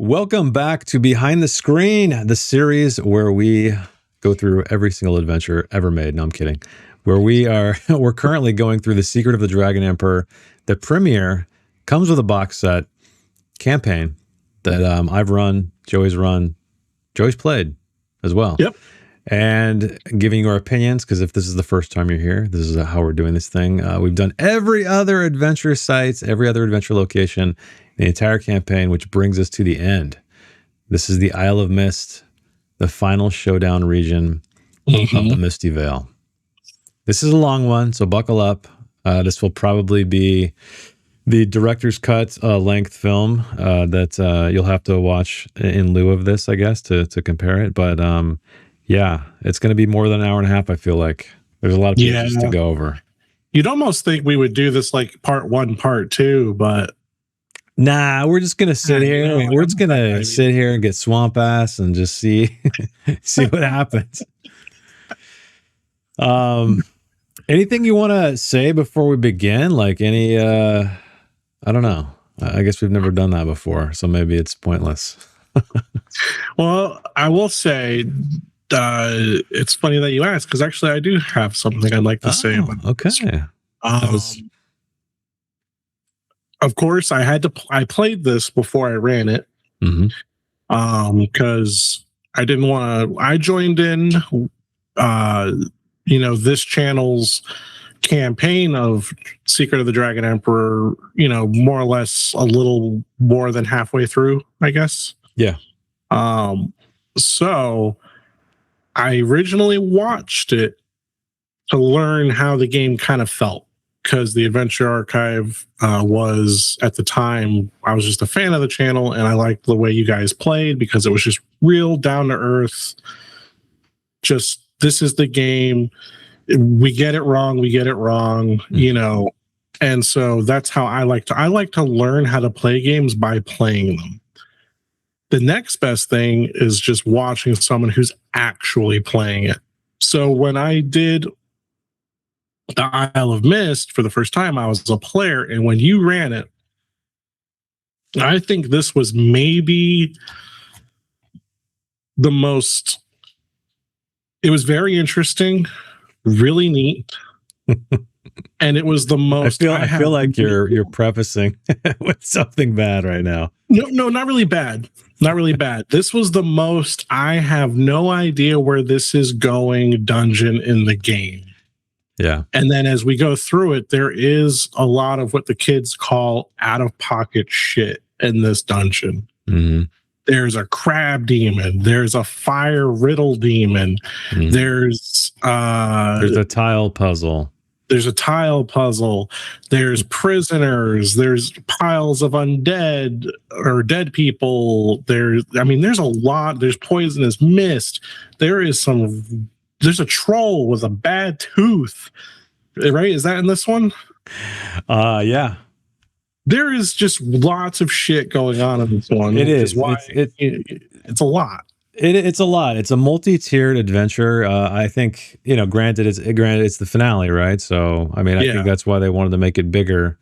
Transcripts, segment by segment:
Welcome back to Behind the Screen, the series where we go through every single adventure ever made. No, I'm kidding. We're currently going through The Secret of the Dragon Emperor. The premiere comes with a box set campaign that I've run, Joey's played as well. Yep. And giving you our opinions, because if this is the first time you're here, this is how we're doing this thing. We've done every other adventure sites, every other adventure location, the entire campaign, which brings us to the end. This is the Isle of Mist, the final showdown region of the Misty Vale. This is a long one, so buckle up. This will probably be the director's cut length film that you'll have to watch in lieu of this, I guess, to compare it. But yeah, it's going to be more than an hour and a half, I feel like. There's a lot of pages to go over. You'd almost think we would do this like part 1, part 2, but... Nah, we're just going to sit here. We're just going to sit here and get swamp ass and just see what happens. Anything you want to say before we begin? Like any, I don't know. I guess we've never done that before, so maybe it's pointless. Well, I will say... it's funny that you asked, because actually I do have something I'd like to say about this. Of course, I played this before I ran it, because I didn't want to. I joined in, this channel's campaign of Secret of the Dragon Emperor. More or less a little more than halfway through, I guess. Yeah. So I originally watched it to learn how the game kind of felt, because the Adventure Archive was, at the time, I was just a fan of the channel, and I liked the way you guys played because it was just real down to earth. Just, this is the game. We get it wrong, And so that's how I like to learn how to play games by playing them. The next best thing is just watching someone who's actually playing it. So when I did the Isle of Mist for the first time, I was a player, and when you ran it, I think this was maybe the most... It was very interesting, really neat, and it was the most... I feel like you're prefacing with something bad right now. No, not really bad. Not really bad. This was the most I have no idea where this is going dungeon in the game. Yeah. And then as we go through it, there is a lot of what the kids call out-of-pocket shit in this dungeon. There's a crab demon. There's a fire riddle demon. There's a tile puzzle. There's prisoners. There's piles of undead or dead people. There's a lot. There's poisonous mist. There's a troll with a bad tooth. Right? Is that in this one? Yeah. There is just lots of shit going on in this one. It is. It's a lot. It's a lot. It's a multi-tiered adventure. I think, granted it's the finale, right? So, I think that's why they wanted to make it bigger.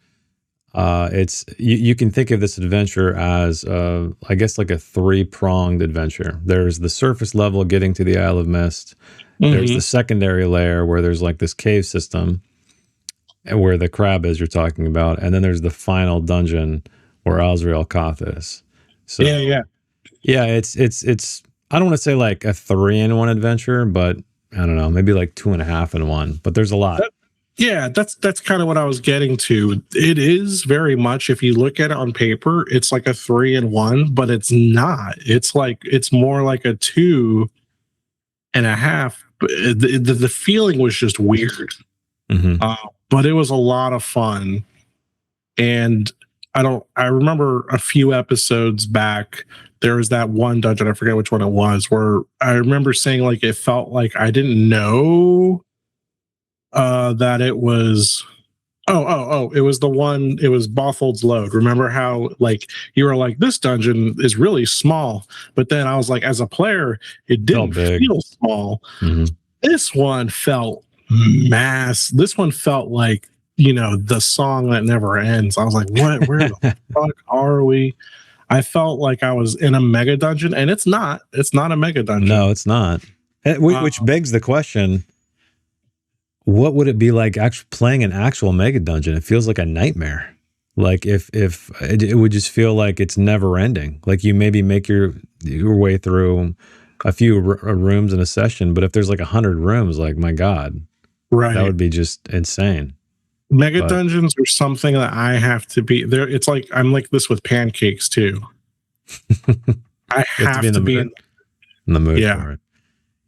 It's you can think of this adventure as, I guess, like a 3-pronged adventure. There's the surface level getting to the Isle of Mist. There's the secondary layer where there's like this cave system and where the crab is you're talking about. And then there's the final dungeon where Azrael Koth is. So, yeah, it's I don't want to say like a 3-in-1 adventure, but I don't know, maybe like 2.5-in-1, but there's a lot. That's kind of what I was getting to. It is very much, if you look at it on paper, it's like a 3-in-1, but it's not. It's more like a 2.5. The feeling was just weird. But it was a lot of fun. And I remember a few episodes back, there was that one dungeon, I forget which one it was, where I remember saying like it felt like I didn't know that it was it was the one, it was Bothold's Load. Remember how like you were like, this dungeon is really small, but then I was like, as a player, it didn't feel small. This one felt this one felt like, the song that never ends. I was like, where the fuck are we? I felt like I was in a mega dungeon, and it's not a mega dungeon. No, it's not. Which begs the question, what would it be like actually playing an actual mega dungeon? It feels like a nightmare. Like if it would just feel like it's never ending. Like you maybe make your way through a few rooms in a session, but if there's like 100 rooms, like my God, right, that would be just insane. Mega dungeons are something that I have to be there. It's like I'm like this with pancakes too. I have to be in the mood for it.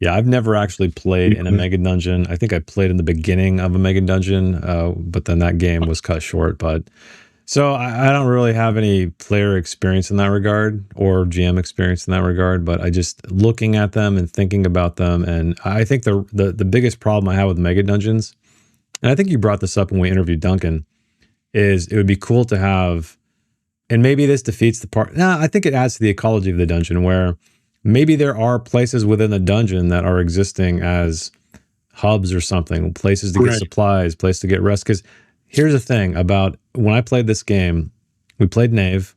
Yeah, I've never actually played in a mega dungeon. I think I played in the beginning of a mega dungeon, but then that game was cut short. But so I don't really have any player experience in that regard or GM experience in that regard. But I just looking at them and thinking about them, and I think the biggest problem I have with mega dungeons, and I think you brought this up when we interviewed Duncan, is it would be cool to have, and maybe this defeats the part. No, I think it adds to the ecology of the dungeon where maybe there are places within the dungeon that are existing as hubs or something, places to get supplies, places to get rest. Because here's the thing about when I played this game, we played Knave.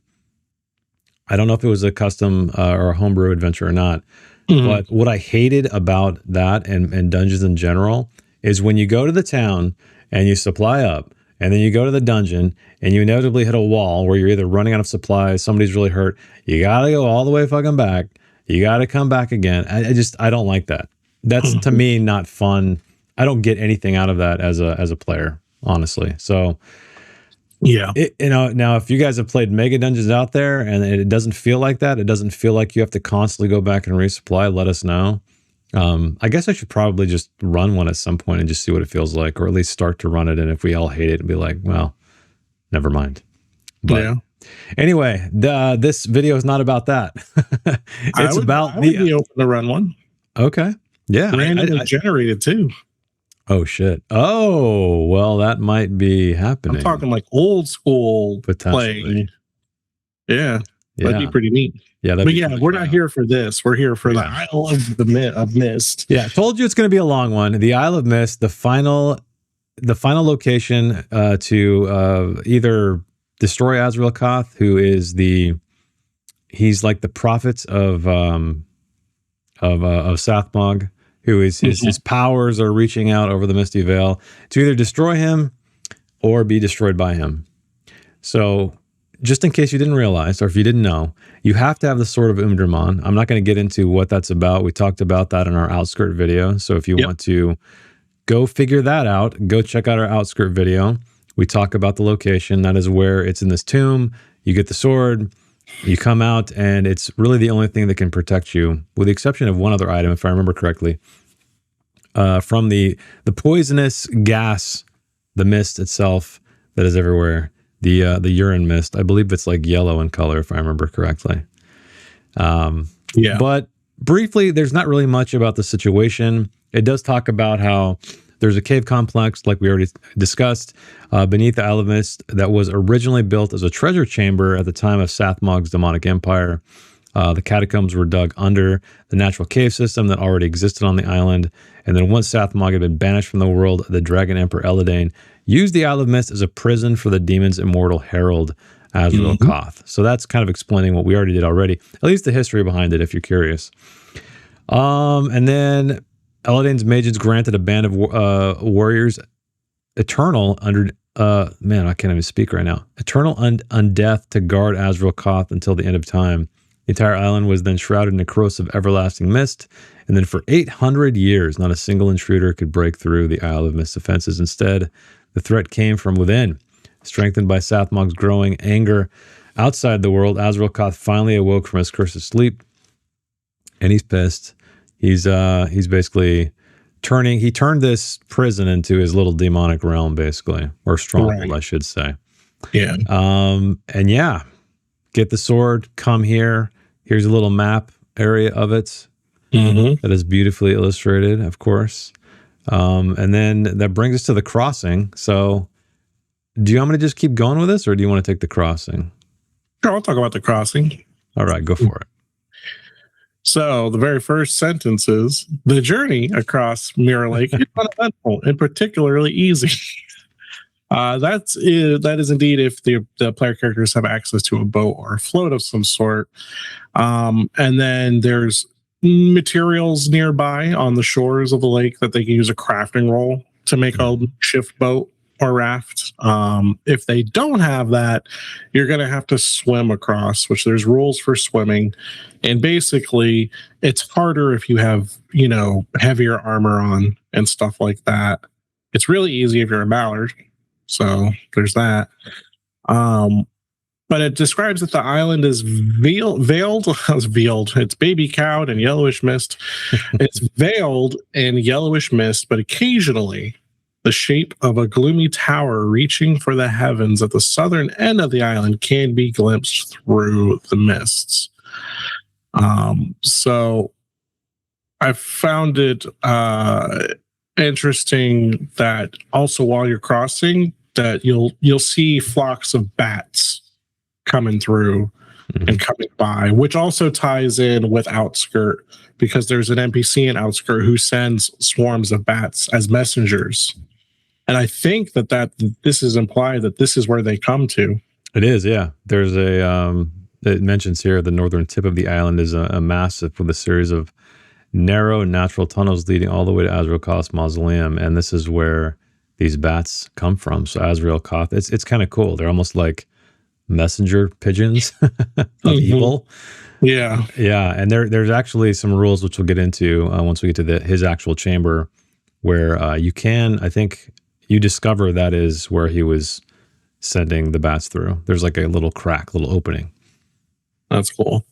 I don't know if it was a custom or a homebrew adventure or not, but what I hated about that and dungeons in general is when you go to the town and you supply up, and then you go to the dungeon and you inevitably hit a wall where you're either running out of supplies, somebody's really hurt, you gotta go all the way fucking back, you gotta come back again. I don't like that. That's to me not fun. I don't get anything out of that as a player, honestly. So yeah, now if you guys have played mega dungeons out there and it doesn't feel like that, it doesn't feel like you have to constantly go back and resupply, let us know. I guess I should probably just run one at some point and just see what it feels like, or at least start to run it. And if we all hate it, and be like, well, never mind. But anyway, this video is not about that. I would be open to run one. Okay. Yeah. Randomly generated too. Oh shit. Oh, well, that might be happening. I'm talking like old school play. Yeah. That'd be pretty neat. Yeah, but we're not here for this. We're here for the Isle of Mist. Yeah, I told you it's going to be a long one. The Isle of Mist, the final location to either destroy Azrael Koth, who is he's like the prophet of Sathmog, who is his powers are reaching out over the Misty Vale to either destroy him or be destroyed by him. So, just in case you didn't realize, or if you didn't know, you have to have the Sword of Umdurman. I'm not going to get into what that's about. We talked about that in our Outskirt video. So if you want to go figure that out, go check out our Outskirt video. We talk about the location. That is where it's in this tomb. You get the sword, you come out, and it's really the only thing that can protect you, with the exception of one other item, if I remember correctly, from the poisonous gas, the mist itself that is everywhere. The urine mist. I believe it's like yellow in color, if I remember correctly. But briefly, there's not really much about the situation. It does talk about how there's a cave complex, like we already discussed, beneath the Isle of Mist that was originally built as a treasure chamber at the time of Sathmog's demonic empire. The catacombs were dug under the natural cave system that already existed on the island. And then once Sathmog had been banished from the world, the Dragon Emperor Eladane used the Isle of Mist as a prison for the demon's immortal herald, Azrael Koth. So that's kind of explaining what we already did already, at least the history behind it, if you're curious. And then Eladane's mages granted a band of warriors eternal under... man, I can't even speak right now. Eternal undeath to guard Azrael Koth until the end of time. The entire island was then shrouded in a corrosive everlasting mist, and then for 800 years, not a single intruder could break through the Isle of Mist defenses. Instead, the threat came from within. Strengthened by Sathmog's growing anger outside the world, Azrael Koth finally awoke from his cursed sleep, and he's pissed. He's basically he turned this prison into his little demonic realm, basically, or stronghold, I should say. Yeah. And yeah, get the sword, come here. Here's a little map area of it that is beautifully illustrated, of course. And then that brings us to the crossing. So do you want me to just keep going with this, or do you want to take the crossing? Sure, I'll talk about the crossing. All right, go for it. So the very first sentence is, the journey across Mirror Lake is uneventful and particularly easy. That is indeed if the player characters have access to a boat or a float of some sort. And then there's materials nearby on the shores of the lake that they can use a crafting roll to make a shift boat or raft. If they don't have that, you're going to have to swim across, which there's rules for swimming. And basically, it's harder if you have, heavier armor on and stuff like that. It's really easy if you're a mallard. So there's that. But it describes that the island is veiled. It's baby cowed in yellowish mist. It's veiled in yellowish mist, but occasionally the shape of a gloomy tower reaching for the heavens at the southern end of the island can be glimpsed through the mists. So I found it interesting that also while you're crossing, that you'll see flocks of bats coming through and coming by, which also ties in with Outskirt, because there's an NPC in Outskirt who sends swarms of bats as messengers. And I think that this is implied that this is where they come to. It is, yeah. There's it mentions here the northern tip of the island is a massive with a series of narrow natural tunnels leading all the way to Azrael Koth's mausoleum, and this is where these bats come from. So Azrael Koth, it's kind of cool. They're almost like messenger pigeons of evil. Yeah. And there's actually some rules which we'll get into once we get to his actual chamber, where I think you discover that is where he was sending the bats through. There's like a little crack, little opening. That's cool.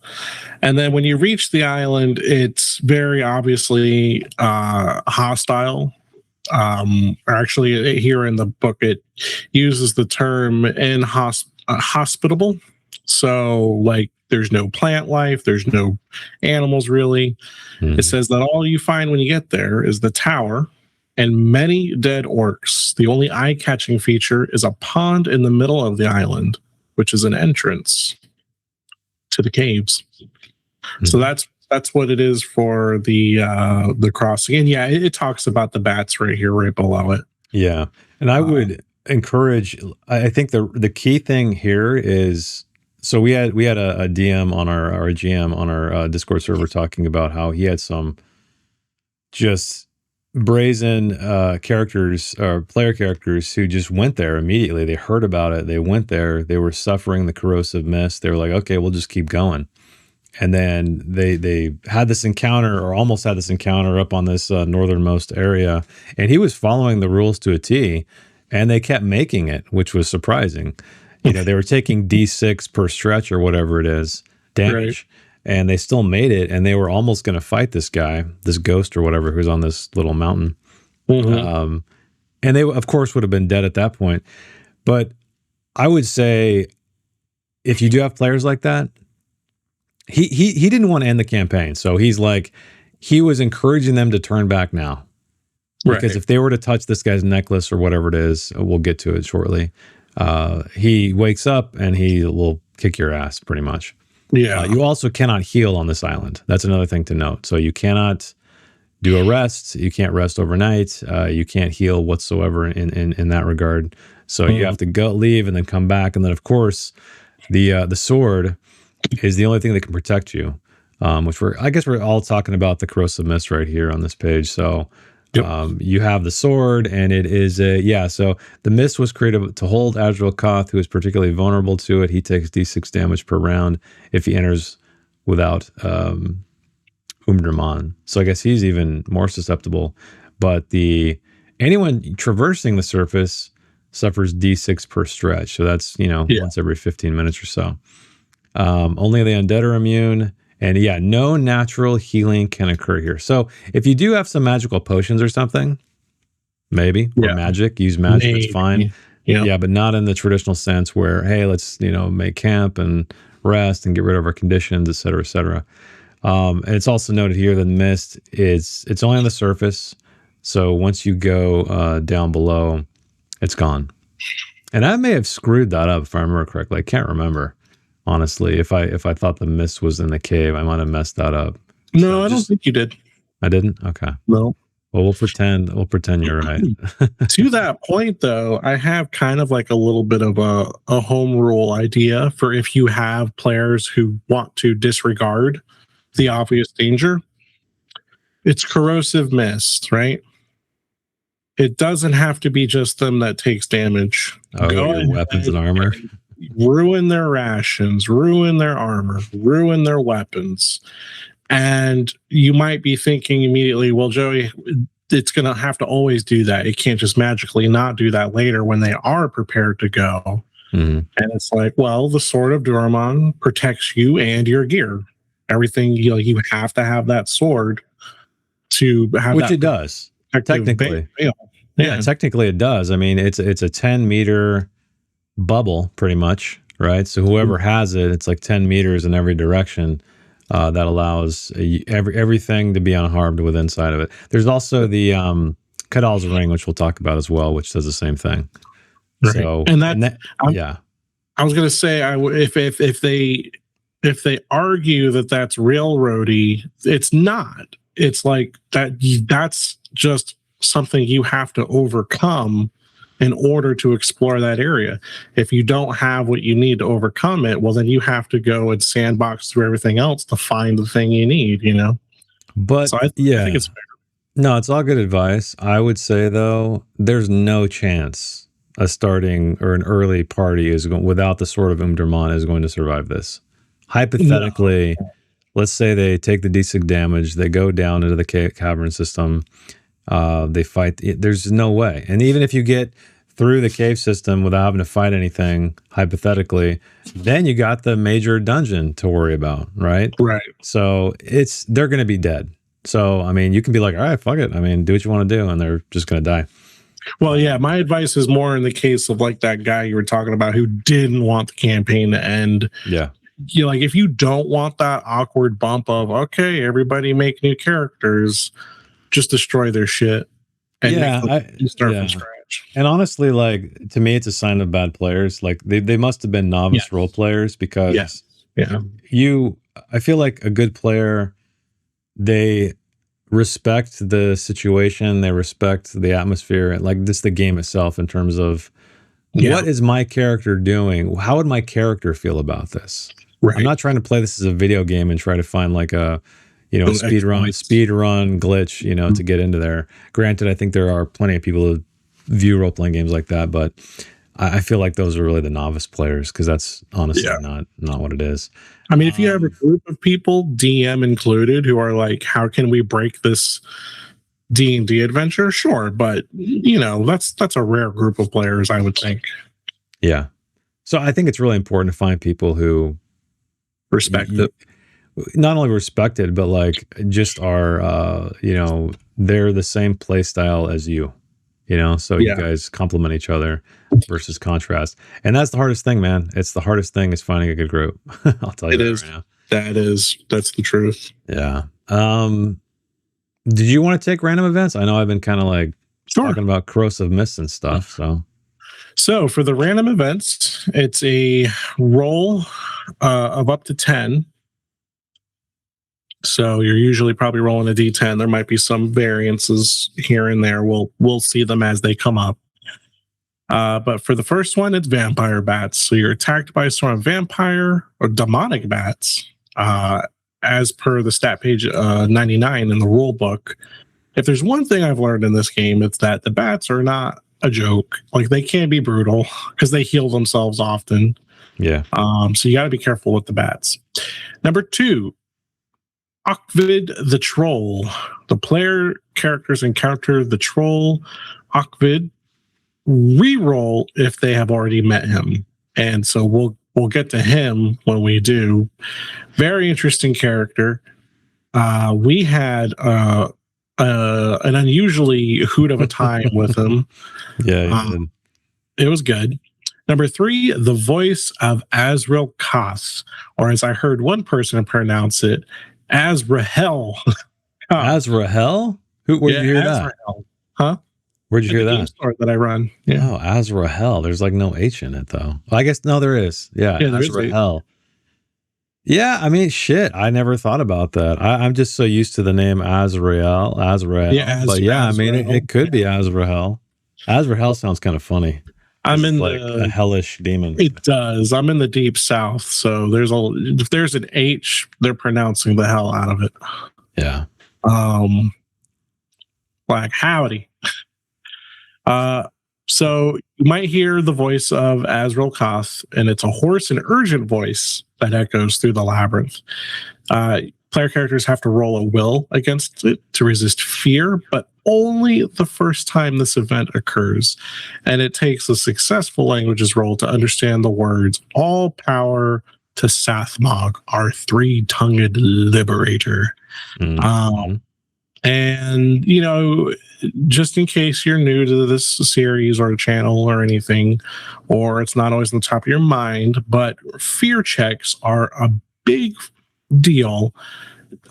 And then when you reach the island, it's very obviously hostile. Actually, here in the book, it uses the term inhospitable. So, like, there's no plant life, there's no animals really. It says that all you find when you get there is the tower and many dead orcs. The only eye-catching feature is a pond in the middle of the island, which is an entrance to the caves. So that's what it is for the crossing. And yeah, it talks about the bats right here, right below it. Yeah. And I would encourage, I think the key thing here is, so we had a DM on our GM on our Discord server talking about how he had some just brazen characters or player characters who just went there immediately. They heard about it. They went there. They were suffering the corrosive mist. They were like, okay, we'll just keep going. And then they had this encounter, or almost had this encounter, up on this northernmost area. And he was following the rules to a T, and they kept making it, which was surprising. They were taking D6 per stretch or whatever it is, damage. Right. And they still made it, and they were almost going to fight this guy, this ghost or whatever, who's on this little mountain. And they, of course, would have been dead at that point. But I would say, if you do have players like that, he didn't want to end the campaign. So he was encouraging them to turn back now. Because if they were to touch this guy's necklace or whatever it is, we'll get to it shortly, he wakes up and he will kick your ass pretty much. Yeah. You also cannot heal on this island. That's another thing to note. So you cannot do a rest. You can't rest overnight. You can't heal whatsoever in that regard. So you have to leave and then come back. And then, of course, the sword is the only thing that can protect you, which I guess we're all talking about the corrosive mist right here on this page. So you have the sword, and it is so the mist was created to hold Azrael Koth, who is particularly vulnerable to it. He takes D6 damage per round if he enters without Umdraman. So I guess he's even more susceptible. But anyone traversing the surface suffers D6 per stretch. So that's once every 15 minutes or so. Only the undead are immune. And no natural healing can occur here. So if you do have some magical potions or something, maybe, or magic, use magic, it's fine. Yeah, but not in the traditional sense where, hey, let's, make camp and rest and get rid of our conditions, et cetera, et cetera. And it's also noted here that the mist it's only on the surface. So once you go down below, it's gone. And I may have screwed that up if I remember correctly. I can't remember. Honestly, if I thought the mist was in the cave, I might have messed that up. No, I don't think you did. I didn't? Okay. No. Well, we'll pretend you're right. To that point, though, I have kind of like a little bit of a home rule idea for if you have players who want to disregard the obvious danger. It's corrosive mist, right? It doesn't have to be just them that takes damage. Oh, your weapons and armor. Ruin their rations, ruin their armor, ruin their weapons. And you might be thinking immediately, well, Joey, it's going to have to always do that. It can't just magically not do that later when they are prepared to go. And it's like, well, the Sword of Duramon protects you and your gear. Everything, you have to have that sword to have, which it does technically. Yeah, technically it does. I mean, it's a 10 meter bubble pretty much, right? So whoever has it, it's like 10 meters in every direction. That allows everything to be unharmed with inside of it. There's also the Kadal's ring, which we'll talk about as well, which does the same thing. Right. So, yeah, I was going to say, if they argue that that's railroady, it's not. It's like that's just something you have to overcome in order to explore that area. If you don't have what you need to overcome it, well, then you have to go and sandbox through everything else to find the thing you need, But so I think it's fair. No, it's all good advice. I would say, though, there's no chance a starting or an early party is going without the Sword of Umdurman is going to survive this. Hypothetically, let's say they take the D6 damage, they go down into the cavern system, they fight. There's no way. And even if you get through the cave system without having to fight anything, hypothetically, then you got the major dungeon to worry about, right? Right. So they're going to be dead. So, I mean, you can be like, all right, fuck it. I mean, do what you want to do. And they're just going to die. Well, yeah, my advice is more in the case of like that guy you were talking about who didn't want the campaign to end. Yeah. Like, if you don't want that awkward bump of, okay, everybody make new characters, just destroy their shit and start from scratch. And honestly, like, to me, it's a sign of bad players. Like, they must have been novice role players because I feel like a good player, they respect the situation, they respect the atmosphere, like just the game itself in terms of what is my character doing? How would my character feel about this? Right. I'm not trying to play this as a video game and try to find like a speed run glitch, to get into there. Granted, I think there are plenty of people who view role-playing games like that, but I feel like those are really the novice players because that's honestly not what it is. I mean, if you have a group of people, DM included, who are like, how can we break this D&D adventure? Sure, but that's a rare group of players, I would think. Yeah. So I think it's really important to find people who respect it. Not only respect it, but like just are they're the same play style as you. So you guys complement each other versus contrast. And that's the hardest thing, man. It's the hardest thing is finding a good group. I'll tell you right now. That's the truth. Yeah. Did you want to take random events? I know I've been kind of like talking about corrosive mist and stuff. So for the random events, it's a roll of up to 10. So you're usually probably rolling a D10. There might be some variances here and there. We'll see them as they come up. But for the first one, it's vampire bats. So you're attacked by a swarm of vampire or demonic bats. As per the stat page 99 in the rule book. If there's one thing I've learned in this game, it's that the bats are not a joke. Like, they can be brutal because they heal themselves often. Yeah. So you got to be careful with the bats. Number 2. OKVID the Troll. The player characters encounter the troll OKVID. Reroll if they have already met him, and so we'll get to him when we do. Very interesting character. We had an unusually hoot of a time with him. Yeah, it was good. Number 3, the voice of Azrael Koth, or as I heard one person pronounce it, Azrael. Azrael? Where'd you hear that? Huh? Where'd you hear that? Store that I run. Yeah. Oh, Azrael. There's like no H in it though. I guess no, there is. Yeah, Azrael. Yeah, I mean, shit. I never thought about that. I'm just so used to the name Azrael. Yeah, But yeah, I mean, Azrael. it could be Azrael. Azrael sounds kind of funny. I'm It's in like a the. hellish demon. It does. I'm in the deep south, so if there's an H, they're pronouncing the hell out of it. Yeah. Like howdy. So you might hear the voice of Azrael Koth, and it's a hoarse and urgent voice that echoes through the labyrinth. Player characters have to roll a will against it to resist fear, but only the first time this event occurs. And it takes a successful languages roll to understand the words "all power to Sathmog, our three-tongued liberator." Mm-hmm. And, you know, just in case you're new to this series or channel or anything, or it's not always on the top of your mind, but fear checks are a big deal.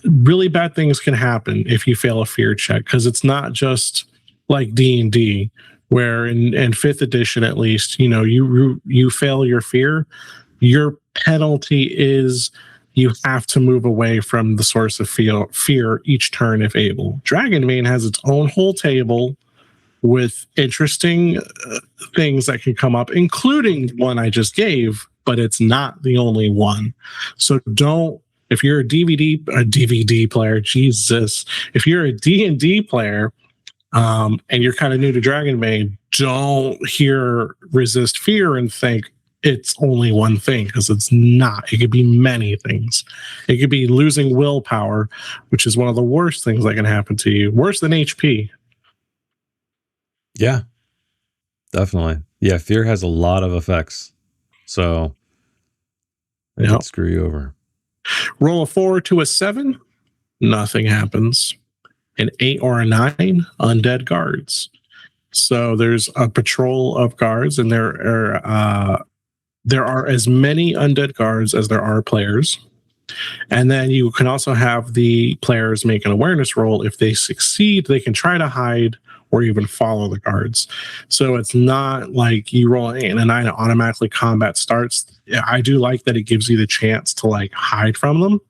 Really bad things can happen if you fail a fear check, because it's not just like D&D, where in fifth edition, at least, you know, you fail your fear, your penalty is you have to move away from the source of fear each turn if able. Dragonbane has its own whole table with interesting things that can come up, including one I just gave, but it's not the only one. So if you're a DVD player, Jesus, if you're a D&D player, and you're kind of new to Dragonbane, don't hear resist fear and think it's only one thing, because it's not. It could be many things. It could be losing willpower, which is one of the worst things that can happen to you. Worse than HP. Yeah, definitely. Yeah, fear has a lot of effects. So it can screw you over. Roll a 4 to a 7, nothing happens. An 8 or a 9, undead guards. So there's a patrol of guards, and there are as many undead guards as there are players. And then you can also have the players make an awareness roll. If they succeed, they can try to hide or even follow the guards. So it's not like you roll an 8 and a 9 and automatically combat starts. I do like that it gives you the chance to like hide from them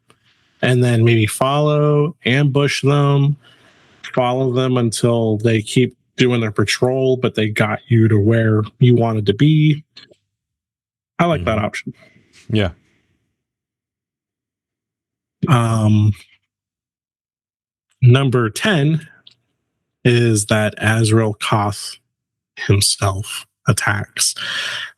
and then maybe ambush them, follow them until they keep doing their patrol, but they got you to where you wanted to be. I like that option. Yeah. Number 10 is that Azrael Koth himself attacks.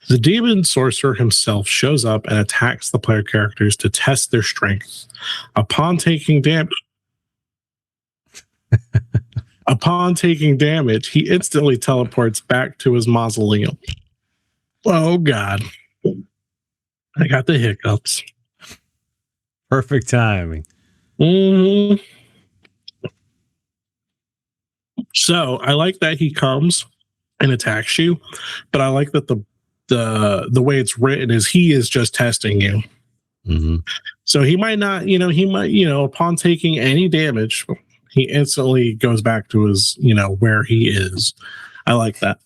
The demon sorcerer himself shows up and attacks the player characters to test their strength. Upon taking damage, he instantly teleports back to his mausoleum. Oh God. I got the hiccups. Perfect timing. Mm-hmm. So I like that he comes and attacks you, but I like that the way it's written is he is just testing you. Mm-hmm. So he might not, upon taking any damage, he instantly goes back to his, where he is. I like that.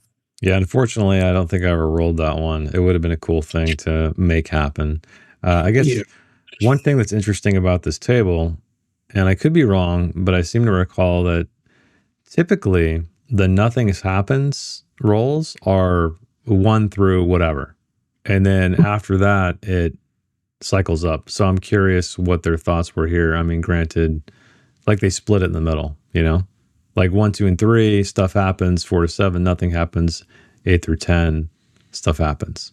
Yeah, unfortunately, I don't think I ever rolled that one. It would have been a cool thing to make happen. I guess one thing that's interesting about this table, and I could be wrong, but I seem to recall that typically the nothing happens rolls are 1 through whatever. And then after that, it cycles up. So I'm curious what their thoughts were here. I mean, granted, like they split it in the middle, like 1, 2, and 3, stuff happens. 4 to 7, nothing happens. 8 through 10, stuff happens.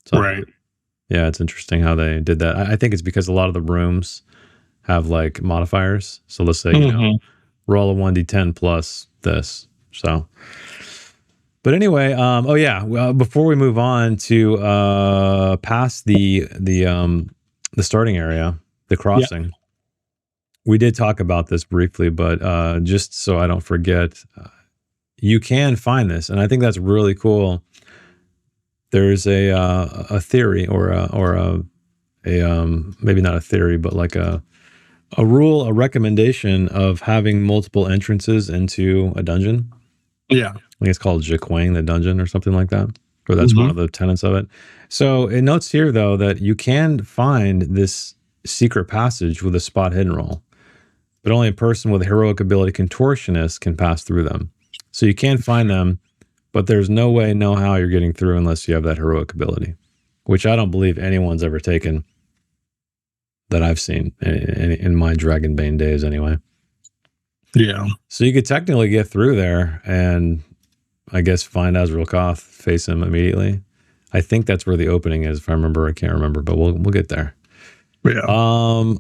So, right. Yeah, it's interesting how they did that. I think it's because a lot of the rooms have like modifiers. So let's say, roll a 1d10 plus this. So, but anyway, before we move on to past the starting area, the crossing. We did talk about this briefly, but just so I don't forget, you can find this, and I think that's really cool. There's a theory, or maybe not a theory, but like a rule, a recommendation of having multiple entrances into a dungeon. Yeah, I think it's called Jiquang, the dungeon, or something like that. Or that's one of the tenets of it. So it notes here, though, that you can find this secret passage with a spot hidden roll, but only a person with a heroic ability contortionist can pass through them. So you can find them, but there's no way, no how you're getting through unless you have that heroic ability, which I don't believe anyone's ever taken that I've seen in my Dragonbane days anyway. Yeah. So you could technically get through there and I guess find Azrael, face him immediately. I think that's where the opening is, if I remember. I can't remember, but we'll get there. Yeah.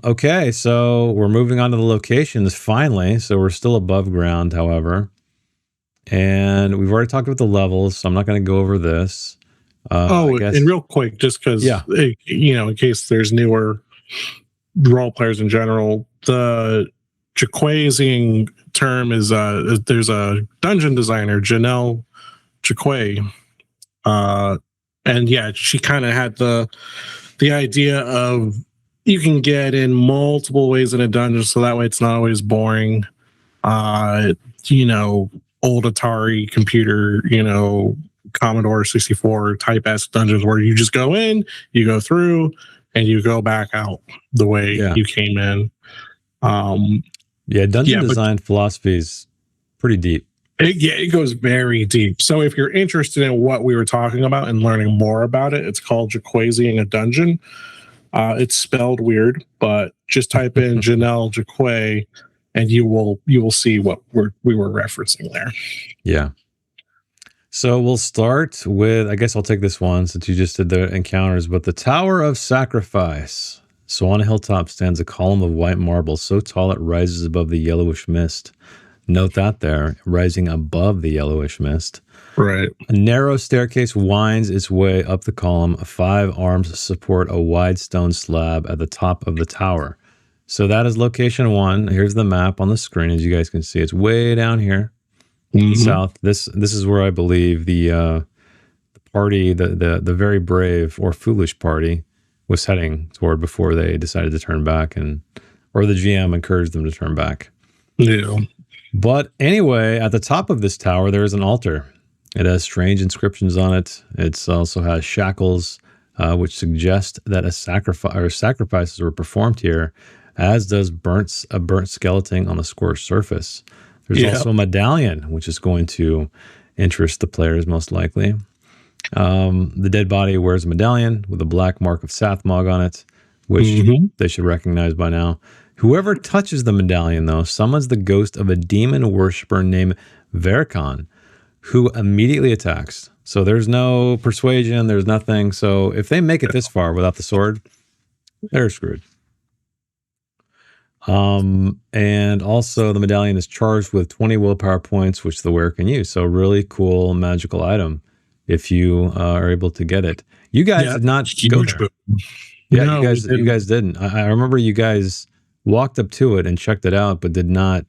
Okay, so we're moving on to the locations finally. So we're still above ground, however. And we've already talked about the levels, so I'm not going to go over this. And real quick, just because, in case there's newer role players in general, the Jaquaziing term is there's a dungeon designer, Janelle Jaquay, and yeah, she kind of had the idea of you can get in multiple ways in a dungeon, so that way it's not always boring. Old Atari computer, Commodore 64 type S dungeons where you just go in, you go through, and you go back out the way you came in. Dungeon design philosophy is pretty deep. It goes very deep. So if you're interested in what we were talking about and learning more about it, it's called Jaquaziing a Dungeon. It's spelled weird, but just type in Janelle Jaquay and you will see what we were referencing there. Yeah. So we'll start with, I guess I'll take this one since you just did the encounters, but the Tower of Sacrifice. So on a hilltop stands a column of white marble so tall it rises above the yellowish mist. Note that there, rising above the yellowish mist. Right. A narrow staircase winds its way up the column. 5 arms support a wide stone slab at the top of the tower. So that is location 1. Here's the map on the screen, as you guys can see. It's way down here, south. This is where I believe the party, the very brave or foolish party, was heading toward before they decided to turn back, or the GM encouraged them to turn back. Yeah. But anyway, at the top of this tower, there is an altar. It has strange inscriptions on it. It also has shackles, which suggest that sacrifices were performed here, as does a burnt skeleton on the scorched surface. There's also a medallion, which is going to interest the players most likely. The dead body wears a medallion with a black mark of Sathmog on it, which they should recognize by now. Whoever touches the medallion, though, summons the ghost of a demon worshiper named Verkon, who immediately attacks. So there's no persuasion, there's nothing. So if they make it this far without the sword, they're screwed. And also the medallion is charged with 20 willpower points, which the wearer can use. So really cool magical item if you are able to get it. You guys did not go there. Yeah, no, you guys didn't. I remember you guys walked up to it and checked it out, but did not.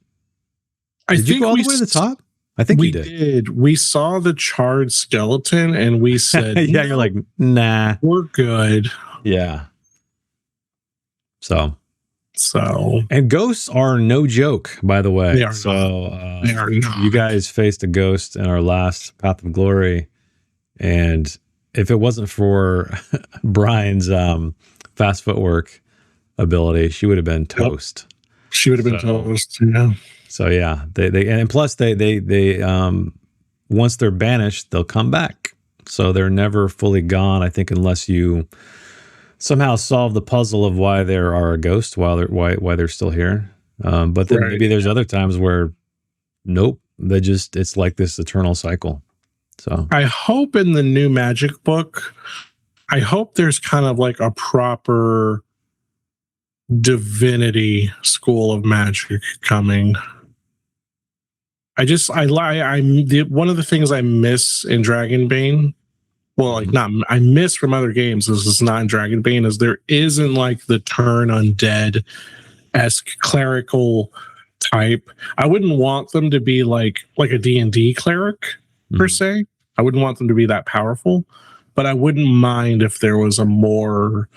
Did you go all the way to the top? I think we did. We saw the charred skeleton and we said, yeah, you're like, nah, we're good. Yeah. So, So, and ghosts are no joke, by the way. They are not. They are not. You guys faced a ghost in our last Path of Glory, and if it wasn't for Brian's fast footwork ability, she would have been toast. Yep. She would have been toast. Yeah. So yeah, they and plus they once they're banished, they'll come back. So they're never fully gone, I think, unless you somehow solve the puzzle of why there are a ghost why they're still here. But then maybe there's other times where nope, it's like this eternal cycle. So I hope in the new magic book, I hope there's kind of like a proper divinity school of magic coming. One of the things I miss in Dragonbane, well, like I miss from other games, this is not in Dragonbane, is there isn't like the turn undead-esque clerical type. I wouldn't want them to be like a D&D cleric per se. I wouldn't want them to be that powerful, but I wouldn't mind if there was a more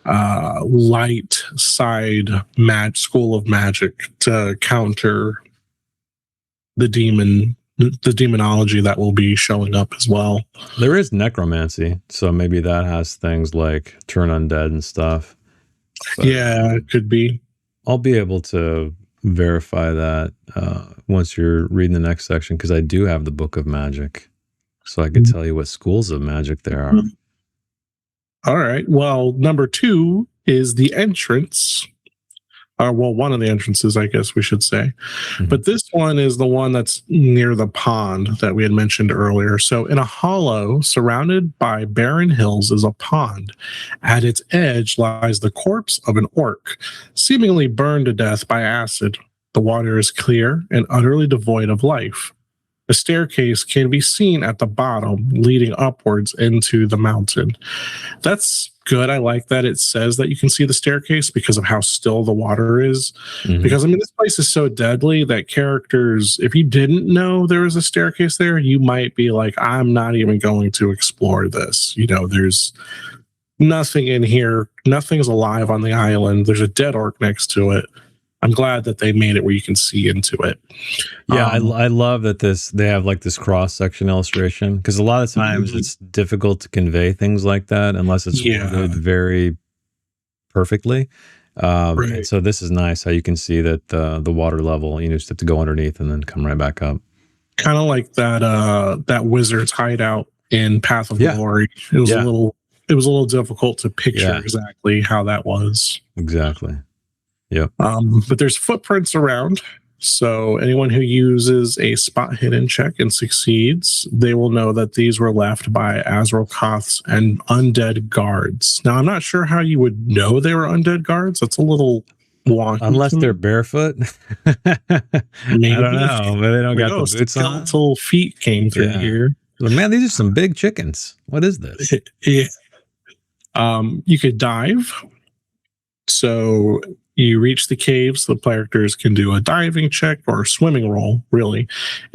light side school of magic to counter the demon the demonology that will be showing up as well. There is necromancy, so maybe that has things like turn undead and stuff. But yeah, it could be. I'll be able to verify that once you're reading the next section, because I do have the Book of Magic, so I can tell you what schools of magic there are. All right. Well, number 2 is the entrance. Well, one of the entrances, I guess we should say. But this one is the one that's near the pond that we had mentioned earlier. So in a hollow surrounded by barren hills is a pond. At its edge lies the corpse of an orc, seemingly burned to death by acid. The water is clear and utterly devoid of life. A staircase can be seen at the bottom, leading upwards into the mountain. That's good. I like that it says that you can see the staircase because of how still the water is. Because, I mean, this place is so deadly that characters, if you didn't know there was a staircase there, you might be like, I'm not even going to explore this. You know, there's nothing in here. Nothing's alive on the island. There's a dead orc next to it. I'm glad that they made it where you can see into it. Yeah, I love that they have like this cross-section illustration, because a lot of times it's difficult to convey things like that unless it's worded very perfectly. Right. So this is nice how you can see that the water level, you just have to go underneath and then come right back up. Kind of like that wizard's hideout in Path of Glory. It was a little difficult to picture exactly how that was. Exactly. Yep. But there's footprints around. So anyone who uses a spot hidden check and succeeds, they will know that these were left by Azrokoth's and undead guards. Now, I'm not sure how you would know they were undead guards. That's a little wonky. Unless they're barefoot. Maybe. I don't know, but they don't got the boots on. Skeletal feet came through here. Well, man, these are some big chickens. What is this? You could dive. So you reach the caves, the characters can do a diving check or a swimming roll, really.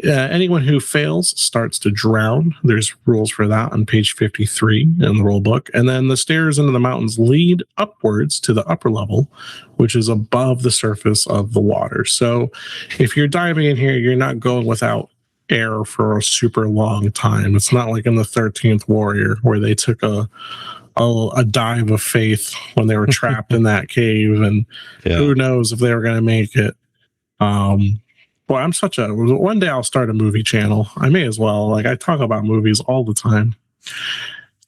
Anyone who fails starts to drown. There's rules for that on page 53 in the rule book. And then the stairs into the mountains lead upwards to the upper level, which is above the surface of the water. So if you're diving in here, you're not going without air for a super long time. It's not like in the 13th Warrior where they took a dive of faith when they were trapped in that cave, and who knows if they were going to make it. Boy, one day I'll start a movie channel. I may as well. Like, I talk about movies all the time.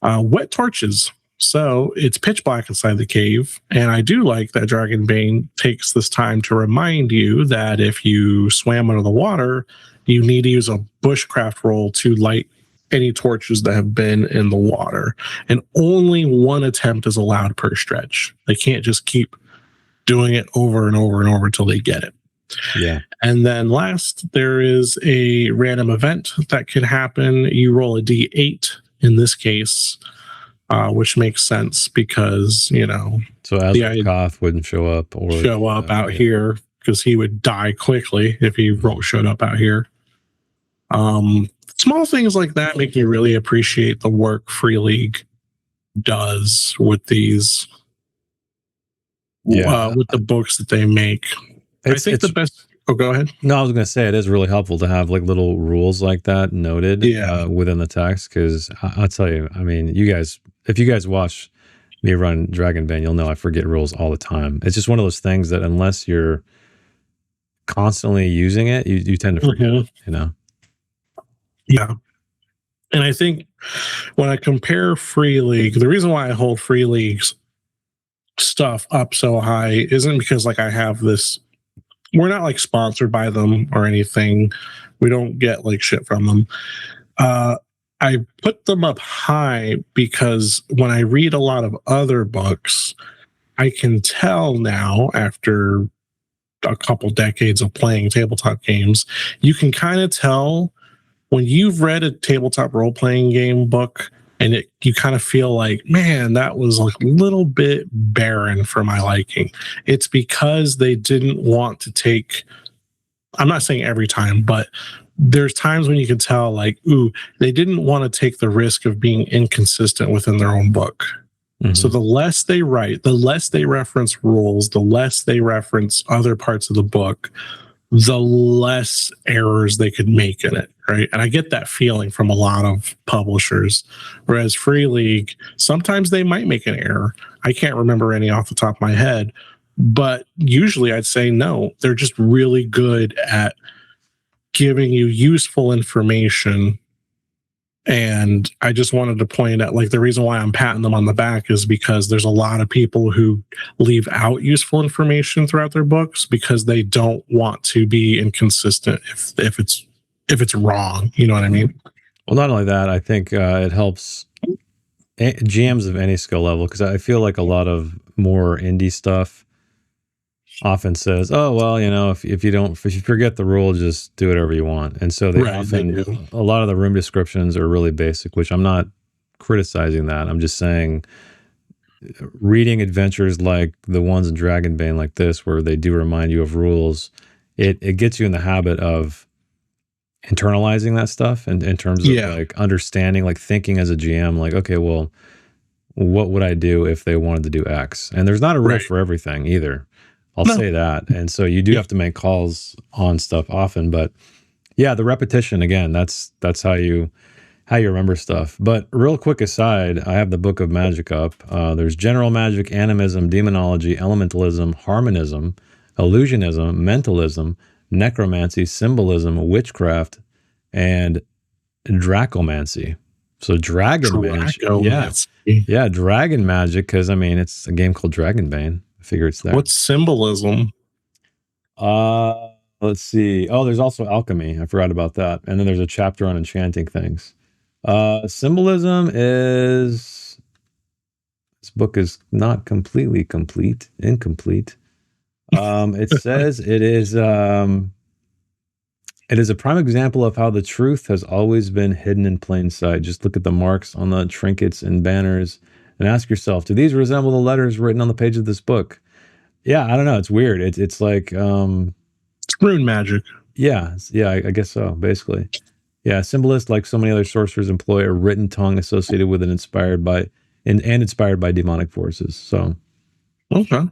Wet torches. So it's pitch black inside the cave, and I do like that Dragonbane takes this time to remind you that if you swam under the water, you need to use a bushcraft roll to light any torches that have been in the water, and only one attempt is allowed per stretch. They can't just keep doing it over and over and over until they get it. Yeah. And then last, there is a random event that could happen. You roll a D8 in this case, which makes sense because, you know, so Azrokoth wouldn't show up out here, because he would die quickly if he showed up out here. Small things like that make you really appreciate the work Free League does with these, with the books that they make. I think the best. Oh, go ahead. No, I was going to say it is really helpful to have like little rules like that noted within the text, because I'll tell you, I mean, if you guys watch me run Dragonbane, you'll know I forget rules all the time. It's just one of those things that unless you're constantly using it, you tend to forget it, you know? Yeah. And I think when I compare Free League, the reason why I hold Free League's stuff up so high isn't because like I have this, we're not like sponsored by them or anything. We don't get like shit from them. I put them up high because when I read a lot of other books, I can tell now after a couple decades of playing tabletop games, you can kind of tell when you've read a tabletop role-playing game book and you kind of feel like, man, that was like a little bit barren for my liking. It's because they didn't want to take, I'm not saying every time, but there's times when you can tell like, ooh, they didn't want to take the risk of being inconsistent within their own book. Mm-hmm. So the less they write, the less they reference rules, the less they reference other parts of the book, the less errors they could make in it, right? And I get that feeling from a lot of publishers. Whereas Free League, sometimes they might make an error. I can't remember any off the top of my head, but usually I'd say no. They're just really good at giving you useful information. And I just wanted to point out, like, the reason why I'm patting them on the back is because there's a lot of people who leave out useful information throughout their books because they don't want to be inconsistent if it's wrong. You know what I mean? Well, not only that, I think it helps GMs of any skill level, because I feel like a lot of more indie stuff often says, "Oh, well, you know, if you forget the rule, just do whatever you want." And so they often, a lot of the room descriptions are really basic, which I'm not criticizing that. I'm just saying, reading adventures like the ones in Dragonbane, like this, where they do remind you of rules, it gets you in the habit of internalizing that stuff in terms of like understanding, like thinking as a GM, like, okay, well, what would I do if they wanted to do X? And there's not a rule for everything either. I'll say that. And so you do have to make calls on stuff often, but yeah, the repetition, again, that's how you remember stuff. But real quick aside, I have the Book of Magic up. There's general magic, animism, demonology, elementalism, harmonism, illusionism, mentalism, necromancy, symbolism, witchcraft, and dracomancy. So dragon magic. Yeah, dragon magic, because I mean, it's a game called Dragonbane. I figure it's there. What's symbolism? Let's see. Oh, there's also alchemy. I forgot about that. And then there's a chapter on enchanting things. Symbolism is, this book is not completely incomplete. It says it is a prime example of how the truth has always been hidden in plain sight. Just look at the marks on the trinkets and banners and ask yourself, do these resemble the letters written on the page of this book? Yeah, I don't know. It's weird. It's like it's rune magic. Yeah, I guess so, basically. Yeah, symbolists, like so many other sorcerers, employ a written tongue associated with and inspired by demonic forces. So okay.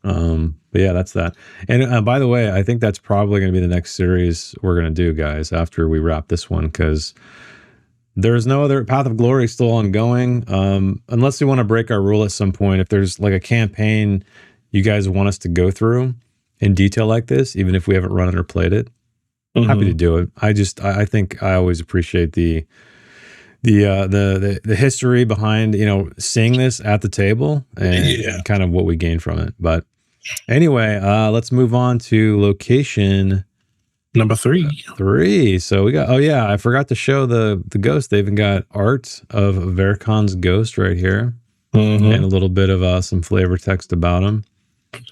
But yeah, that's that. And by the way, I think that's probably going to be the next series we're going to do, guys, after we wrap this one, because there's no other. Path of Glory is still ongoing. Unless we want to break our rule at some point, if there's like a campaign you guys want us to go through in detail like this, even if we haven't run it or played it, happy to do it. I think I always appreciate the history behind, you know, seeing this at the table and kind of what we gain from it. But anyway, let's move on to location number 3. So we got, oh yeah, I forgot to show the ghost. They even got art of Verkon's ghost right here, and a little bit of some flavor text about him.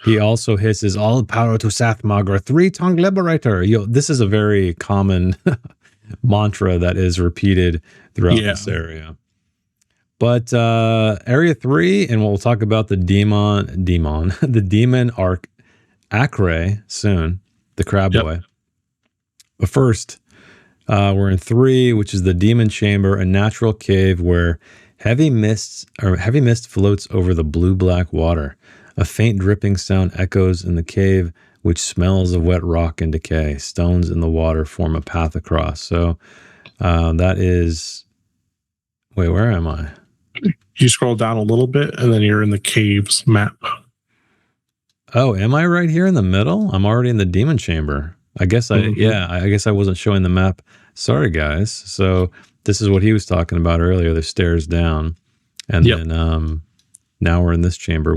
He also hisses, "All power to Sathmogr, 3-tongue liberator." This is a very common mantra that is repeated throughout this area. But area 3, and we'll talk about the the demon arc Acre soon, the crab boy. But first, we're in 3, which is the demon chamber, a natural cave where heavy mist floats over the blue-black water. A faint dripping sound echoes in the cave, which smells of wet rock and decay. Stones in the water form a path across. So that is... Wait, where am I? You scroll down a little bit, and then you're in the caves map. Oh, am I right here in the middle? I'm already in the demon chamber. I guess I guess I wasn't showing the map. Sorry, guys. So this is what he was talking about earlier, the stairs down. And then now we're in this chamber,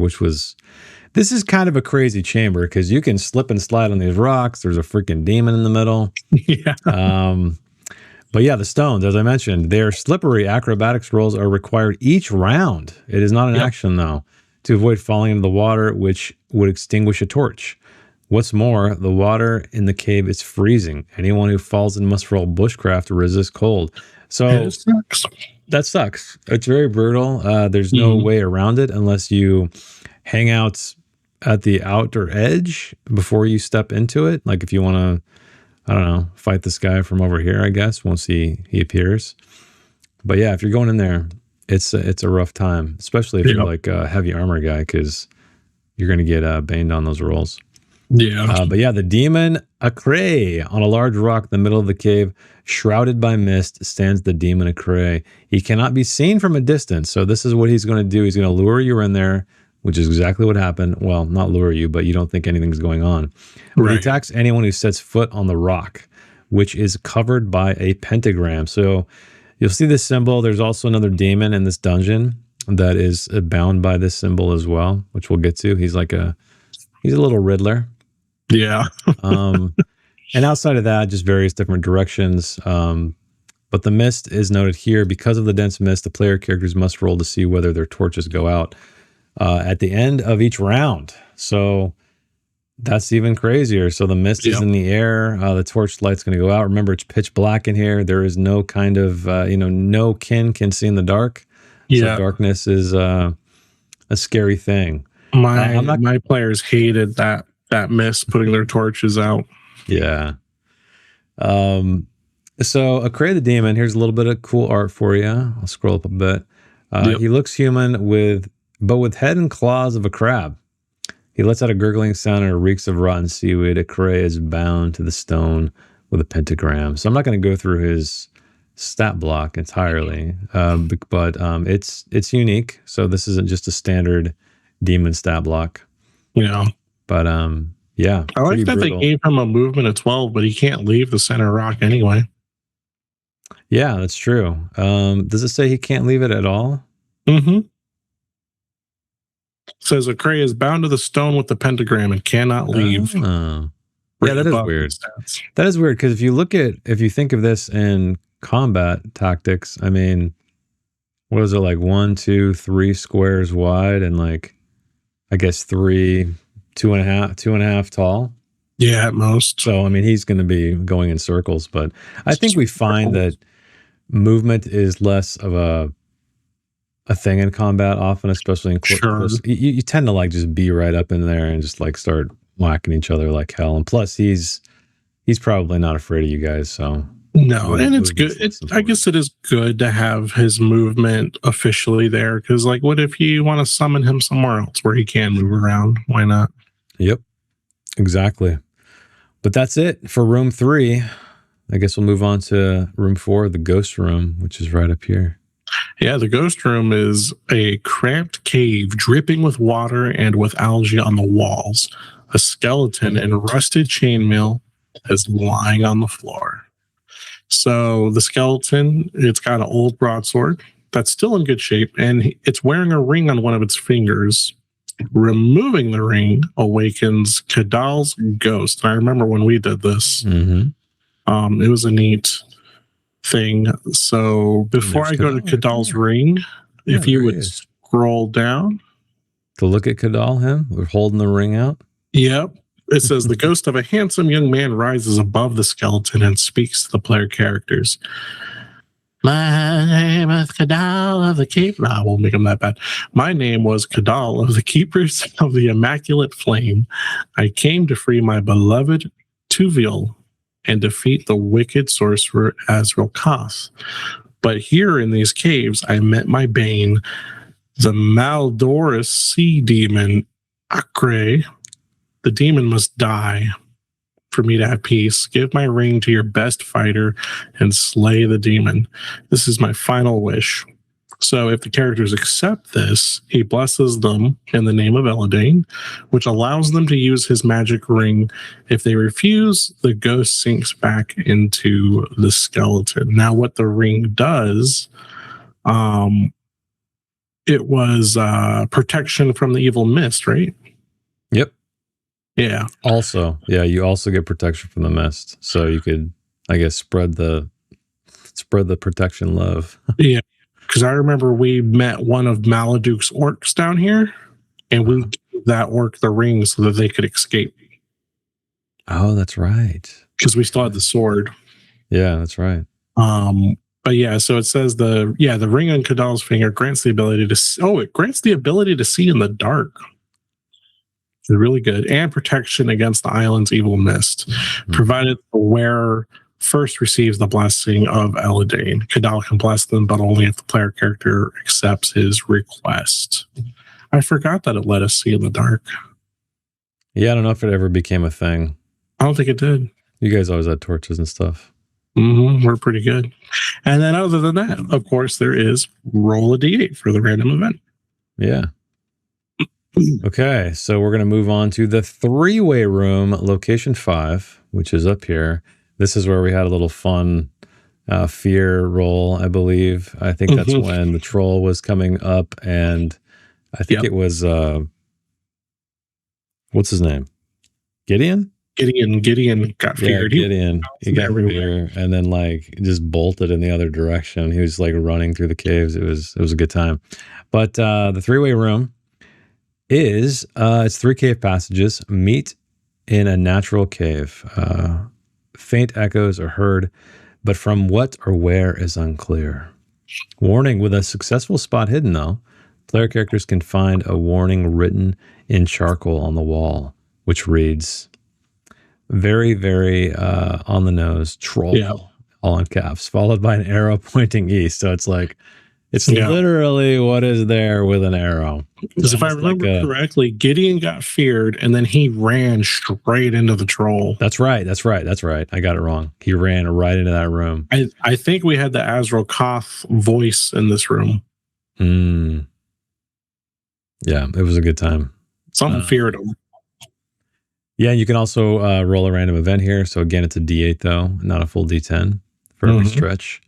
this is kind of a crazy chamber because you can slip and slide on these rocks. There's a freaking demon in the middle. But yeah, the stones, as I mentioned, their slippery acrobatics rolls are required each round. It is not an action, though, to avoid falling into the water, which would extinguish a torch. What's more, the water in the cave is freezing. Anyone who falls in must roll bushcraft to resist cold. So that sucks. It's very brutal. There's no way around it unless you hang out at the outer edge before you step into it. Like if you want to, I don't know, fight this guy from over here, I guess, once he appears. But yeah, if you're going in there, it's a rough time, especially if you're like a heavy armor guy, because you're going to get baned on those rolls. Yeah. But yeah, the demon Akray. On a large rock in the middle of the cave, shrouded by mist, stands the demon Akray. He cannot be seen from a distance. So this is what he's going to do. He's going to lure you in there, which is exactly what happened. Well, not lure you, but you don't think anything's going on. Right. He attacks anyone who sets foot on the rock, which is covered by a pentagram. So you'll see this symbol. There's also another demon in this dungeon that is bound by this symbol as well, which we'll get to. He's a little Riddler. Yeah. And outside of that, just various different directions. But the mist is noted here. Because of the dense mist, the player characters must roll to see whether their torches go out at the end of each round. So that's even crazier. So the mist is in the air. The torch light's going to go out. Remember, it's pitch black in here. There is no kind of, no kin can see in the dark. Yeah. So darkness is a scary thing. My players hated that mist putting their torches out. Yeah. So Akray the demon, here's a little bit of cool art for you. I'll scroll up a bit. He looks human with head and claws of a crab. He lets out a gurgling sound and reeks of rotten seaweed. Akray is bound to the stone with a pentagram. So I'm not going to go through his stat block entirely, but it's unique. So this isn't just a standard demon stat block. Yeah. But yeah. I like that brutal. They gave him a movement of 12, but he can't leave the center rock anyway. Yeah, that's true. Does it say he can't leave it at all? Mm-hmm. It says Akray is bound to the stone with the pentagram and cannot leave. Yeah, that is weird. That is weird, because if you think of this in combat tactics, I mean, what is it, like 1, 2, 3 squares wide and like, I guess 2 and a half tall. Yeah, at most. So, I mean, he's going to be going in circles, but I think we find that movement is less of a thing in combat often, especially in close. You tend to like just be right up in there and just like start whacking each other like hell. And plus he's probably not afraid of you guys. So no, and it's good. I guess it is good to have his movement officially there, because like, what if you want to summon him somewhere else where he can move around? Why not? Yep, exactly. But that's it for room 3. I guess we'll move on to room 4, the ghost room, which is right up here. Yeah, the ghost room is a cramped cave dripping with water and with algae on the walls. A skeleton in rusted chainmail is lying on the floor. So the skeleton, it's got an old broadsword that's still in good shape, and it's wearing a ring on one of its fingers. Removing the ring awakens Kadal's ghost. And I remember when we did this. Mm-hmm. It was a neat thing. So before I go to Kadal's ring, if you would scroll down to look at Kadal, we're holding the ring out. Yep. It says the ghost of a handsome young man rises above the skeleton and speaks to the player characters. My name is Kadal of the Keep. I won't make them that bad. My name was Kadal of the Keepers of the Immaculate Flame. I came to free my beloved Tuviel and defeat the wicked sorcerer Azrael Koth. But here in these caves, I met my bane, the Maldorous sea demon Akray. The demon must die for me to have peace. Give my ring to your best fighter and slay the demon. This is my final wish. So if the characters accept this, he blesses them in the name of Elodane, which allows them to use his magic ring. If they refuse, the ghost sinks back into the skeleton. Now, what the ring does, it was protection from the evil mist, right? Yep. Yeah. Also, yeah, you also get protection from the mist, so you could, I guess, spread the protection love. Yeah. Because I remember we met one of Maleduk's orcs down here, and we gave that orc the ring so that they could escape. Oh, that's right. Because we still had the sword. Yeah, that's right. But yeah, so it says the ring on Kadal's finger grants the ability to it grants the ability to see in the dark. It's really good, and protection against the island's evil mist, provided the wearer first receives the blessing of Elodane. Kadal can bless them, but only if the player character accepts his request. I forgot that it let us see in the dark. Yeah, I don't know if it ever became a thing. I don't think it did. You guys always had torches and stuff. We're pretty good. And then other than that, of course, there is roll a d8 for the random event. Yeah. Okay, so we're going to move on to the 3-way room, location 5, which is up here. This is where we had a little fun fear roll, I believe. I think that's when the troll was coming up, and I think it was what's his name? Gideon got feared. Gideon. He got feared, and then like just bolted in the other direction. He was like running through the caves. It was a good time. But the 3-way room is it's 3 cave passages meet in a natural cave. Faint echoes are heard, but from what or where is unclear. Warning: with a successful spot hidden, though, player characters can find a warning written in charcoal on the wall, which reads, very, very on the nose, troll, all in caps, followed by an arrow pointing east. So it's like, it's literally what is there with an arrow. Because if I remember correctly, Gideon got feared and then he ran straight into the troll. That's right. I got it wrong. He ran right into that room. I think we had the ROCKFALL voice in this room. Yeah, it was a good time. Something feared him. Yeah, you can also roll a random event here. So again, it's a D8 though, not a full D10 for every stretch.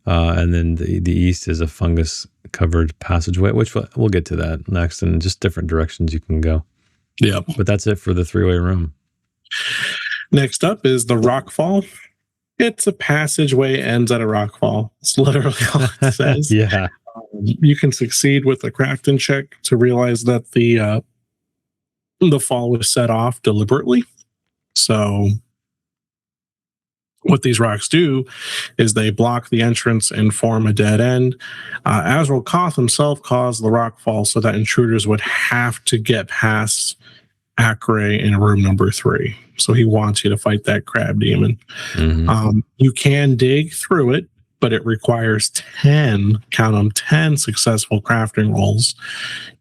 And then the east is a fungus-covered passageway, which we'll get to that next, and just different directions you can go. Yeah. But that's it for the 3-way room. Next up is the ROCKFALL. It's a passageway ends at a rockfall. It's literally all it says. Yeah. You can succeed with a crafting check to realize that the fall was set off deliberately. So what these rocks do is they block the entrance and form a dead end. ROCKFALL himself caused the rockfall so that intruders would have to get past Acre in room number 3. So he wants you to fight that crab demon. You can dig through it, but it requires 10, count them, 10 successful crafting rolls.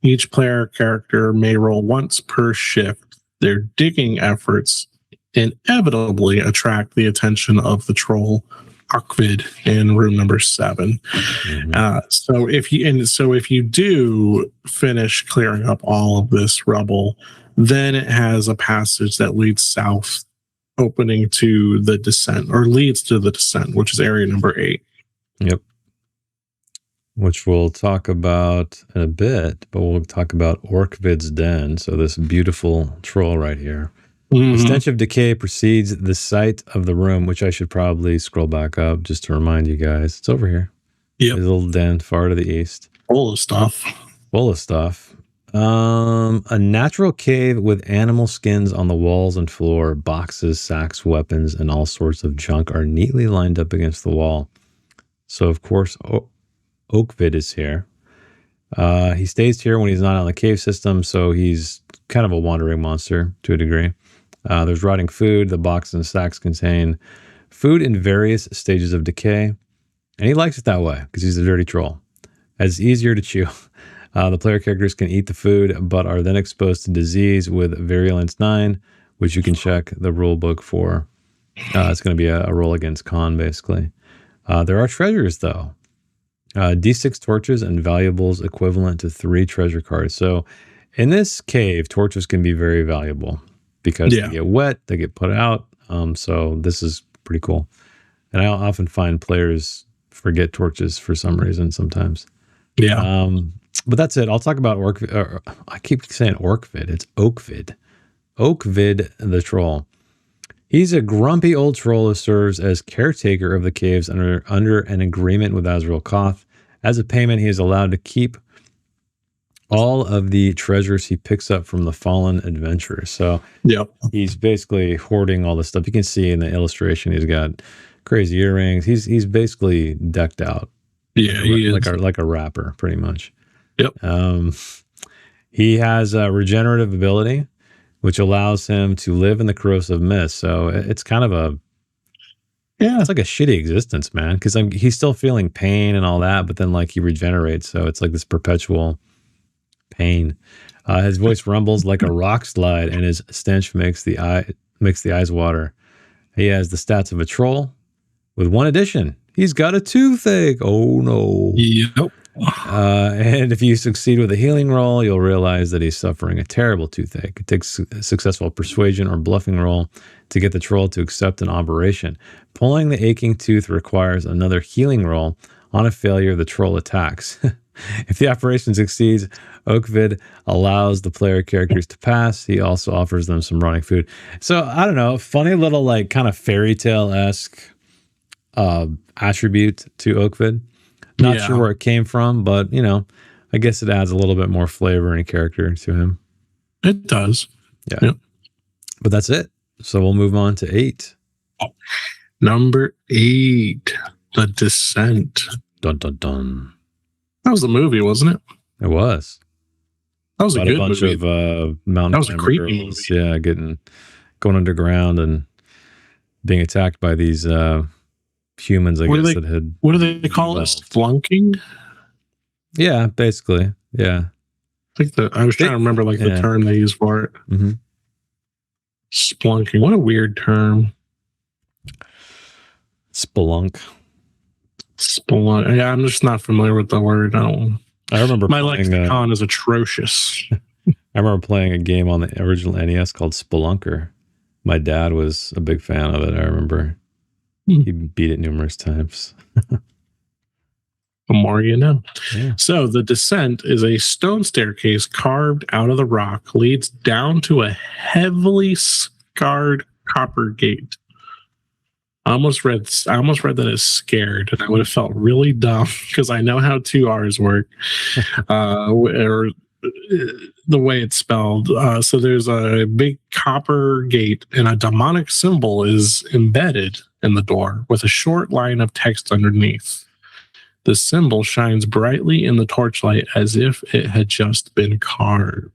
Each player character may roll once per shift. Their digging efforts inevitably attract the attention of the troll OKVID in room number 7. So if you do finish clearing up all of this rubble, then it has a passage that leads south, opening to the descent, or leads to the descent, which is area number 8. Yep. Which we'll talk about in a bit, but we'll talk about OKVID'S Den. So this beautiful troll right here. The stench of decay precedes the sight of the room, which I should probably scroll back up just to remind you guys. It's over here. Yeah. There's a little den far to the east. Full of stuff. A natural cave with animal skins on the walls and floor. Boxes, sacks, weapons, and all sorts of junk are neatly lined up against the wall. So, of course, OKVID is here. He stays here when he's not on the cave system, so he's kind of a wandering monster to a degree. There's rotting food. The boxes and sacks contain food in various stages of decay, and he likes it that way because he's a dirty troll. It's easier to chew. The player characters can eat the food, but are then exposed to disease with Virulence 9, which you can check the rule book for. It's going to be a roll against con, basically. There are treasures, though. D6 torches and valuables equivalent to 3 treasure cards. So in this cave, torches can be very valuable because they get wet, they get put out. So this is pretty cool. And I often find players forget torches for some reason sometimes. Yeah. But that's it. I'll talk about I keep saying OKVID. It's OKVID. OKVID the troll. He's a grumpy old troll who serves as caretaker of the caves under an agreement with ROCKFALL. As a payment, he is allowed to keep all of the treasures he picks up from the fallen adventurers. So he's basically hoarding all the stuff. You can see in the illustration, he's got crazy earrings. He's basically decked out. Yeah, he is. Like a rapper, pretty much. Yep. He has a regenerative ability, which allows him to live in the corrosive mist. So it's kind of it's like a shitty existence, man. Because he's still feeling pain and all that, but then like he regenerates. So it's like this perpetual pain. His voice rumbles like a rock slide, and his stench makes the eyes water. He has the stats of a troll, with one addition. He's got a toothache. Oh no. Yep. And if you succeed with a healing roll, you'll realize that he's suffering a terrible toothache. It takes a successful persuasion or bluffing roll to get the troll to accept an operation. Pulling the aching tooth requires another healing roll. On a failure, the troll attacks. If the operation succeeds, OKVID allows the player characters to pass. He also offers them some running food. So, I don't know, funny little like kind of fairy tale-esque attribute to OKVID. Not sure where it came from, but, you know, I guess it adds a little bit more flavor and character to him. It does. Yeah. Yep. But that's it. So we'll move on to 8. Number 8, The Descent. Dun, dun, dun. That was a movie, wasn't it? It was. That was a good bunch movie. Of mountain. That was a creepy movie. Yeah, going underground and being attacked by these humans. I guess that had. What do they call it? Splunking. Yeah, basically. Yeah. I think I was trying to remember like the term they use for it. Mm-hmm. Splunking. What a weird term. Spelunk. Yeah, I'm just not familiar with the word. I remember my lexicon is atrocious. I remember playing a game on the original NES called Spelunker. My dad was a big fan of it. I remember he beat it numerous times. The more you know. Yeah. So the Descent is a stone staircase carved out of the rock, leads down to a heavily scarred copper gate. I almost read that as scared, and I would have felt really dumb because I know how 2 R's work, or the way it's spelled. So there's a big copper gate, and a demonic symbol is embedded in the door with a short line of text underneath. The symbol shines brightly in the torchlight as if it had just been carved.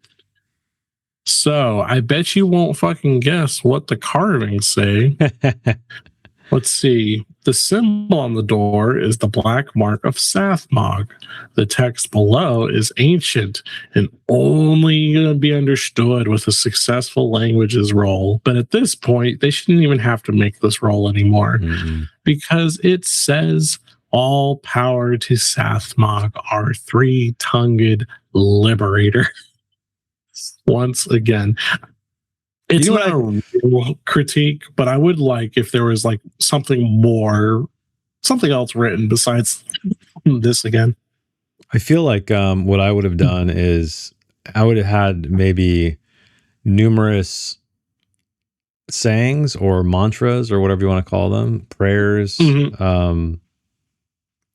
So I bet you won't fucking guess what the carvings say. Let's see. The symbol on the door is the black mark of Sathmog. The text below is ancient and only going to be understood with a successful languages roll. But at this point, they shouldn't even have to make this roll anymore because it says, "All power to Sathmog, our three-tongued liberator." Once again. It's not a real critique, but I would like if there was like something else written besides this again. I feel like what I would have done is I would have had maybe numerous sayings or mantras or whatever you want to call them, prayers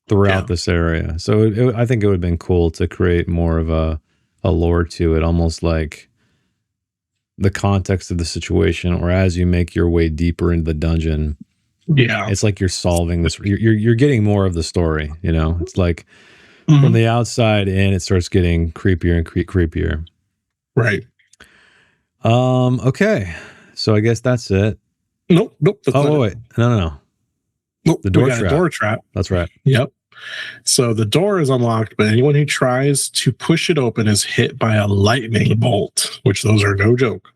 throughout this area. So I think it would have been cool to create more of a lore to it, almost like the context of the situation, or as you make your way deeper into the dungeon, it's like you're solving this. You're getting more of the story. You know, it's like from the outside in, it starts getting creepier and creepier. Right. Okay. So I guess that's it. Nope. Wait. No. Nope. The door trap. A door trap. That's right. Yep. So the door is unlocked, but anyone who tries to push it open is hit by a lightning bolt, which those are no joke.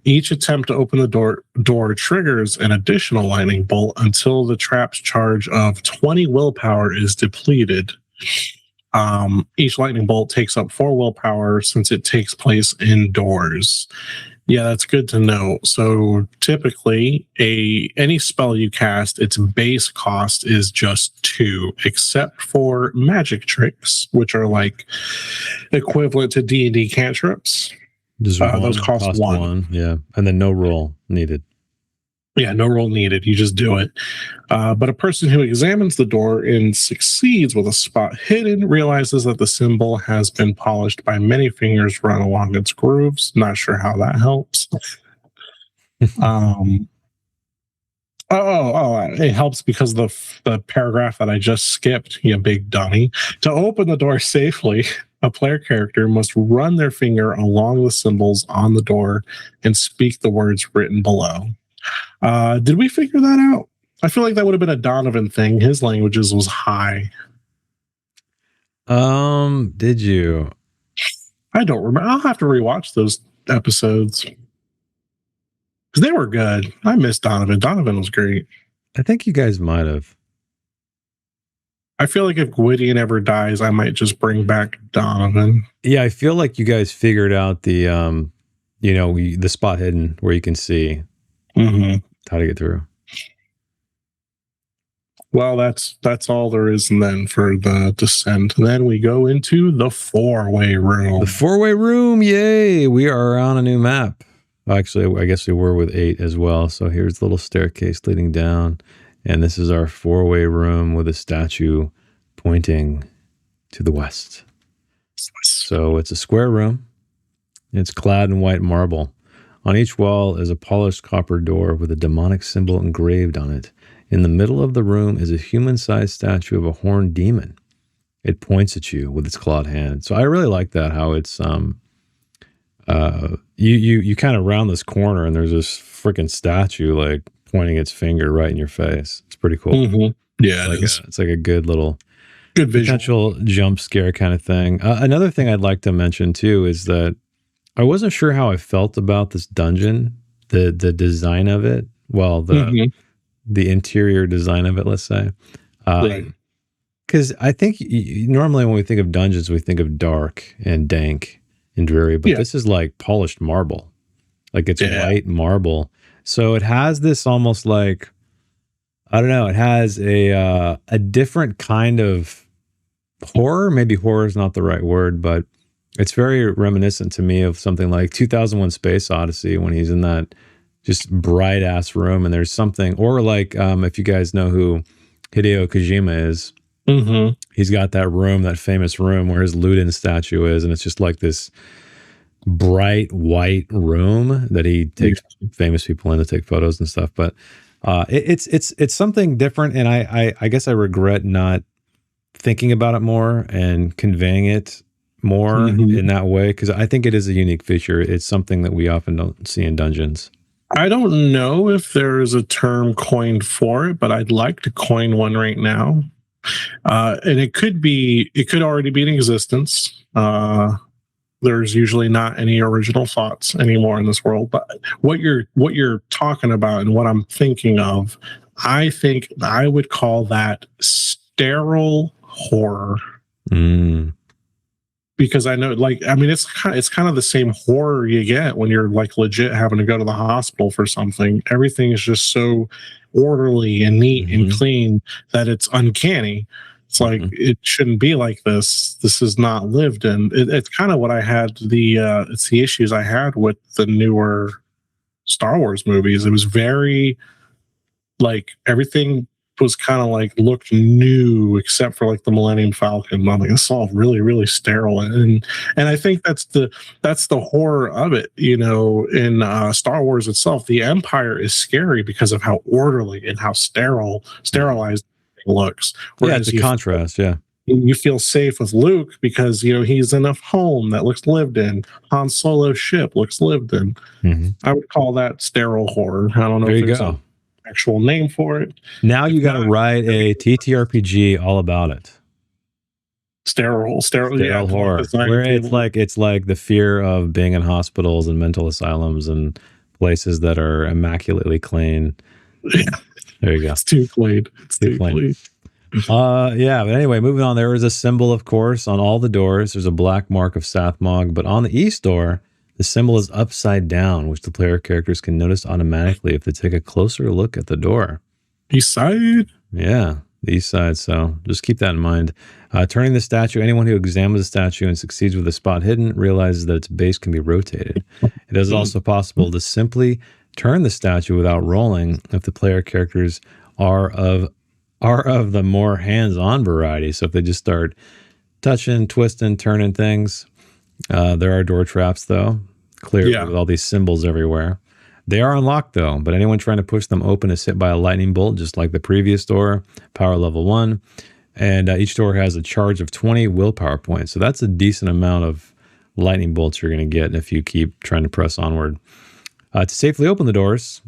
Each attempt to open the door triggers an additional lightning bolt until the trap's charge of 20 willpower is depleted. Each lightning bolt takes up 4 willpower since it takes place indoors. Yeah, that's good to know. So typically, any spell you cast, its base cost is just 2, except for magic tricks, which are like equivalent to D&D cantrips. Those cost 1. Yeah, and then no roll needed. Yeah, no roll needed. You just do it. But a person who examines the door and succeeds with a spot hidden realizes that the symbol has been polished by many fingers run along its grooves. Not sure how that helps. It helps because the paragraph that I just skipped, you big dummy. To open the door safely, a player character must run their finger along the symbols on the door and speak the words written below. Did we figure that out? I feel like that would have been a Donovan thing. His languages was high. Did you? I don't remember. I'll have to rewatch those episodes because they were good. I miss Donovan. Donovan was great. I think you guys might have. I feel like if Gwydion ever dies, I might just bring back Donovan. Yeah, I feel like you guys figured out the the spot hidden where you can see how to get through. Well, that's all there is then for the descent. Then we go into the 4-way room. The 4-way room, yay! We are on a new map. Actually, I guess we were with 8 as well. So here's the little staircase leading down. And this is our 4-way room with a statue pointing to the west. So it's a square room. It's clad in white marble. On each wall is a polished copper door with a demonic symbol engraved on it. In the middle of the room is a human-sized statue of a horned demon. It points at you with its clawed hand. So I really like that, how it's you kind of round this corner and there's this freaking statue like pointing its finger right in your face. It's pretty cool. Yeah, it's like a good little potential jump scare kind of thing. Another thing I'd like to mention too is that I wasn't sure how I felt about this dungeon, the design of it. Well, the interior design of it, let's say. Because I think normally when we think of dungeons, we think of dark and dank and dreary, but this is like polished marble. Like it's white marble. So it has this almost like, I don't know, it has a different kind of horror. Maybe horror is not the right word, but it's very reminiscent to me of something like 2001 Space Odyssey when he's in that just bright ass room and there's something, or like if you guys know who Hideo Kojima is, he's got that room, that famous room where his Luden statue is, and it's just like this bright white room that he takes famous people in to take photos and stuff. But it's something different, and I guess I regret not thinking about it more and conveying it more in that way, because I think it is a unique feature. It's something that we often don't see in dungeons. I don't know if there is a term coined for it, but I'd like to coin one right now. And it could already be in existence. There's usually not any original thoughts anymore in this world. But what you're talking about and what I'm thinking of, I think I would call that sterile horror. Because I know, it's kind of the same horror you get when you're like legit having to go to the hospital for something. Everything is just so orderly and neat and clean that it's uncanny. It's like it shouldn't be like this. This is not lived in. It's kind of what I had it's the issues I had with the newer Star Wars movies. It was very like everything was kind of like looked new except for like the Millennium Falcon. I'm like, it's all really, really sterile, and I think that's the horror of it. You know, in Star Wars itself, the Empire is scary because of how orderly and how sterilized it looks. Whereas it's a contrast. You feel safe with Luke because he's in a home that looks lived in. Han Solo's ship looks lived in. I would call that sterile horror. I don't know there if you there's go. Actual name for it. Now you got to write a TTRPG all about it. Sterile horror, where it's like the fear of being in hospitals and mental asylums and places that are immaculately clean. Yeah, there you go. It's too clean. It's too clean. But anyway, moving on. There is a symbol, of course, on all the doors. There's a black mark of Sathmog, but on the east door, the symbol is upside down, which the player characters can notice automatically if they take a closer look at the door. East side? Yeah, the east side. So just keep that in mind. Turning the statue, anyone who examines the statue and succeeds with a spot hidden realizes that its base can be rotated. It is also possible to simply turn the statue without rolling if the player characters are of the more hands-on variety. So if they just start touching, twisting, turning things. There are door traps, though, clearly, with all these symbols everywhere. They are unlocked, though, but anyone trying to push them open is hit by a lightning bolt, just like the previous door, power level 1. And each door has a charge of 20 willpower points. So that's a decent amount of lightning bolts you're going to get if you keep trying to press onward. To safely open the doors,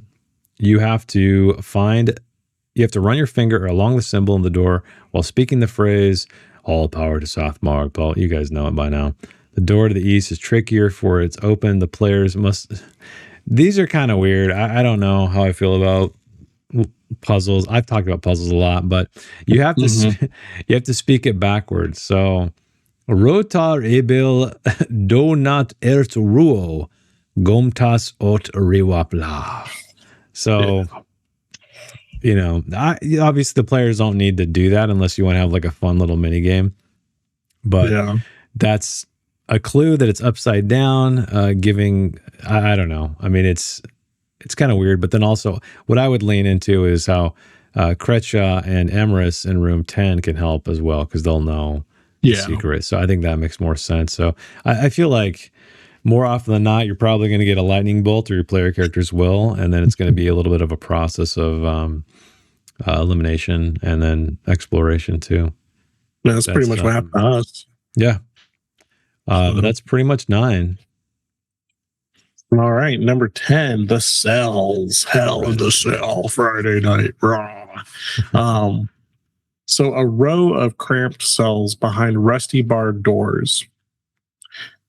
you have to run your finger along the symbol in the door while speaking the phrase, "All power to Sathmog." Paul, you guys know it by now. The door to the east is trickier for it's open. The players must. These are kind of weird. I don't know how I feel about puzzles. I've talked about puzzles a lot, but you have to you have to speak it backwards. So, rotar ebil donat ert ruo gomtas ot riwapla. So, you know, obviously the players don't need to do that unless you want to have like a fun little mini game. But that's a clue that it's upside down, giving, I don't know. I mean, it's kind of weird, but then also what I would lean into is how Kretcha and Emrys in room 10 can help as well, because they'll know the secret. So I think that makes more sense. So I feel like more often than not, you're probably going to get a lightning bolt, or your player characters will, and then it's going to be a little bit of a process of elimination and then exploration too. That's pretty much what happened to us. Yeah. But that's pretty much 9. All right, number 10, the cells. Hell in the Cell, Friday night raw. So a row of cramped cells behind rusty barred doors.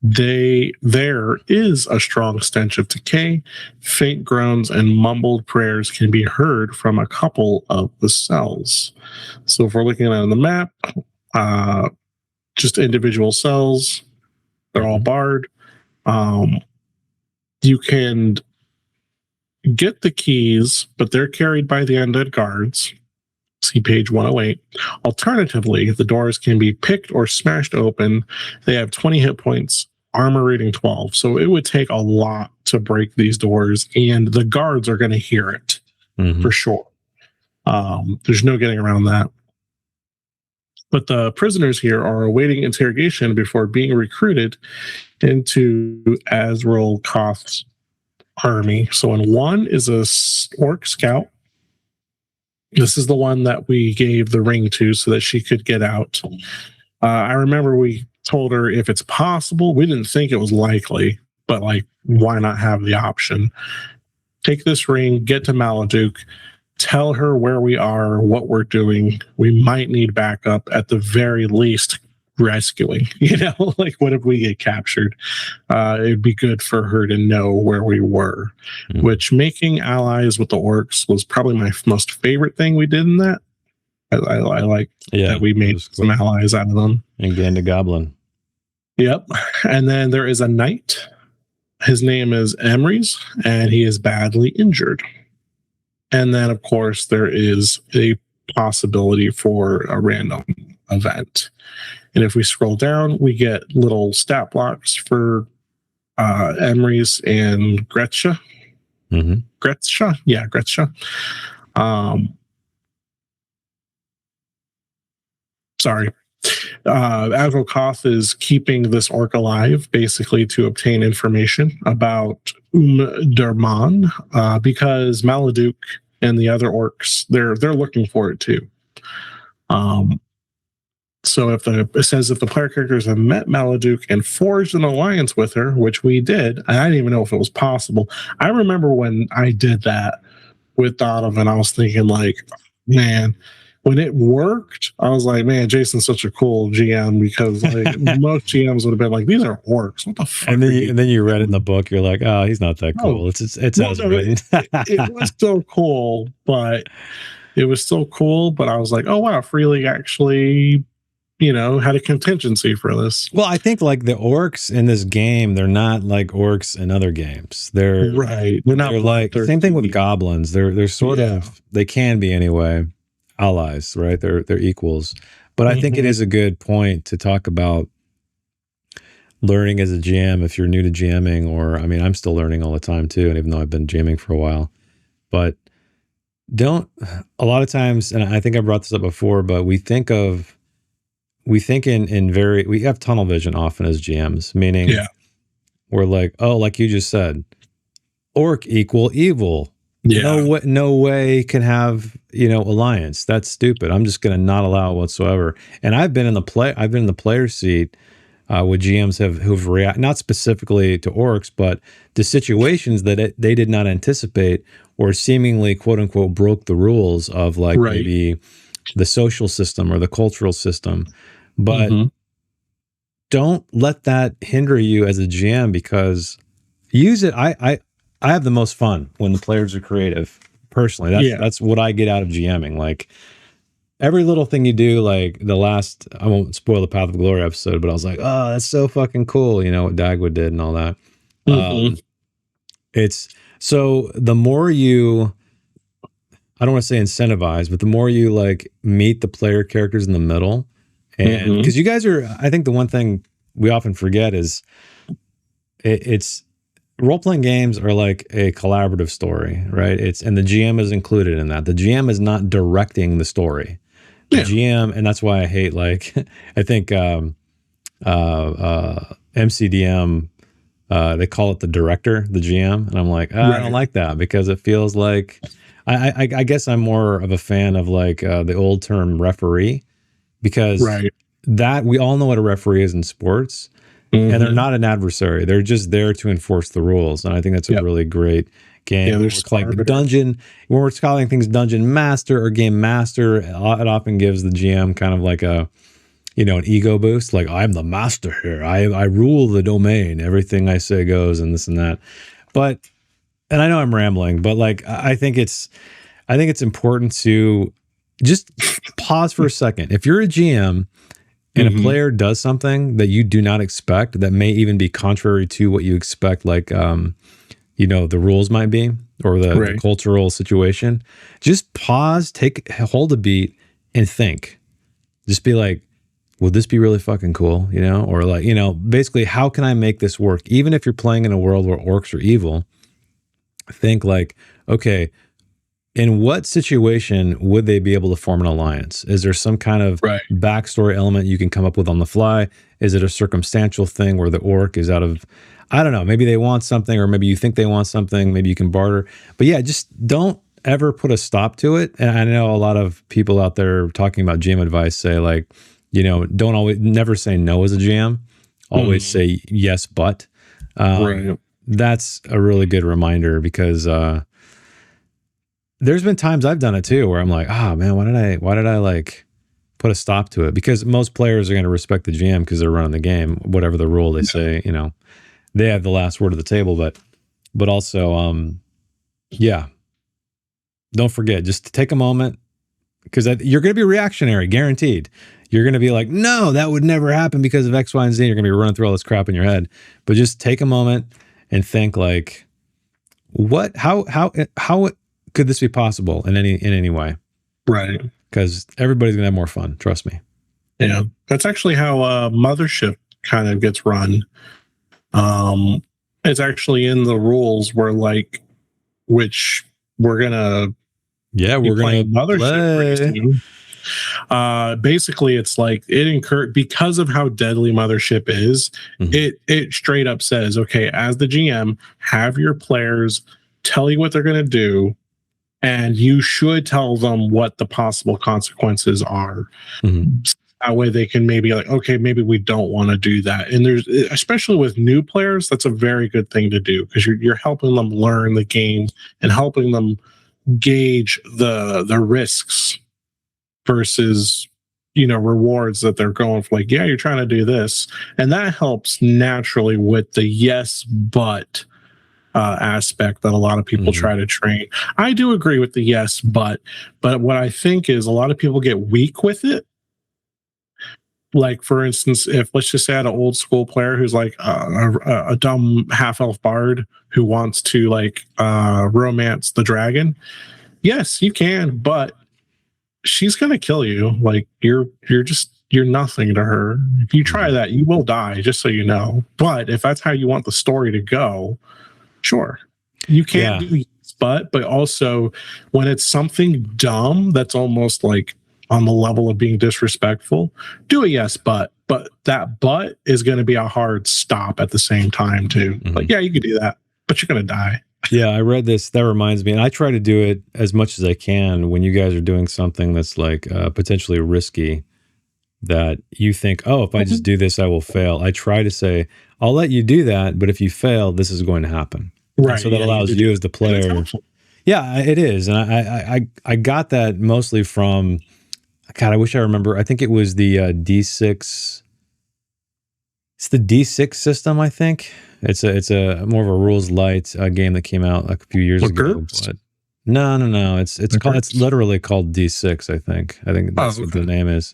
There is a strong stench of decay. Faint groans and mumbled prayers can be heard from a couple of the cells. So if we're looking at the map, just individual cells, they're all barred. You can get the keys, but they're carried by the undead guards. See page 108. Alternatively, the doors can be picked or smashed open. They have 20 hit points, armor rating 12. So it would take a lot to break these doors, and the guards are going to hear it for sure. There's no getting around that. But the prisoners here are awaiting interrogation before being recruited into Azrael Koth's army. So in one is a orc scout. This is the one that we gave the ring to so that she could get out. I remember we told her if it's possible, we didn't think it was likely, but like, why not have the option? Take this ring, get to Maladuke, tell her where we are, what we're doing. We might need backup, at the very least rescuing, like what if we get captured? It'd be good for her to know where we were, which making allies with the orcs was probably my most favorite thing we did in that. I like that we made some allies out of them. And gained a goblin. Yep. And then there is a knight. His name is Emrys, and he is badly injured. And then, of course, there is a possibility for a random event. And if we scroll down, we get little stat blocks for Emrys and Gretcha. Gretcha? Yeah, Gretcha. Sorry. Azrael Koth is keeping this orc alive, basically to obtain information about Derman, because Maladuke and the other orcs, they're looking for it too. So it says if the player characters have met Maladuke and forged an alliance with her, which we did, and I didn't even know if it was possible. I remember when I did that with Donovan, I was thinking like, man, when it worked, I was like, man, Jason's such a cool GM, because like most GMs would have been like, these are orcs. What the fuck? And then you read it in the book. You're like, oh, he's not that cool. It's it was so cool, but it was still cool. But I was like, oh wow, Free League actually, had a contingency for this. Well, I think like the orcs in this game, they're not like orcs in other games. They're right. They're not like same thing with goblins. They're sort of, they can be anyway, allies, right? They're equals. But I think it is a good point to talk about learning as a GM if you're new to GMing, or I mean, I'm still learning all the time too, and even though I've been GMing for a while. But a lot of times, and I think I brought this up before, but we think in we have tunnel vision often as GMs, meaning we're like, oh, like you just said, orc equal evil. Yeah. No way can have, alliance. That's stupid. I'm just going to not allow it whatsoever. And I've been in the player seat with GMs who've reacted, not specifically to orcs, but to situations that they did not anticipate, or seemingly quote unquote broke the rules of like maybe the social system or the cultural system. But don't let that hinder you as a GM, because use it. I have the most fun when the players are creative. Personally, that's what I get out of GMing. Like every little thing you do, like the last, I won't spoil the Path of Glory episode, but I was like, oh, that's so fucking cool. You know what Dagwood did and all that. It's so the more you, I don't want to say incentivize, but the more you like meet the player characters in the middle, and because you guys are, I think the one thing we often forget is it's role-playing games are like a collaborative story, right? And the GM is included in that. The GM is not directing the story. The GM, and that's why I hate, like, I think MCDM, they call it the director, the GM, and I'm like, I don't like that, because it feels like, I guess I'm more of a fan of like the old term referee, because that we all know what a referee is in sports. And they're not an adversary. They're just there to enforce the rules. And I think that's a really great game. It's like the dungeon, when we're calling things dungeon master or game master, it often gives the GM kind of like a, you know, an ego boost. Like, I'm the master here. I rule the domain. Everything I say goes, and this and that. But, and I know I'm rambling, but like, I think it's important to just pause for a second. If you're a GM, and a player does something that you do not expect, that may even be contrary to what you expect, like, you know, the rules might be, or the cultural situation, just pause, hold a beat, and think. Just be like, would this be really fucking cool? You know, or like, you know, basically, how can I make this work? Even if you're playing in a world where orcs are evil, think like, okay, in what situation would they be able to form an alliance? Is there some kind of backstory element you can come up with on the fly? Is it a circumstantial thing where the orc is out of, I don't know, maybe they want something, or maybe you think they want something, maybe you can barter. But yeah, just don't ever put a stop to it. And I know a lot of people out there talking about GM advice say, like, you know, never say no as a GM. Always say yes, but. That's a really good reminder, because there's been times I've done it too, where I'm like, man, why did I like put a stop to it? Because most players are going to respect the GM because they're running the game, whatever the rule they say, you know, they have the last word of the table, but also, don't forget, just take a moment, because you're going to be reactionary, guaranteed. You're going to be like, no, that would never happen because of X, Y, and Z. You're going to be running through all this crap in your head, but just take a moment and think like, how could this be possible in any way? Right. Because everybody's gonna have more fun. Trust me. Yeah, that's actually how Mothership kind of gets run. It's actually in the rules where, like, which we're gonna Mothership. Basically, it's like because of how deadly Mothership is. It straight up says, okay, as the GM, have your players tell you what they're gonna do, and you should tell them what the possible consequences are. That way they can maybe like, okay, maybe we don't want to do that. And there's, especially with new players, that's a very good thing to do, because you're helping them learn the game and helping them gauge the risks versus, you know, rewards that they're going for. Like, yeah, you're trying to do this. And that helps naturally with the yes, but aspect that a lot of people try to train. I do agree with the yes, but what I think is a lot of people get weak with it. Like, for instance, if let's just say I had an old school player who's like a dumb half elf bard who wants to like romance the dragon. Yes, you can, but she's gonna kill you. Like, you're nothing to her. If you try that, you will die, just so you know. But if that's how you want the story to go, sure, you can do yes, but also when it's something dumb that's almost like on the level of being disrespectful, do a yes, but that but is going to be a hard stop at the same time too. Like, yeah, you can do that, but you're going to die. Yeah, I read this. That reminds me, and I try to do it as much as I can when you guys are doing something that's like potentially risky, that you think, oh, if I just do this, I will fail. I try to say, I'll let you do that, but if you fail, this is going to happen. Right. And so that allows you as the player. Yeah, it is. And I got that mostly from, God, I wish I remember. I think it was the D6 It's the D6 system, I think. It's a more of a rules light game that came out like a few years ago. But no. It's literally called D6. I think that's what the name is.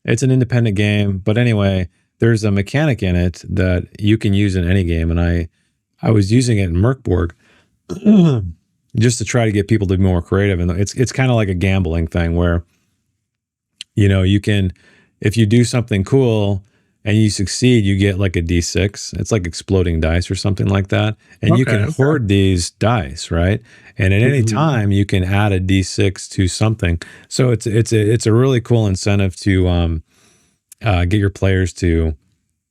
It's an independent game, but anyway, there's a mechanic in it that you can use in any game, and I was using it in Merkborg just to try to get people to be more creative. And it's kind of like a gambling thing where, you know, you can, if you do something cool and you succeed, you get like a D6. It's like exploding dice or something like that. And you can hoard these dice, right? And at any time you can add a D6 to something. So it's a really cool incentive to get your players to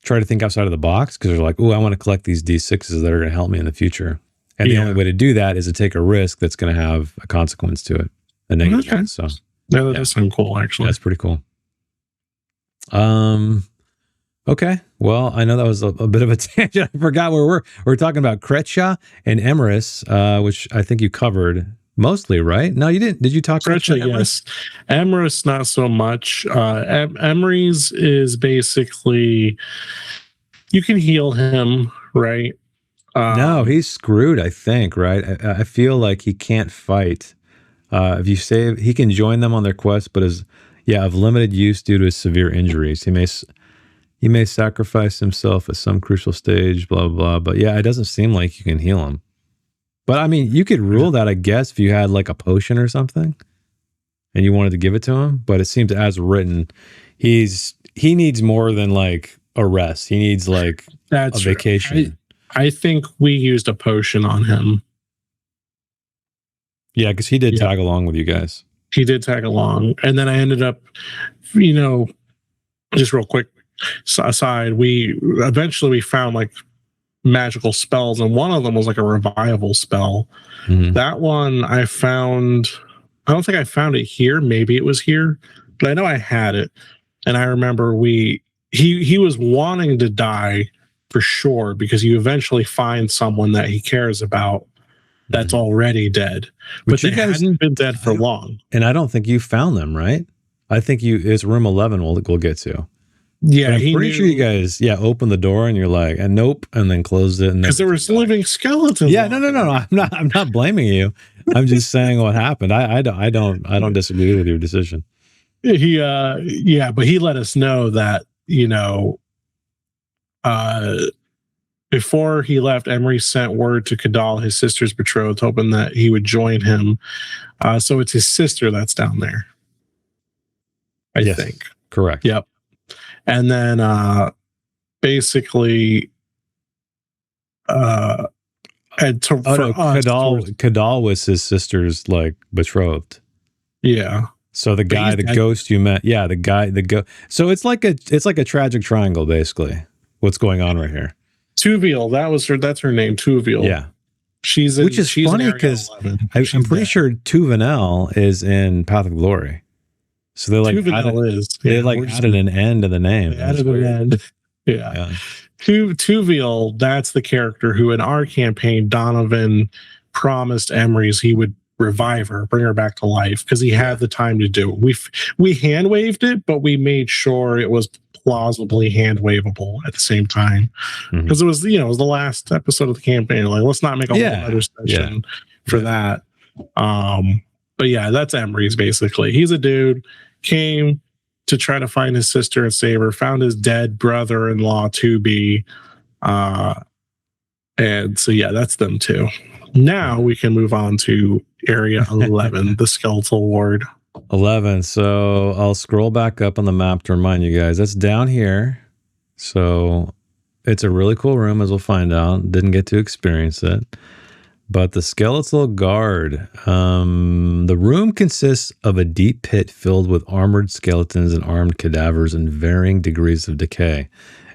try to think outside of the box, because they're like, oh, I want to collect these D6s that are going to help me in the future. And the only way to do that is to take a risk that's going to have a consequence to it. A negative one. So yeah, that does sound cool, actually. That's pretty cool. Okay. Well, I know that was a bit of a tangent. I forgot where we're talking about Kretcha and Emerus, which I think you covered mostly, right? No, you didn't. Did you talk Kretcha? Yes. Emerus, not so much. Emerys is basically, you can heal him, right? No, he's screwed, I think, right? I feel like he can't fight. If you save, he can join them on their quest, but is of limited use due to his severe injuries. He may sacrifice himself at some crucial stage, blah, blah, blah. But yeah, it doesn't seem like you can heal him. But I mean, you could rule that, I guess, if you had like a potion or something and you wanted to give it to him. But it seems as written, he needs more than like a rest. He needs like a vacation. I think we used a potion on him. Yeah, because he did tag along with you guys. He did tag along. And then I ended up, you know, just real quick aside, we eventually found like magical spells, and one of them was like a revival spell. That one I found, I don't think I found it here. Maybe it was here, but I know I had it. And I remember he was wanting to die for sure, because you eventually find someone that he cares about that's already dead, but they hadn't been dead for long. And I don't think you found them, right? I think it's room 11 we'll get to. Yeah, I'm pretty sure you guys opened the door and you're like, and nope, and then closed it, because there was living skeletons. Yeah, no. I'm not blaming you. I'm just saying what happened. I don't disagree with your decision. But he let us know that, you know, before he left, Emery sent word to Kadal, his sister's betrothed, hoping that he would join him. So it's his sister that's down there, I think. Correct. Yep. And then basically, Kadal was his sister's like betrothed. Yeah. So the guy, the ghost you met, So it's like a tragic triangle, basically. What's going on right here? Tuviel, that's her name, Tuviel. Yeah. She's funny because I'm pretty sure Tuvenel is in Path of Glory. So they're like added an N to the name. Added an N. Yeah. Tuviel, that's the character who in our campaign, Donovan promised Emery's he would revive her, bring her back to life, because he had the time to do it. We hand waved it, but we made sure it was plausibly hand waveable at the same time, because it was the last episode of the campaign. Like, let's not make a whole other session for that. But yeah, that's Emery's basically. He's a dude, came to try to find his sister and save her, found his dead brother-in-law to be, and so yeah, that's them too. Now we can move on to area 11, the skeletal ward. 11. So I'll scroll back up on the map to remind you guys that's down here. So it's a really cool room, as we'll find out. Didn't get to experience it. But the skeletal guard, the room consists of a deep pit filled with armored skeletons and armed cadavers in varying degrees of decay.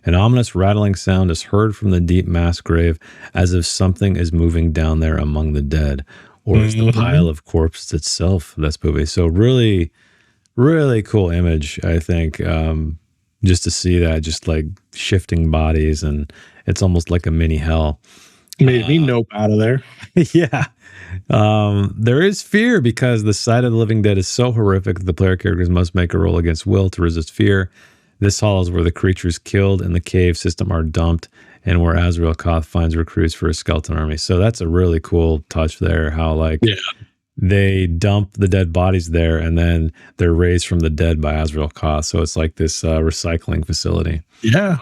An ominous rattling sound is heard from the deep mass grave, as if something is moving down there among the dead, or is the pile of corpses itself that's moving. So really, really cool image, I think, just to see that, just like shifting bodies, and it's almost like a mini hell. Made me nope out of there. Yeah. There is fear, because the sight of the living dead is so horrific that the player characters must make a roll against will to resist fear. This hall is where the creatures killed in the cave system are dumped, and where Azrael Koth finds recruits for his skeleton army. So that's a really cool touch there, how like they dump the dead bodies there, and then they're raised from the dead by Azrael Koth. So it's like this recycling facility. Yeah.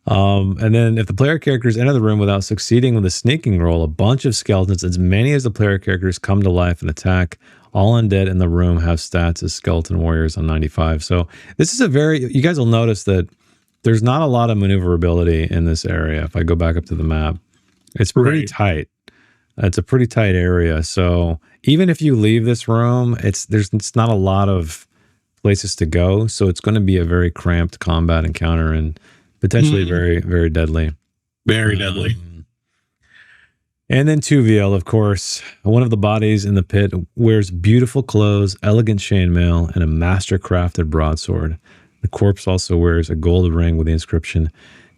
And then if the player characters enter the room without succeeding with a sneaking roll, a bunch of skeletons, as many as the player characters, come to life and attack. All undead in the room have stats as skeleton warriors on 95. So this is you guys will notice that there's not a lot of maneuverability in this area. If I go back up to the map, it's pretty tight. It's a pretty tight area. So even if you leave this room, it's not a lot of places to go. So it's going to be a very cramped combat encounter and potentially very, very deadly. Very deadly. And then Tuviel, of course, one of the bodies in the pit, wears beautiful clothes, elegant chainmail, and a master-crafted broadsword. The corpse also wears a gold ring with the inscription,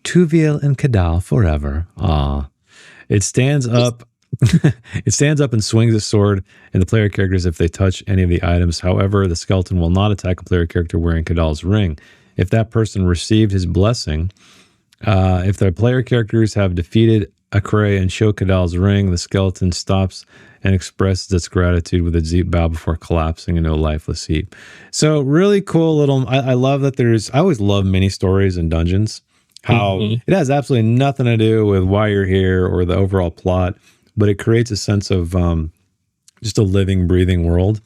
Tuviel and Kadal forever. Ah, it stands up. It stands up and swings its sword, and the player characters if they touch any of the items. However, the skeleton will not attack a player character wearing Kadal's ring. If that person received his blessing, if the player characters have defeated Akre and show Kadal's ring, the skeleton stops and expresses its gratitude with a deep bow before collapsing into a lifeless heap. So really cool little, I love that I always love mini stories and dungeons, how it has absolutely nothing to do with why you're here or the overall plot, but it creates a sense of just a living, breathing world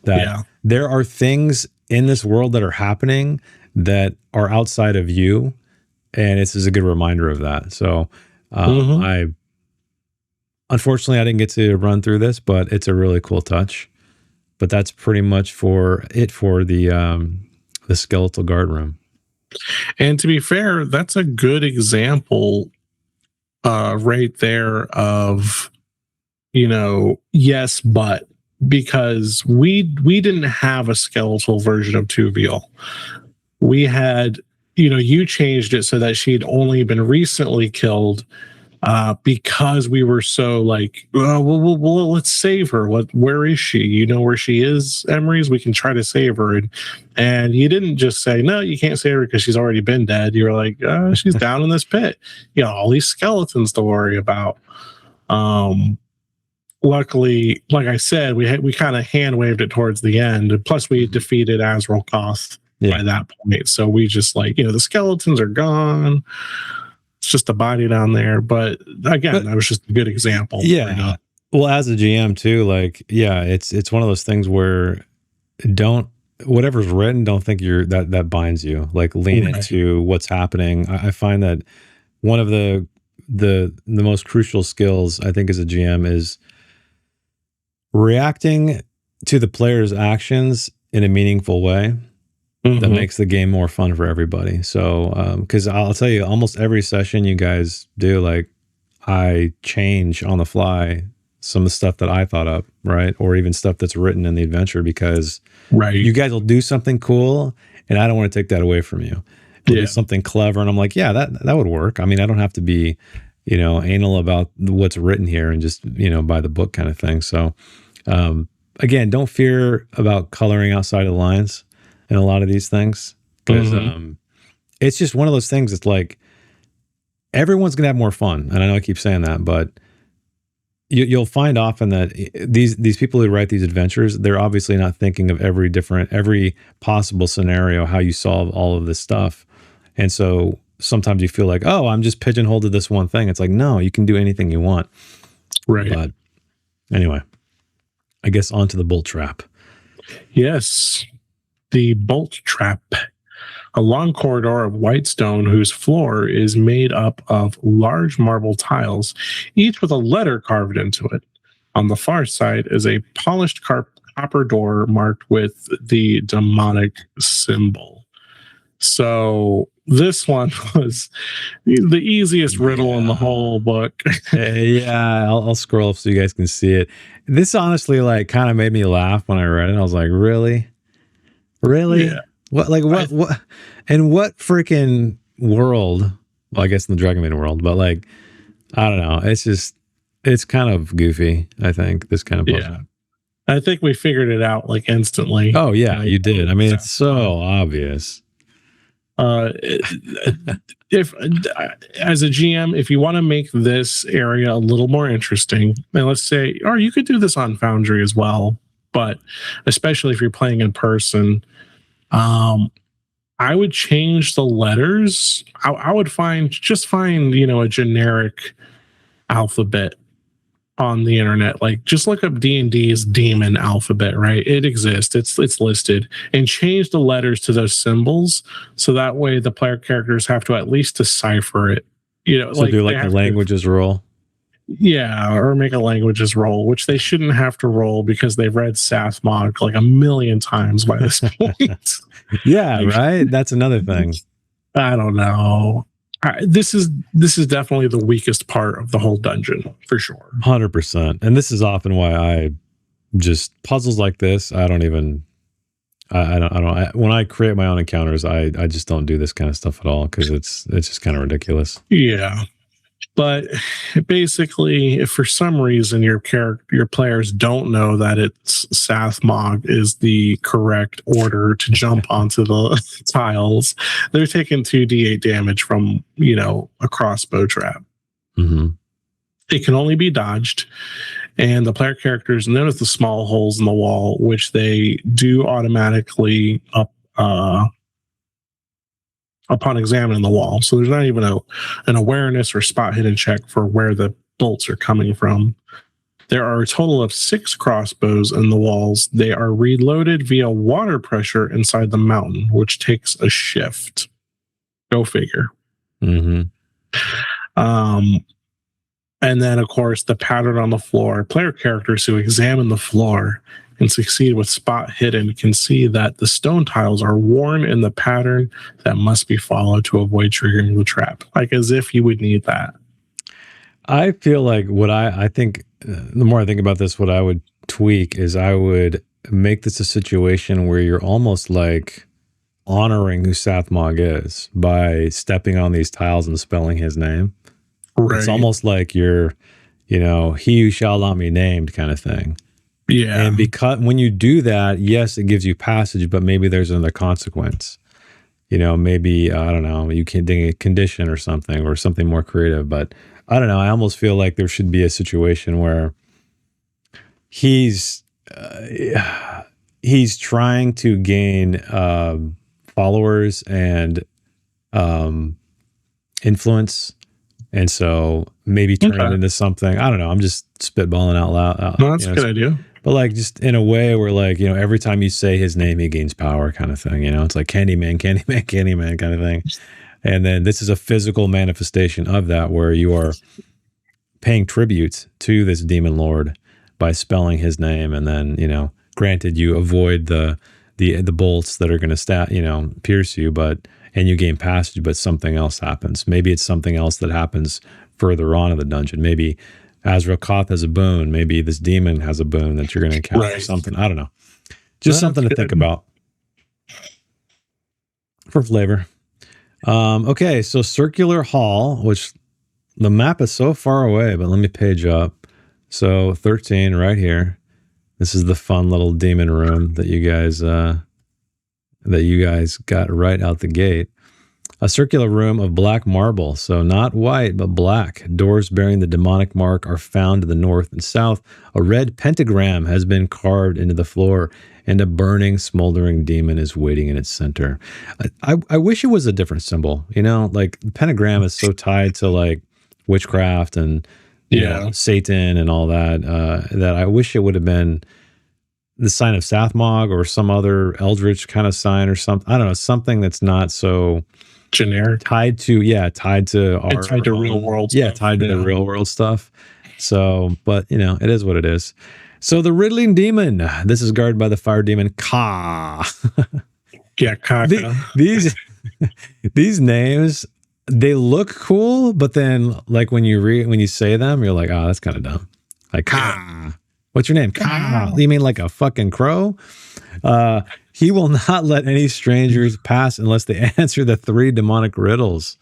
that there are things in this world that are happening that are outside of you. And this is a good reminder of that. So unfortunately I didn't get to run through this, but it's a really cool touch. But that's pretty much for the skeletal guard room. And to be fair, that's a good example right there of, yes, but because we didn't have a skeletal version of Tuviel. We had, you changed it so that she'd only been recently killed because we were so like, well, let's save her. Where is she? You know where she is, Emery's? We can try to save her. And you didn't just say, no, you can't save her because she's already been dead. You were like, she's down in this pit. All these skeletons to worry about. Luckily, like I said, we kind of hand waved it towards the end. Plus, we defeated Azrael Koth by that point. So we just the skeletons are gone. It's just a body down there. But again, that was just a good example. Yeah. Well, as a GM too, it's one of those things where whatever's written, don't think that binds you. Like lean into what's happening. I find that one of the most crucial skills I think as a GM is reacting to the player's actions in a meaningful way that makes the game more fun for everybody. So, because I'll tell you, almost every session you guys do, I change on the fly some of the stuff that I thought up, right? Or even stuff that's written in the adventure because you guys will do something cool and I don't want to take that away from you. Do something clever and I'm like, yeah, that would work. I mean, I don't have to be, anal about what's written here and just, by the book kind of thing. So, again, don't fear about coloring outside of the lines in a lot of these things because it's just one of those things. It's like everyone's going to have more fun. And I know I keep saying that, but you'll find often that these people who write these adventures, they're obviously not thinking of every possible scenario, how you solve all of this stuff. And so sometimes you feel like, oh, I'm just pigeonholed to this one thing. It's like, no, you can do anything you want. Right. But anyway, I guess onto the bolt trap. Yes. The bolt trap. A long corridor of white stone whose floor is made up of large marble tiles, each with a letter carved into it. On the far side is a polished copper door marked with the demonic symbol. So this one was the easiest riddle in the whole book. I'll scroll up so you guys can see it. This honestly kind of made me laugh when I read it. I was like, really? Yeah. What and what freaking world? Well, I guess in the Dragonbane world, but I don't know. It's kind of goofy, I think, this kind of puzzle. Yeah. I think we figured it out instantly. Oh yeah, you did. I mean, it's so obvious. If as a GM, if you want to make this area a little more interesting, and let's say, or you could do this on Foundry as well, but especially if you're playing in person, I would change the letters. I would find a generic alphabet on the internet. Like, just look up D&D's demon alphabet, right? It exists. It's listed, and change the letters to those symbols, so that way the player characters have to at least decipher it. So do like the languages roll. Yeah, or make a languages roll, which they shouldn't have to roll because they've read Sathmog like a million times by this point. Yeah, right. That's another thing. I don't know. This is definitely the weakest part of the whole dungeon for sure. 100%. And this is often why I just puzzles like this. I don't even. When I create my own encounters, I just don't do this kind of stuff at all because it's just kind of ridiculous. Yeah. But basically, if for some reason your players don't know that it's Sathmog is the correct order to jump onto the tiles, they're taking 2d8 damage from a crossbow trap. Mm-hmm. It can only be dodged, and the player characters notice the small holes in the wall, which they do automatically upon examining the wall. So there's not even an awareness or spot hidden check for where the bolts are coming from. There are a total of 6 crossbows in the walls. They are reloaded via water pressure inside the mountain, which takes a shift. Go figure. Mm-hmm. And then, of course, the pattern on the floor. Player characters who examine the floor and succeed with spot hidden can see that the stone tiles are worn in the pattern that must be followed to avoid triggering the trap. Like, as if you would need that. I feel like what I think, the more I think about this, what I would tweak is I would make this a situation where you're almost like honoring who Sathmog is by stepping on these tiles and spelling his name. Right. It's almost like you're, he who shall not be named kind of thing. Yeah. And because when you do that, yes, it gives you passage, but maybe there's another consequence. Maybe, I don't know, you can think a condition or something more creative. But I don't know. I almost feel like there should be a situation where he's trying to gain followers and influence. And so maybe turn it into something. I don't know. I'm just spitballing out loud. No, that's a good idea. But like just in a way where like, every time you say his name, he gains power kind of thing. It's like Candyman kind of thing. And then this is a physical manifestation of that where you are paying tribute to this demon lord by spelling his name. And then, granted you avoid the bolts that are going to pierce you, and you gain passage, but something else happens. Maybe it's something else that happens further on in the dungeon. Maybe Azrael-Koth has a boon. Maybe this demon has a boon that you're going to encounter. Right. Something. I don't know. Just something to think about for flavor. Okay, so Circular Hall, which the map is so far away, but let me page up. So 13 right here. This is the fun little demon room that you guys got right out the gate. A circular room of black marble, so not white, but black. Doors bearing the demonic mark are found to the north and south. A red pentagram has been carved into the floor, and a burning, smoldering demon is waiting in its center. I wish it was a different symbol. Like the pentagram is so tied to like witchcraft and Satan and all that, that I wish it would have been the sign of Sathmog or some other eldritch kind of sign or something. I don't know, something that's not so generic, tied to real world stuff. Tied to the real world stuff. So, but it is what it is. So the riddling demon, this is guarded by the fire demon Ka. Yeah, Ka. These names, they look cool, but then like when you say them, you're like, oh, that's kind of dumb. Like Ka. What's your name? Ka. You mean like a fucking crow? He will not let any strangers pass unless they answer the 3 demonic riddles.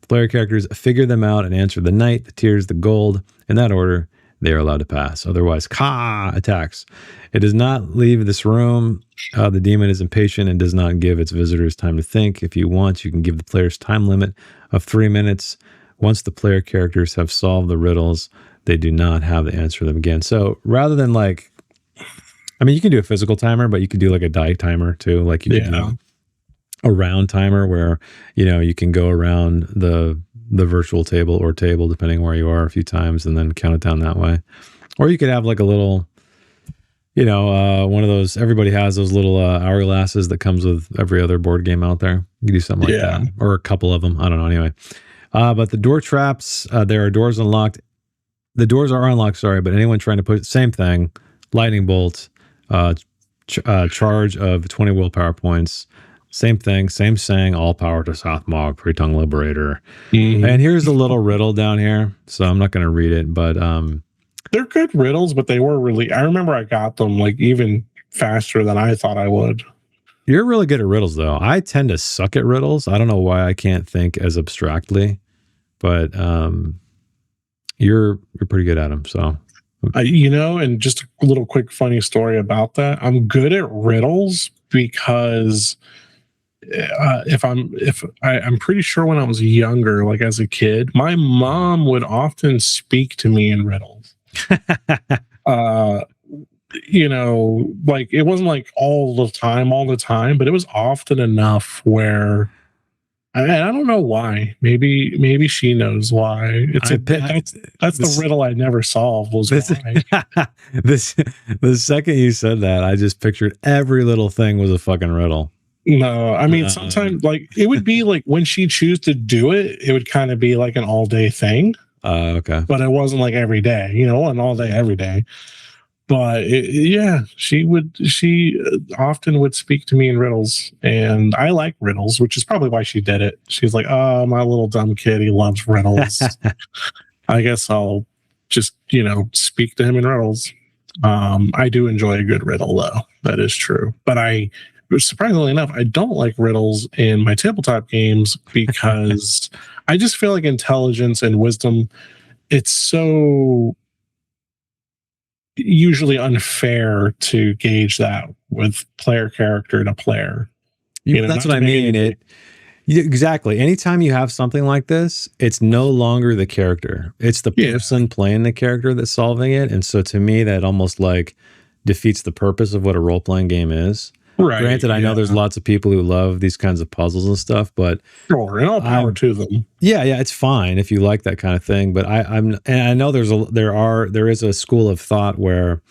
Player characters figure them out and answer the knight, the tears, the gold. In that order, they are allowed to pass. Otherwise, attacks. It does not leave this room. The demon is impatient and does not give its visitors time to think. If you want, you can give the players time limit of 3 minutes. Once the player characters have solved the riddles, they do not have to answer them again. So rather than like, I mean, you can do a physical timer, but you could do like a die timer too. Like you can do a round timer where, you know, you can go around the virtual table or table, depending where you are, a few times and then count it down that way. Or you could have like a little, you know, one of those, everybody has those little hourglasses that comes with every other board game out there. You can do something like that, or a couple of them. I don't know. Anyway, but the door traps, there are doors unlocked. The doors are unlocked, sorry, but anyone trying to put, same thing, lightning bolt, charge of 20 willpower points, same thing, same saying, all power to Southmog, Pre-Tongue Liberator. And here's a little riddle down here, so I'm not going to read it, but they're good riddles, but they were really, I remember I got them like even faster than I thought I would. You're really good at riddles, though. I tend to suck at riddles. I don't know why I can't think as abstractly, but you're pretty good at them. So, you know, and just a little quick funny story about that. I'm good at riddles because I'm pretty sure when I was younger, like as a kid, my mom would often speak to me in riddles. You know, like it wasn't like all the time, but it was often enough where I don't know why. Maybe she knows why. That's the riddle I never solved. Was why. The second you said that, I just pictured every little thing was a fucking riddle. No, I mean sometimes like it would be like when she choose to do it, it would kind of be like an all day thing. Okay, but it wasn't like every day, you know, an all day every day. But she often would speak to me in riddles, and I like riddles, which is probably why she did it. She's like, oh, my little dumb kid, he loves riddles. I guess I'll just, you know, speak to him in riddles. I do enjoy a good riddle, though. That is true. But surprisingly enough, I don't like riddles in my tabletop games because I just feel like intelligence and wisdom, it's so usually unfair to gauge that with player character to player. You know, that's what I mean. Exactly. Anytime you have something like this, it's no longer the character. It's the person playing the character that's solving it. And so to me, that almost like defeats the purpose of what a role-playing game is. Right. Granted, I know there's lots of people who love these kinds of puzzles and stuff, but sure, and all power to them. Yeah, it's fine if you like that kind of thing. But I know there is a school of thought where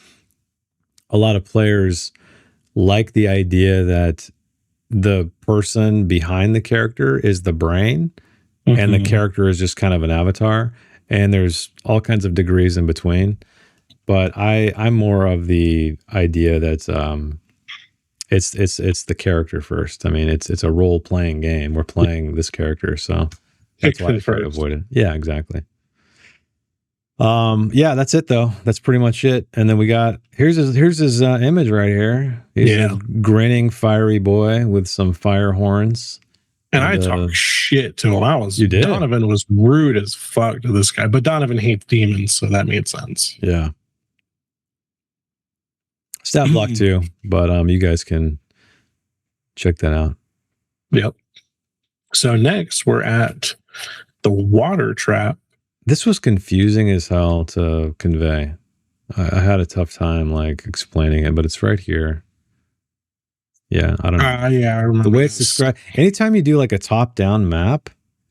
a lot of players like the idea that the person behind the character is the brain, and the character is just kind of an avatar. And there's all kinds of degrees in between. But I'm more of the idea that it's the character first. I mean, it's a role playing game. We're playing this character, so that's why I try to avoid it. Yeah, exactly. Yeah, that's it though. That's pretty much it. And then we got here's his image right here. He's a grinning fiery boy with some fire horns. And I talk shit to him. You did. Donovan was rude as fuck to this guy, but Donovan hates demons, so that made sense. Yeah. Stat block too, but you guys can check that out. Yep. So next we're at the water trap. This was confusing as hell to convey. I had a tough time like explaining it, but it's right here. Yeah, I don't know. Yeah, I remember the way it's described. Anytime you do like a top-down map,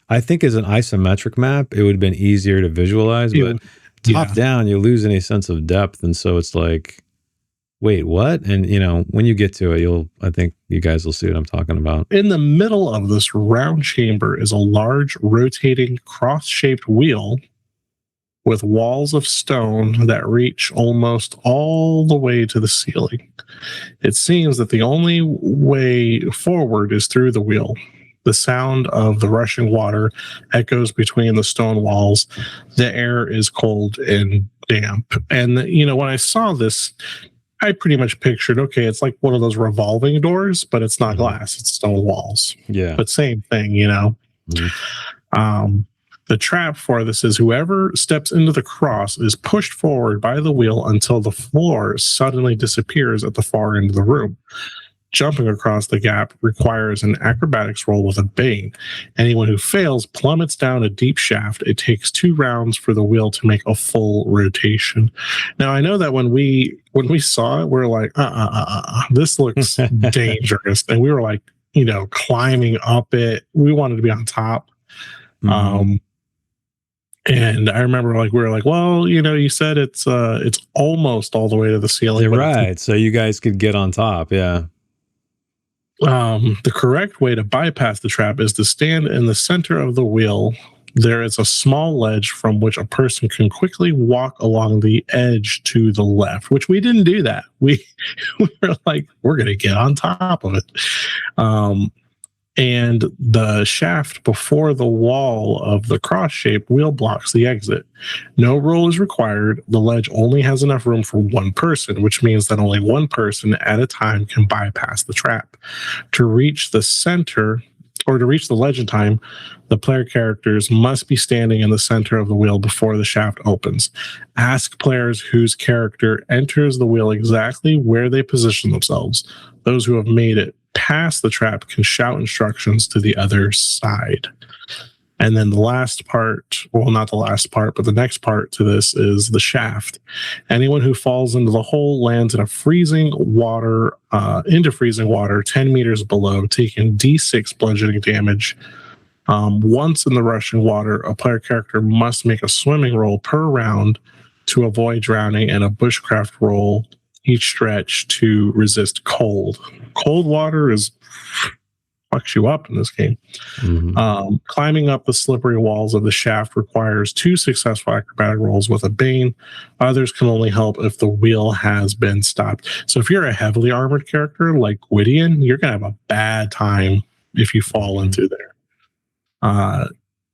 I think as an isometric map, it would have been easier to visualize. But top-down, you lose any sense of depth, and so it's like, wait, what? And you know, when you get to it, I think you guys will see what I'm talking about. In the middle of this round chamber is a large rotating cross-shaped wheel with walls of stone that reach almost all the way to the ceiling. It seems that the only way forward is through the wheel. The sound of the rushing water echoes between the stone walls. The air is cold and damp. And, you know, when I saw this, I pretty much pictured, okay, it's like one of those revolving doors, but it's not glass, it's stone walls. Yeah. But same thing, you know. The trap for this is whoever steps into the cross is pushed forward by the wheel until the floor suddenly disappears at the far end of the room. Jumping across the gap requires an acrobatics roll with a bane. Anyone who fails plummets down a deep shaft. It takes 2 rounds for the wheel to make a full rotation. Now, I know that when we saw it, we're like, this looks dangerous. And we were like, climbing up it. We wanted to be on top. And I remember we were like, well, you said it's almost all the way to the ceiling. Right. So you guys could get on top. Yeah. The correct way to bypass the trap is to stand in the center of the wheel. There is a small ledge from which a person can quickly walk along the edge to the left, which we didn't do that. We were like, we're going to get on top of it. And the shaft before the wall of the cross-shaped wheel blocks the exit. No roll is required. The ledge only has enough room for 1 person, which means that only 1 person at a time can bypass the trap. To reach the center, or to reach the ledge in time, the player characters must be standing in the center of the wheel before the shaft opens. Ask players whose character enters the wheel exactly where they position themselves. Those who have made it past the trap can shout instructions to the other side. And then the last part, well, not the last part, but the next part to this is the shaft. Anyone who falls into the hole lands in freezing water 10 meters below, taking D6 bludgeoning damage. Once in the rushing water, a player character must make a swimming roll per round to avoid drowning and a bushcraft roll each stretch to resist cold. Cold water fucks you up in this game. Climbing up the slippery walls of the shaft requires 2 successful acrobatic rolls with a bane. Others can only help if the wheel has been stopped. So if you're a heavily armored character like Gwydion, you're going to have a bad time if you fall into there.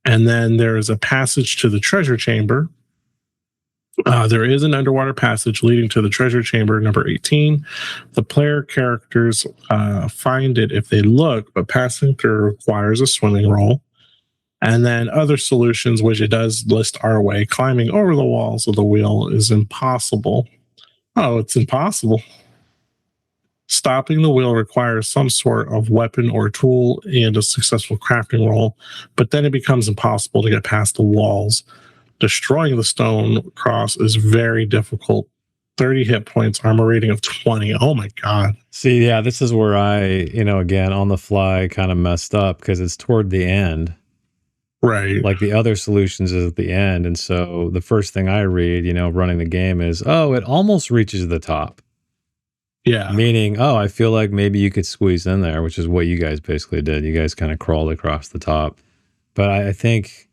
And then there is a passage to the treasure chamber. There is an underwater passage leading to the treasure chamber number 18. The player characters find it if they look, but passing through requires a swimming roll. And then other solutions, which it does list our way. Climbing over the walls of the wheel is impossible. Oh, it's impossible. Stopping the wheel requires some sort of weapon or tool and a successful crafting roll, but then it becomes impossible to get past the walls. Destroying the stone cross is very difficult. 30 hit points, armor rating of 20. Oh my God. See, yeah, this is where I, again, on the fly kind of messed up because it's toward the end. Right. Like the other solutions is at the end. And so the first thing I read, running the game is, it almost reaches the top. Yeah. Meaning, I feel like maybe you could squeeze in there, which is what you guys basically did. You guys kind of crawled across the top. But I think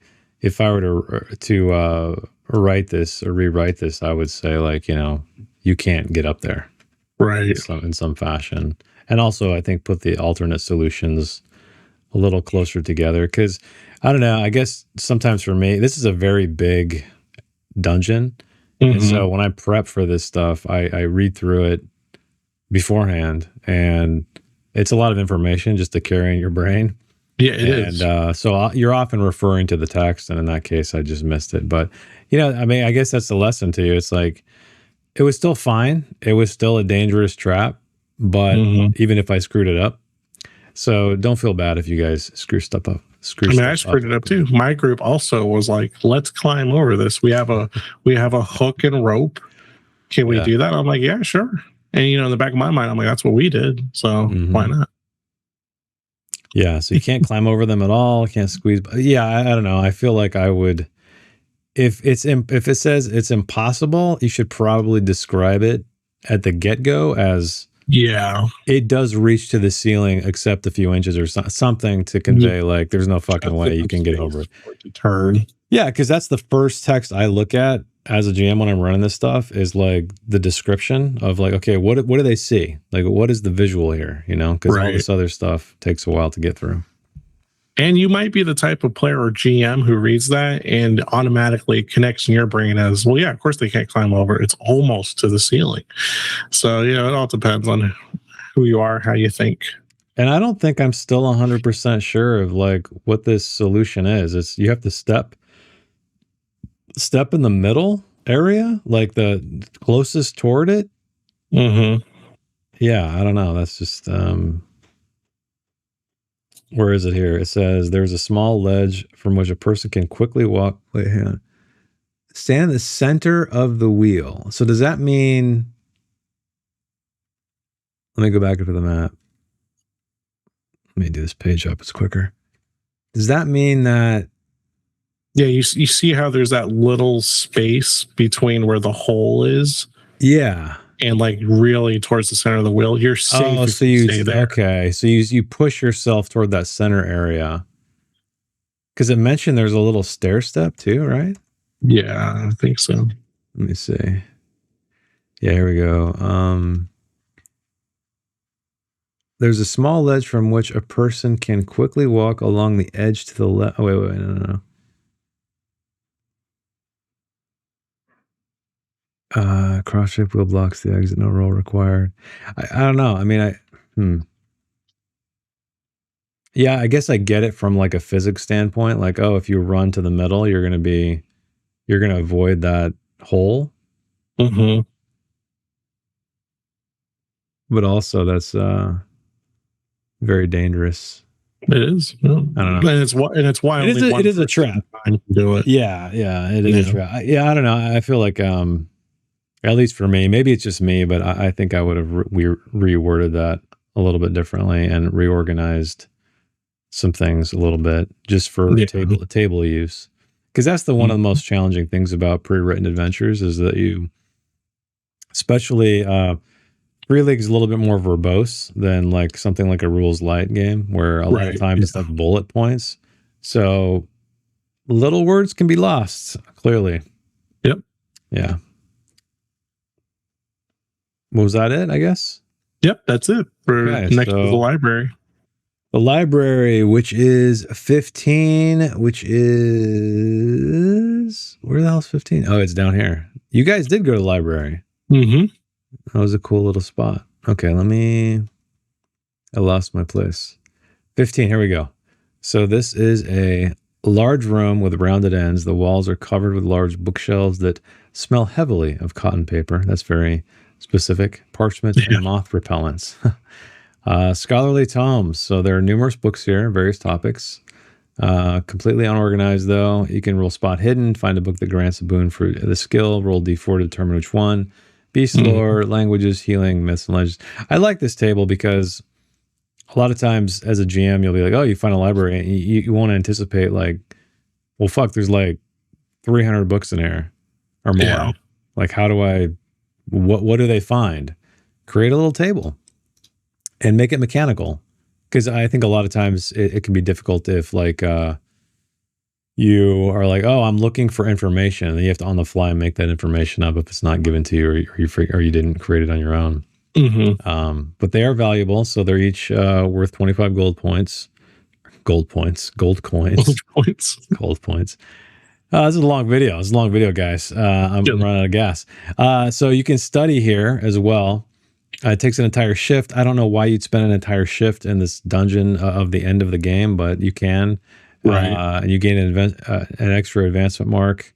if I were to write this or rewrite this, I would say you can't get up there, right? In some fashion, and also I think put the alternate solutions a little closer together because I don't know. I guess sometimes for me, this is a very big dungeon, and so when I prep for this stuff, I read through it beforehand, and it's a lot of information just to carry in your brain. Yeah, it is. And so you're often referring to the text, and in that case, I just missed it. But, I guess that's the lesson to you. It's like, it was still fine. It was still a dangerous trap, but even if I screwed it up. So don't feel bad if you guys screw stuff up. I screwed it up too. My group also was like, let's climb over this. We have a hook and rope. Can we do that? I'm like, yeah, sure. And, in the back of my mind, I'm like, that's what we did. So why not? Yeah, so you can't climb over them at all. Can't squeeze. Yeah, I don't know. I feel like I would, if it says it's impossible, you should probably describe it at the get-go as it does reach to the ceiling except a few inches or something to convey like there's no fucking way you can get over it. To turn. Yeah, because that's the first text I look at as a GM when I'm running this stuff is like the description of like, okay, what do they see? Like, what is the visual here? Because all this other stuff takes a while to get through. And you might be the type of player or GM who reads that and automatically connects in your brain as, well, yeah, of course they can't climb over. It's almost to the ceiling. So, it all depends on who you are, how you think. And I don't think I'm still 100% sure of like what this solution is. It's you have to step step in the middle area, like the closest toward it. Yeah, I don't know. That's just where is it here? It says there's a small ledge from which a person can quickly walk. Wait, hang on. Stand in the center of the wheel. So does that mean? Let me go back into the map. Let me do this page up. It's quicker. Does that mean that? Yeah, you see how there's that little space between where the hole is? Yeah. And like really towards the center of the wheel. You're safe. Oh, so you stay there. Okay. So you push yourself toward that center area. Because it mentioned there's a little stair step too, right? Yeah, I think so. Let me see. Yeah, here we go. There's a small ledge from which a person can quickly walk along the edge to the left. Oh, wait, no. Cross-shaped wheel blocks the exit, no roll required. I don't know. I mean, Yeah, I guess I get it from like a physics standpoint. Like, oh, if you run to the middle, you're going to avoid that hole. But also that's very dangerous. It is. I don't know. And it's why it is a trap. Can do it. Yeah, it is a trap. Yeah, I don't know. I feel like at least for me, maybe it's just me, but I think I would have reworded that a little bit differently and reorganized some things a little bit just for table use. Because that's one of the most challenging things about pre-written adventures is that you, especially Free League is a little bit more verbose than like something like a rules light game where a lot of times it's like bullet points. So little words can be lost, clearly. Yep. Yeah. Was that it, I guess? Yep, that's it for next to the library. The library, which is 15, which is... Where the hell's 15? Oh, it's down here. You guys did go to the library. Mm-hmm. That was a cool little spot. Okay, I lost my place. 15, here we go. So this is a large room with rounded ends. The walls are covered with large bookshelves that smell heavily of cotton paper. That's very specific. Parchment and moth repellents. Scholarly tomes. So there are numerous books here, various topics. Completely unorganized, though. You can roll spot hidden, find a book that grants a boon for the skill, roll d4 to determine which one. Beast lore, languages, healing, myths, and legends. I like this table because a lot of times as a GM, you'll be like, oh, you find a library, and you won't anticipate like, well, fuck, there's like 300 books in here or more. Yeah. Like, how do what do they find? Create a little table and make it mechanical. Because I think a lot of times it can be difficult if like you are like, oh, I'm looking for information, and you have to on the fly make that information up if it's not given to you or you didn't create it on your own. But they are valuable, so they're each worth 25 gold coins. This is a long video. It's a long video, guys. I'm running out of gas. So you can study here as well. It takes an entire shift. I don't know why you'd spend an entire shift in this dungeon of the end of the game, but you can. And you gain an extra advancement mark.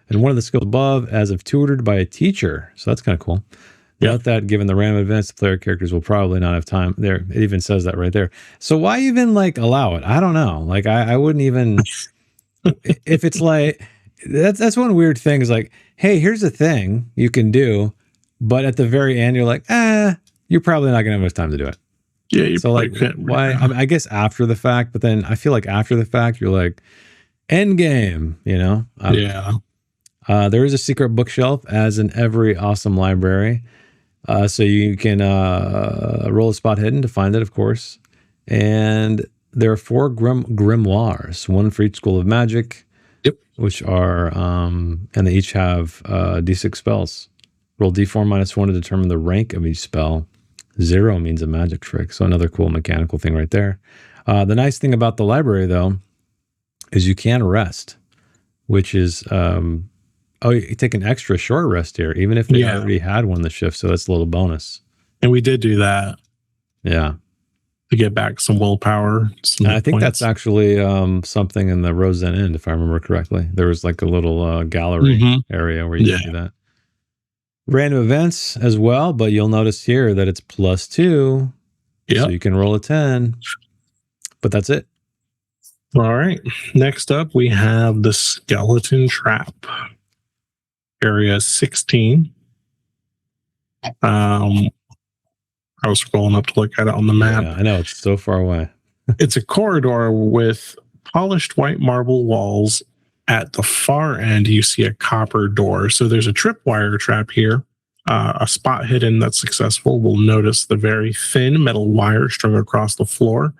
And one of the skills above, as if tutored by a teacher. So that's kind of cool. Note that given the random events, the player characters will probably not have time. There, it even says that right there. So why even like allow it? I don't know. Like I wouldn't even. If it's like that's one weird thing is like, hey, here's a thing you can do, but at the very end you're like, you're probably not gonna have much time to do it. Yeah. You so like, why? I mean, I guess after the fact, but then I feel like after the fact you're like, end game. You know? Yeah. There is a secret bookshelf, as in every awesome library. So you can roll a spot hidden to find it, of course. And there are 4 grimoires, one for each school of magic. Yep. Which are, and they each have d6 spells. Roll d4 -1 to determine the rank of each spell. 0 means a magic trick. So another cool mechanical thing right there. The nice thing about the library, though, is you can rest, which is, you take an extra short rest here, even if they already had one the shift. So that's a little bonus. And we did do that. Yeah. to get back some willpower. I think that's actually something in the Rose End, if I remember correctly. There was like a little gallery area where you can do that. Random events as well, but you'll notice here that it's +2. So you can roll a 10. But that's it. All right. Next up, we have the Skeleton Trap. Area 16. I was scrolling up to look at it on the map. Yeah, I know, it's so far away. It's a corridor with polished white marble walls. At the far end, you see a copper door. So there's a tripwire trap here. A spot hidden that's successful will notice the very thin metal wire strung across the floor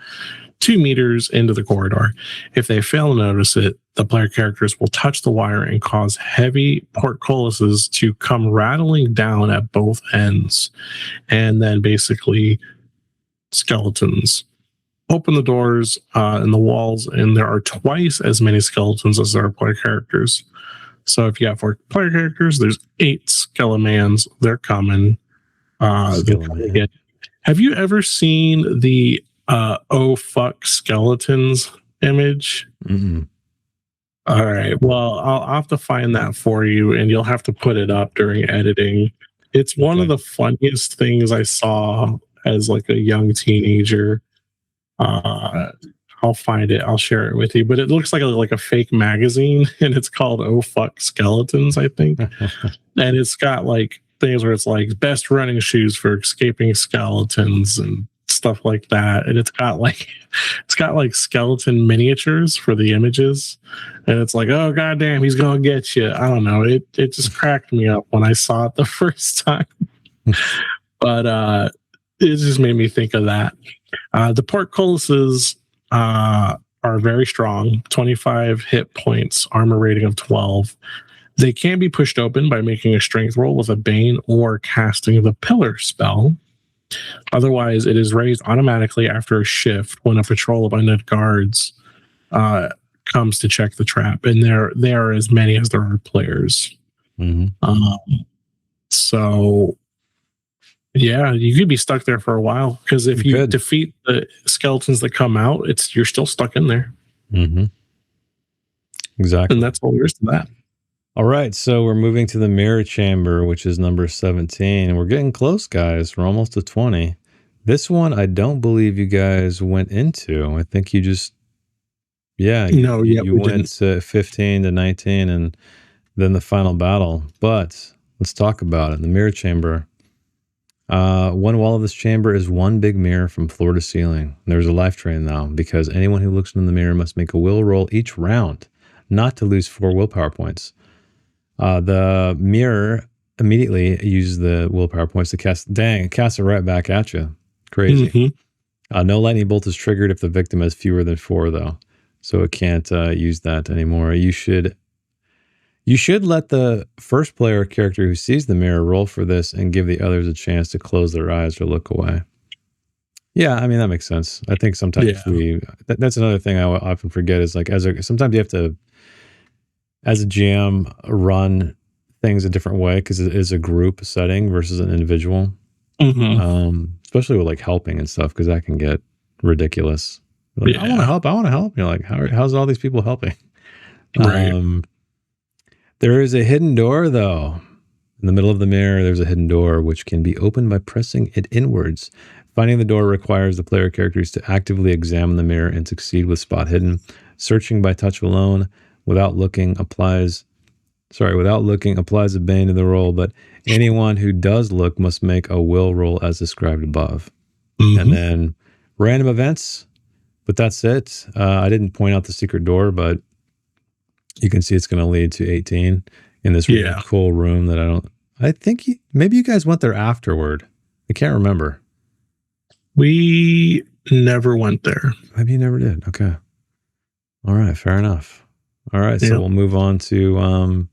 2 meters into the corridor. If they fail to notice it, the player characters will touch the wire and cause heavy portcullises to come rattling down at both ends. And then basically skeletons open the doors and the walls, and there are twice as many skeletons as there are player characters. So if you have 4 player characters, there's 8 Skelemans. They're coming. Have you ever seen the "Oh fuck skeletons" image? Mm-mm. All right. Well, I'll have to find that for you, and you'll have to put it up during editing. It's one of the funniest things I saw as like a young teenager. I'll find it. I'll share it with you. But it looks like a fake magazine, and it's called "Oh Fuck Skeletons," I think. And it's got like things where it's like best running shoes for escaping skeletons and stuff like that. And it's got like skeleton miniatures for the images. And it's like, oh goddamn, he's gonna get you. I don't know. It just cracked me up when I saw it the first time. But it just made me think of that. The portcullises are very strong, 25 hit points, armor rating of 12. They can be pushed open by making a strength roll with a Bane or casting the Pillar spell. Otherwise, it is raised automatically after a shift when a patrol of undead guards comes to check the trap. And there are as many as there are players. So yeah, you could be stuck there for a while, because if you defeat the skeletons that come out, you're still stuck in there. Exactly. And that's all there is to that. All right, so we're moving to the mirror chamber, which is number 17. We're getting close, guys. We're almost to 20. This one, I don't believe you guys went into. I think you just, you went to 15 to 19 and then the final battle. But let's talk about it. The mirror chamber. One wall of this chamber is one big mirror from floor to ceiling. There's a life train now, because anyone who looks in the mirror must make a will roll each round, not to lose 4 willpower points. The mirror immediately uses the willpower points to cast it right back at you. Crazy. No lightning bolt is triggered if the victim has fewer than 4, though, so it can't use that anymore. You should let the first player character who sees the mirror roll for this and give the others a chance to close their eyes or look away. Yeah, I mean, that makes sense. I think sometimes that's another thing I often forget is like sometimes you have to, as a GM, run things a different way because it is a group setting versus an individual. Especially with like helping and stuff, because that can get ridiculous. Like, I want to help. You're like, how's all these people helping? Right. There is a hidden door, though. In the middle of the mirror, there's a hidden door, which can be opened by pressing it inwards. Finding the door requires the player characters to actively examine the mirror and succeed with spot hidden. Searching by touch alone, without looking applies a Bane to the roll, but anyone who does look must make a will roll as described above. And then random events, but that's it. I didn't point out the secret door, but you can see it's going to lead to 18 in this really cool room that I think maybe you guys went there afterward. I can't remember. We never went there. Maybe you never did. Okay. All right. Fair enough. All right. So we'll move on to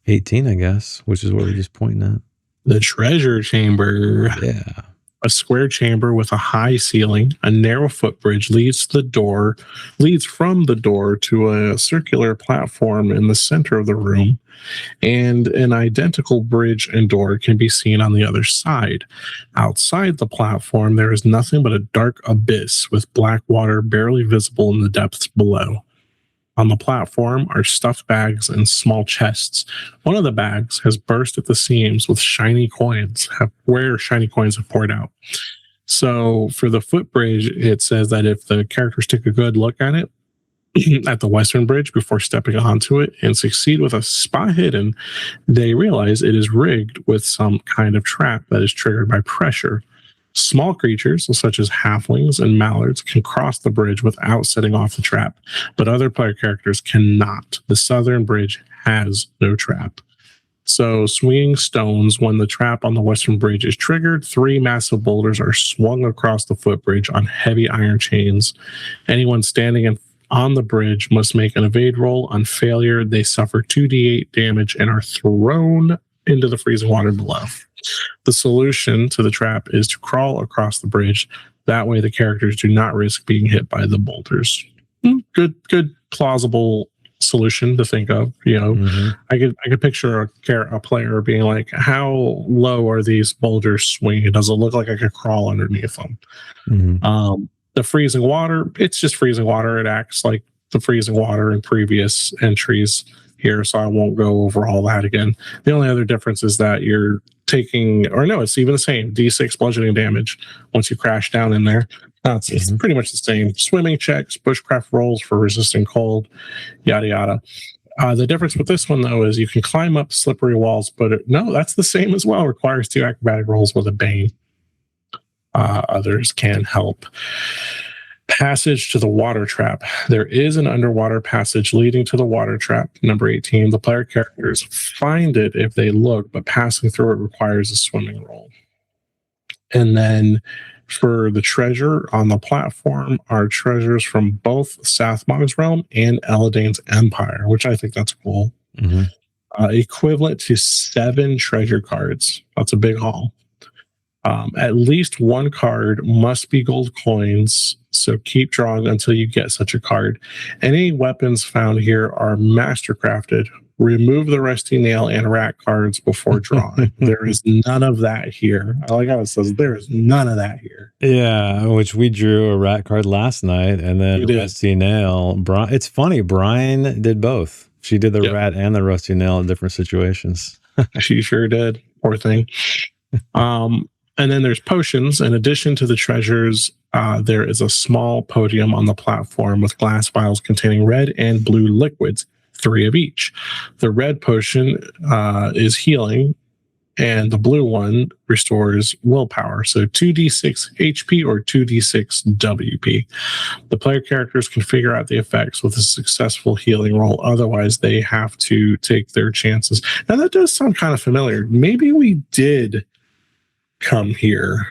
18, I guess, which is what we're just pointing at. The treasure chamber. Yeah. A square chamber with a high ceiling, a narrow footbridge leads from the door to a circular platform in the center of the room, and an identical bridge and door can be seen on the other side. Outside the platform, there is nothing but a dark abyss with black water barely visible in the depths below. On the platform are stuffed bags and small chests. One of the bags has burst at the seams with shiny coins, where shiny coins have poured out. So for the footbridge, it says that if the characters take a good look at it, at the western bridge before stepping onto it and succeed with a spot hidden, they realize it is rigged with some kind of trap that is triggered by pressure. Small creatures, such as halflings and mallards, can cross the bridge without setting off the trap, but other player characters cannot. The southern bridge has no trap. So, swinging stones, when the trap on the western bridge is triggered, 3 massive boulders are swung across the footbridge on heavy iron chains. Anyone standing on the bridge must make an evade roll. On failure, they suffer 2d8 damage and are thrown into the freezing water below. The solution to the trap is to crawl across the bridge. That way the characters do not risk being hit by the boulders. Good plausible solution to think of. I could picture a player being like, how low are these boulders swinging? Does it look like I could crawl underneath them? The freezing water, it's just freezing water. It acts like the freezing water in previous entries here, so I won't go over all that again. The only other difference is that you're taking, or no, it's even the same, d6 bludgeoning damage once you crash down in there. It's pretty much the same. Swimming checks, bushcraft rolls for resisting cold, yada yada. The difference with this one, though, is you can climb up slippery walls, but no, that's the same as well. It requires 2 acrobatic rolls with a Bane. Others can help. Passage to the water trap. There is an underwater passage leading to the water trap, number 18. The player characters find it if they look, but passing through it requires a swimming roll. And then for the treasure on the platform are treasures from both Sathmog's realm and Eladane's empire, which I think that's cool. Equivalent to 7 treasure cards. That's a big haul. At least 1 card must be gold coins, so keep drawing until you get such a card. Any weapons found here are mastercrafted. Remove the rusty nail and rat cards before drawing. There is none of that here. I like how it says there is none of that here. Yeah, which we drew a rat card last night, and then rusty nail. It's funny, Brian did both. She did the rat and the rusty nail in different situations. She sure did. Poor thing. And then there's potions. In addition to the treasures, there is a small podium on the platform with glass vials containing red and blue liquids, 3 of each. The red potion is healing, and the blue one restores willpower. So 2d6 HP or 2d6 WP. The player characters can figure out the effects with a successful healing roll. Otherwise, they have to take their chances. Now, that does sound kind of familiar. Maybe we did come here.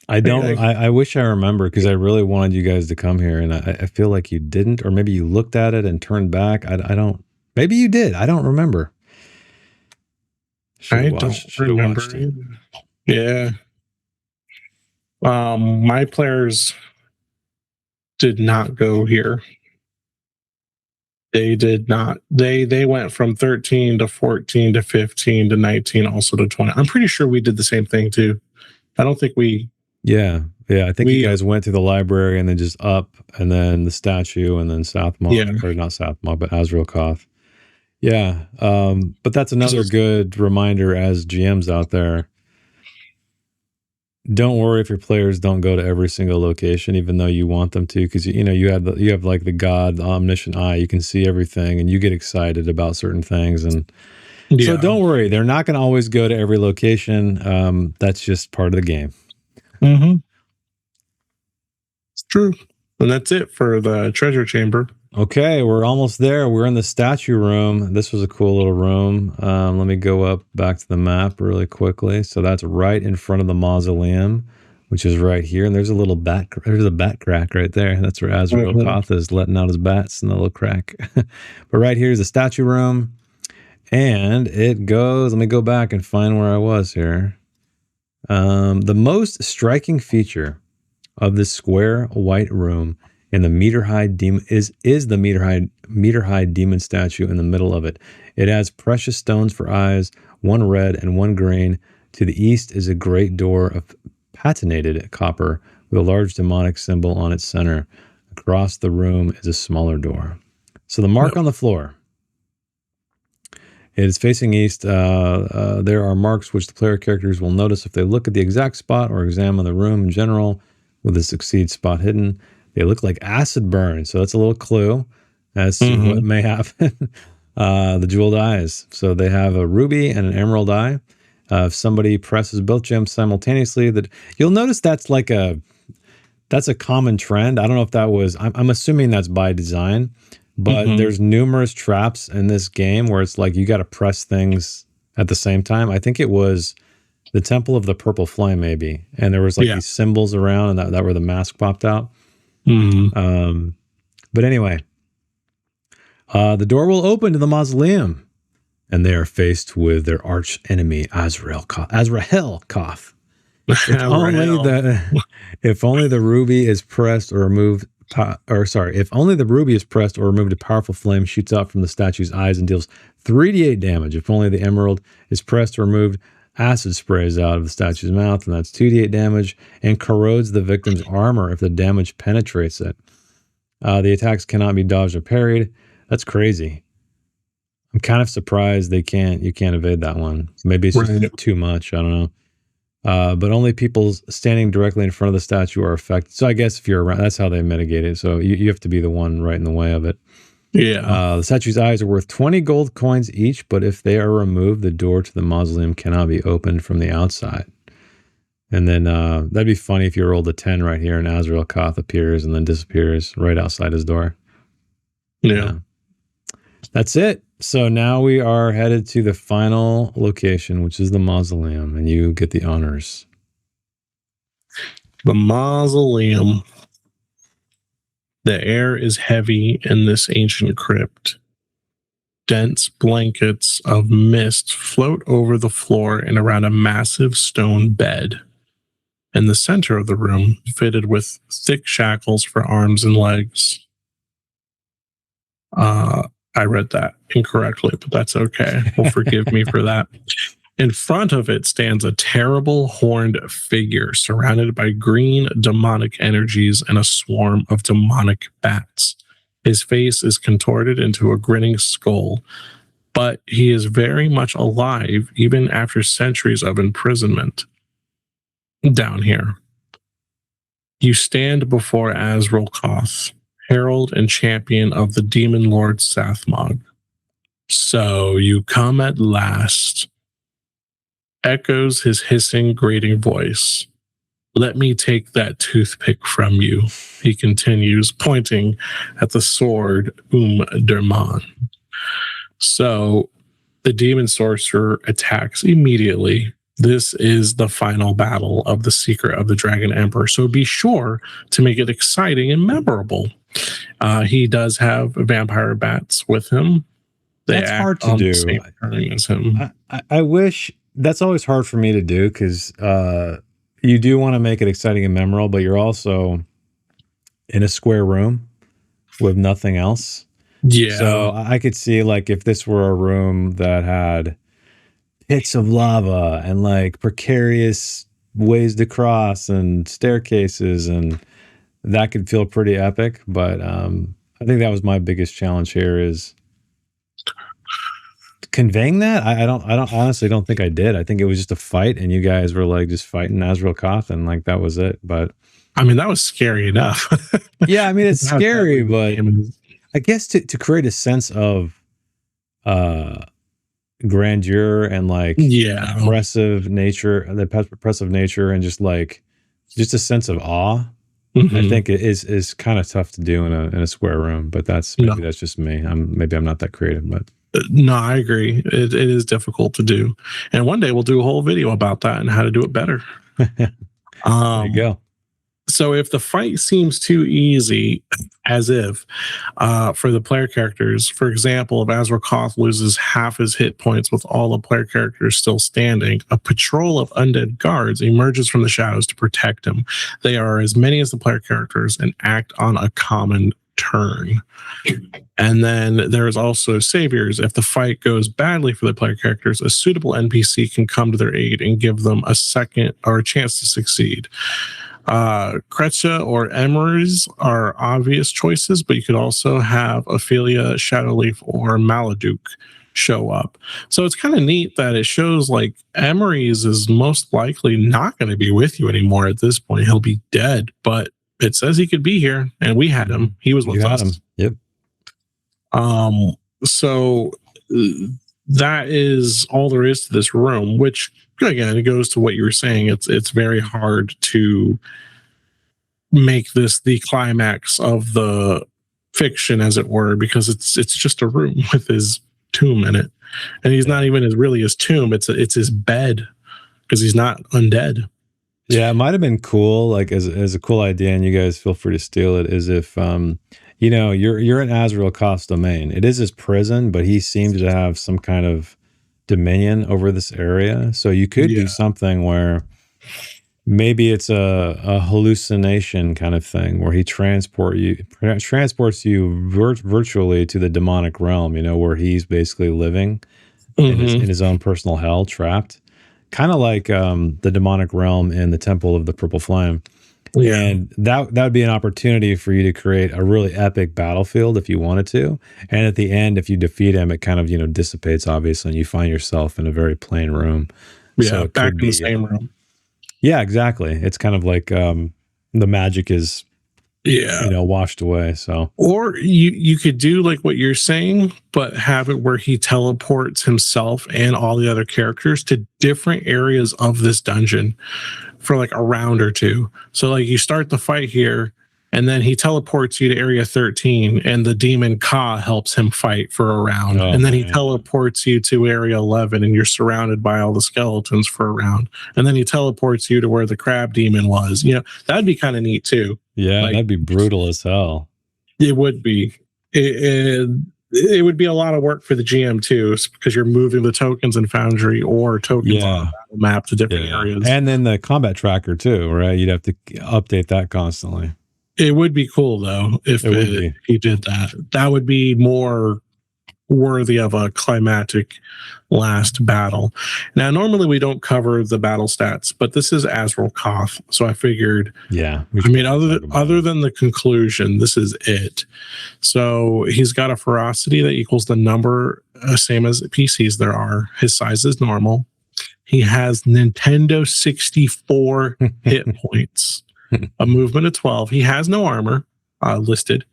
I wish I remember, because I really wanted you guys to come here, and I feel like you didn't, or maybe you looked at it and turned back. I don't, maybe you did. I don't remember. I don't remember. Yeah. My players did not go here. They did not. They went from 13 to 14 to 15 to 19, also to 20. I'm pretty sure we did the same thing too. I don't think we. Yeah. I think you guys went to the library and then just up, and then the statue, and then Southmog, or not Southmog, but Azrael Koth. Yeah. But that's another good reminder as GMs out there. Don't worry if your players don't go to every single location, even though you want them to, because you have like the God, the omniscient eye. You can see everything, and you get excited about certain things, and so don't worry. They're not going to always go to every location. That's just part of the game. It's true, and that's it for the treasure chamber. Okay, we're almost there. We're in the statue room. This was a cool little room. Let me go up back to the map really quickly. So that's right in front of the mausoleum, which is right here. And there's a little bat. There's a bat crack right there. That's where Azrael Koth is letting out his bats in the little crack. But right here is the statue room, and it goes. Let me go back and find where I was here. The most striking feature of this square white room in the meter-high demon is the meter-high demon statue in the middle of it. It has precious stones for eyes, one red and one green. To the east is a great door of patinated copper with a large demonic symbol on its center. Across the room is a smaller door. So the mark on the floor. It is facing east. There are marks which the player characters will notice if they look at the exact spot or examine the room in general with the succeed spot hidden. They look like acid burn. So that's a little clue as to what may happen. The jeweled eyes. So they have a ruby and an emerald eye. If somebody presses both gems simultaneously, that you'll notice that's a common trend. I don't know if that was, I'm assuming that's by design, but there's numerous traps in this game where it's like you got to press things at the same time. I think it was the Temple of the Purple Flame, maybe. And there was like these symbols around, and that where the mask popped out. But anyway, the door will open to the mausoleum, and they are faced with their arch enemy, Azrael Koth. If only the ruby is pressed or removed, if only the ruby is pressed or removed, a powerful flame shoots out from the statue's eyes and deals 3d8 damage. If only the emerald is pressed or removed, acid sprays out of the statue's mouth, and that's 2d8 damage, and corrodes the victim's armor if the damage penetrates it. The attacks cannot be dodged or parried. That's crazy. I'm kind of surprised you can't evade that one. Maybe it's just too much. I don't know. But only people standing directly in front of the statue are affected. So I guess if you're around, that's how they mitigate it. So you have to be the one right in the way of it. Yeah. The statue's eyes are worth 20 gold coins each, but if they are removed, the door to the mausoleum cannot be opened from the outside. And then that'd be funny if you rolled a 10 right here and Azrael Koth appears and then disappears right outside his door. Yeah. That's it. So now we are headed to the final location, which is the mausoleum, and you get the honors. The mausoleum. The air is heavy in this ancient crypt. Dense blankets of mist float over the floor and around a massive stone bed. In the center of the room, fitted with thick shackles for arms and legs. I read that incorrectly, but that's okay. Well, forgive me for that. In front of it stands a terrible horned figure surrounded by green demonic energies and a swarm of demonic bats. His face is contorted into a grinning skull, but he is very much alive even after centuries of imprisonment. Down here, you stand before Azrael Koth, herald and champion of the demon lord Sathmog. So you come at last, echoes his hissing, grating voice. Let me take that toothpick from you, he continues, pointing at the sword Derman. So the demon sorcerer attacks immediately. This is the final battle of the Secret of the Dragon Emperor, so be sure to make it exciting and memorable. He does have vampire bats with him. That's hard to do. Same turning as him. I wish, that's always hard for me to do, because you do want to make it exciting and memorable, but you're also in a square room with nothing else. Yeah. So I could see, like, if this were a room that had pits of lava and like precarious ways to cross and staircases, and that could feel pretty epic. But I think that was my biggest challenge here, is conveying that. I honestly don't think I did. I think it was just a fight, and you guys were like just fighting Azrael Koth, and like that was it. But I mean, that was scary enough. Yeah, I mean, it's scary, but I guess to create a sense of grandeur and like oppressive nature, and just a sense of awe. I think it is kind of tough to do in a square room, but that's just me. Maybe I'm not that creative, but no, I agree. It is difficult to do, and one day we'll do a whole video about that and how to do it better. There you go. So if the fight seems too easy, as if for the player characters, for example, if Azrael Koth loses half his hit points with all the player characters still standing, a patrol of undead guards emerges from the shadows to protect him. They are as many as the player characters and act on a common turn. And then there's also saviors. If the fight goes badly for the player characters, a suitable NPC can come to their aid and give them a second or a chance to succeed. Kretcha or Emeries are obvious choices, but you could also have Ophelia, Shadowleaf, or Maladuke show up. So it's kind of neat that it shows like Emeries is most likely not going to be with you anymore at this point. He'll be dead, but it says he could be here, and we had him. He was with us. Him. Yep. So that is all there is to this room, which again, it goes to what you were saying. It's very hard to make this the climax of the fiction, as it were, because it's just a room with his tomb in it, and he's not even really his tomb. It's his bed, because he's not undead. Yeah, it might have been cool, like as a cool idea, and you guys feel free to steal it. Is if you're in Azrael Koth's domain. It is his prison, but he seems to have some kind of dominion over this area. So you could do something where maybe it's a hallucination kind of thing, where he transports you virtually to the demonic realm. Where he's basically living in his own personal hell, trapped. Kind of like the demonic realm in the Temple of the Purple Flame. Yeah. And that would be an opportunity for you to create a really epic battlefield if you wanted to. And at the end, if you defeat him, it kind of, dissipates, obviously, and you find yourself in a very plain room. Yeah, so back in the same room. Yeah, exactly. It's kind of like the magic is washed away. So, or you could do like what you're saying, but have it where he teleports himself and all the other characters to different areas of this dungeon for like a round or two. So like you start the fight here, and then he teleports you to area 13, and the demon Ka helps him fight for a round. And then he teleports you to area 11, and you're surrounded by all the skeletons for a round. And then he teleports you to where the crab demon was. That'd be kind of neat too. Yeah, that'd be brutal as hell. It would be. It would be a lot of work for the GM too, because you're moving the tokens in Foundry or tokens on the battle map to different areas. And then the combat tracker too, right? You'd have to update that constantly. It would be cool though if he did that. That would be more worthy of a climactic last battle. Now, normally we don't cover the battle stats, but this is Azrael Koth, so I figured. Yeah, other than the conclusion, this is it. So he's got a ferocity that equals the number, same as PCs there are. His size is normal. He has Nintendo 64 hit points, a movement of 12. He has no armor listed.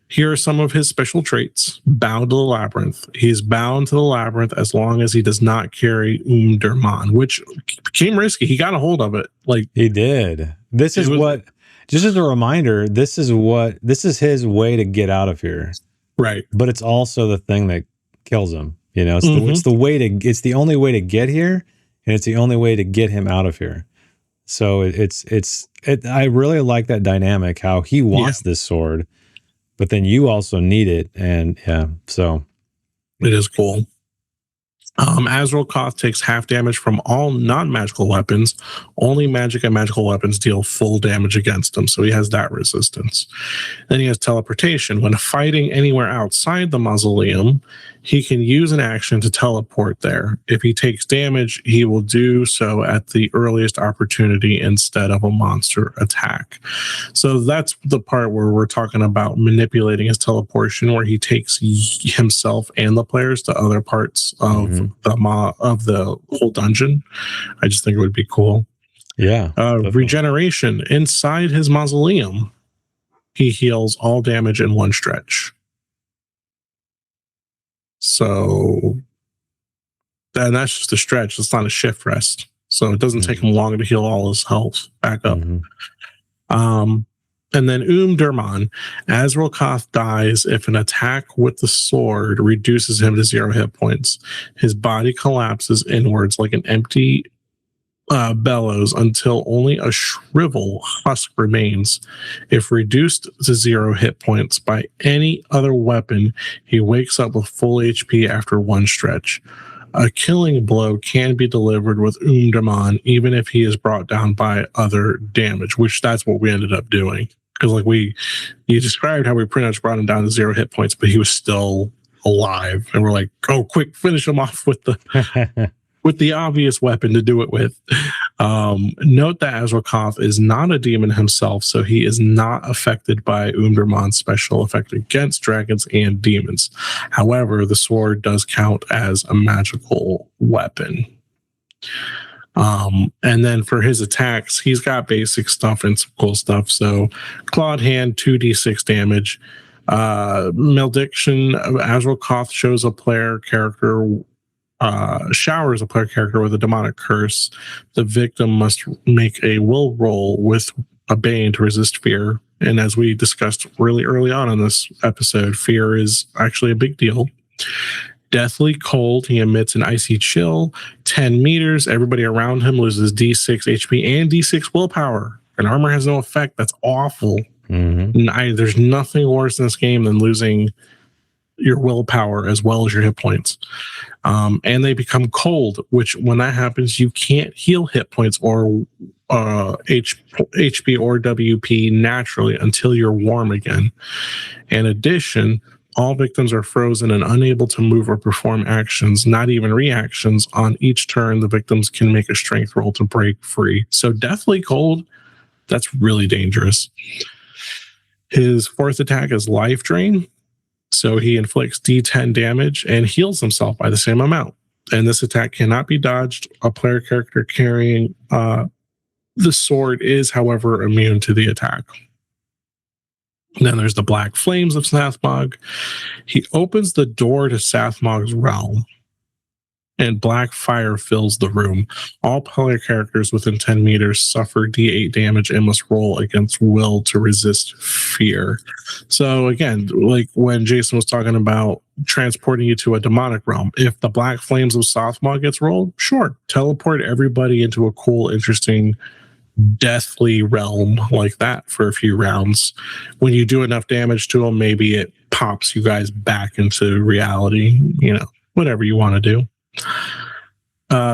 Here are some of his special traits. Bound to the Labyrinth. He's bound to the Labyrinth as long as he does not carry Derman, which became risky. He got a hold of it. Like he did. Just as a reminder, this is his way to get out of here. Right. But it's also the thing that kills him. It's the only way to get here, and it's the only way to get him out of here. So I really like that dynamic, how he wants this sword, but then you also need it. And so it is cool. Azrael Koth takes half damage from all non-magical weapons. Only magic and magical weapons deal full damage against him, so he has that resistance. Then he has teleportation. When fighting anywhere outside the mausoleum, he can use an action to teleport there. If he takes damage, he will do so at the earliest opportunity instead of a monster attack. So that's the part where we're talking about manipulating his teleportation, where he takes himself and the players to other parts of the whole dungeon. I just think it would be cool. Yeah. Regeneration. Inside his mausoleum, he heals all damage in one stretch. So, and that's just a stretch. It's not a shift rest. So it doesn't take him long to heal all his health back up. And then Derman. Azrael Koth dies if an attack with the sword reduces him to 0 hit points. His body collapses inwards like an empty bellows until only a shrivel husk remains. If reduced to 0 hit points by any other weapon, he wakes up with full HP after one stretch. A killing blow can be delivered with Umdaman, even if he is brought down by other damage, which that's what we ended up doing. Because you described how we pretty much brought him down to 0 hit points, but he was still alive. And we're like, oh, quick, finish him off with the with the obvious weapon to do it with. Note that Azrael is not a demon himself, so he is not affected by Umderman's special effect against dragons and demons. However, the sword does count as a magical weapon. And then for his attacks, he's got basic stuff and some cool stuff. So Clawed Hand, 2d6 damage. Malediction, Azrael shows a player character showers a player character with a demonic curse. The victim must make a will roll with a bane to resist fear. And as we discussed really early on in this episode, fear is actually a big deal. Deathly Cold, he emits an icy chill, 10 meters. Everybody around him loses D6 HP and D6 willpower. And armor has no effect. That's awful. Mm-hmm. There's nothing worse in this game than losing your willpower as well as your hit points. And they become cold, which when that happens, you can't heal hit points or HP or WP naturally until you're warm again. In addition, all victims are frozen and unable to move or perform actions, not even reactions. On each turn, the victims can make a strength roll to break free. So Deathly Cold, that's really dangerous. His fourth attack is Life Drain. So he inflicts D10 damage and heals himself by the same amount. And this attack cannot be dodged. A player character carrying the sword is, however, immune to the attack. Then there's the Black Flames of Sathmog. He opens the door to Sathmog's realm, and black fire fills the room. All player characters within 10 meters suffer D8 damage and must roll against will to resist fear. So again, like when Jason was talking about transporting you to a demonic realm, if the Black Flames of Sathmog gets rolled, sure, teleport everybody into a cool, interesting, deathly realm like that for a few rounds. When you do enough damage to them, maybe it pops you guys back into reality, whatever you want to do.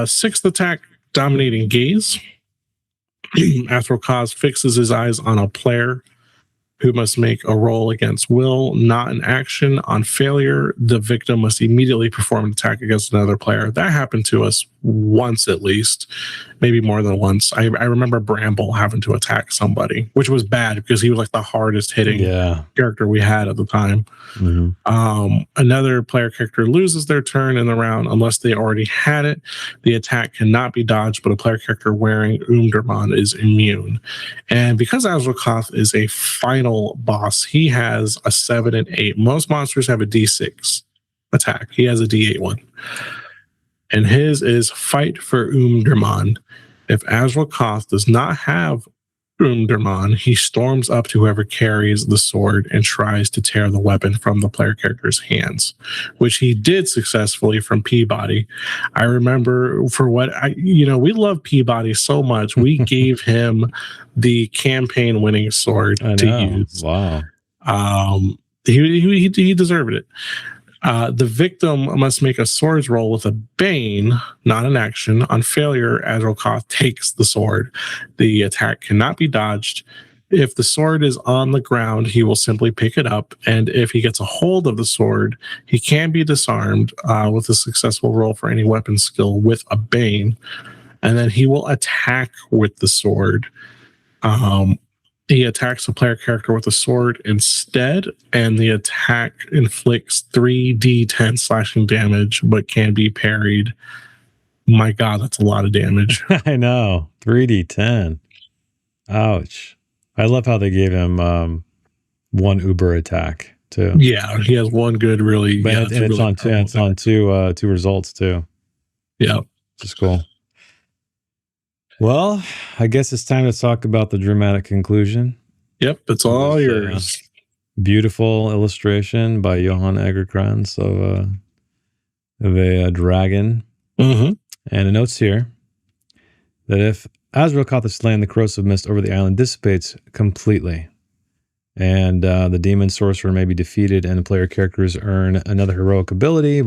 Sixth attack, Dominating Gaze. Azrael fixes his eyes on a player who must make a roll against will, not an action. On failure, the victim must immediately perform an attack against another player. That happened to us once at least, maybe more than once. I remember Bramble having to attack somebody, which was bad because he was like the hardest hitting character we had at the time. Mm-hmm. Another player character loses their turn in the round unless they already had it. The attack cannot be dodged, but a player character wearing Umderman is immune. And because Azrael is a final boss, he has a 7 and 8. Most monsters have a D6 attack. He has a D8 one. And his is Fight for Umderman. If Azrael does not have Umderman, he storms up to whoever carries the sword and tries to tear the weapon from the player character's hands, which he did successfully from Peabody. I remember we love Peabody so much. We gave him the campaign winning sword to use. Wow. He deserved it. The victim must make a swords roll with a bane, not an action. On failure, Azrael takes the sword. The attack cannot be dodged. If the sword is on the ground, he will simply pick it up. And if he gets a hold of the sword, he can be disarmed with a successful roll for any weapon skill with a bane. And then he will attack with the sword. He attacks a player character with a sword instead, and the attack inflicts 3d10 slashing damage, but can be parried. My God, that's a lot of damage. I know. 3d10. Ouch. I love how they gave him one Uber attack, too. Yeah, he has one good, really. But yeah, it's on two results, too. Yeah. Which is cool. Well, I guess it's time to talk about the dramatic conclusion. Yep, it's all yours. Beautiful illustration by Johan Egerkrans of a dragon. Mm-hmm. And the notes here. that if Azrael is slain, the corrosive mist over the island dissipates completely. And the demon sorcerer may be defeated, and the player characters earn another heroic ability,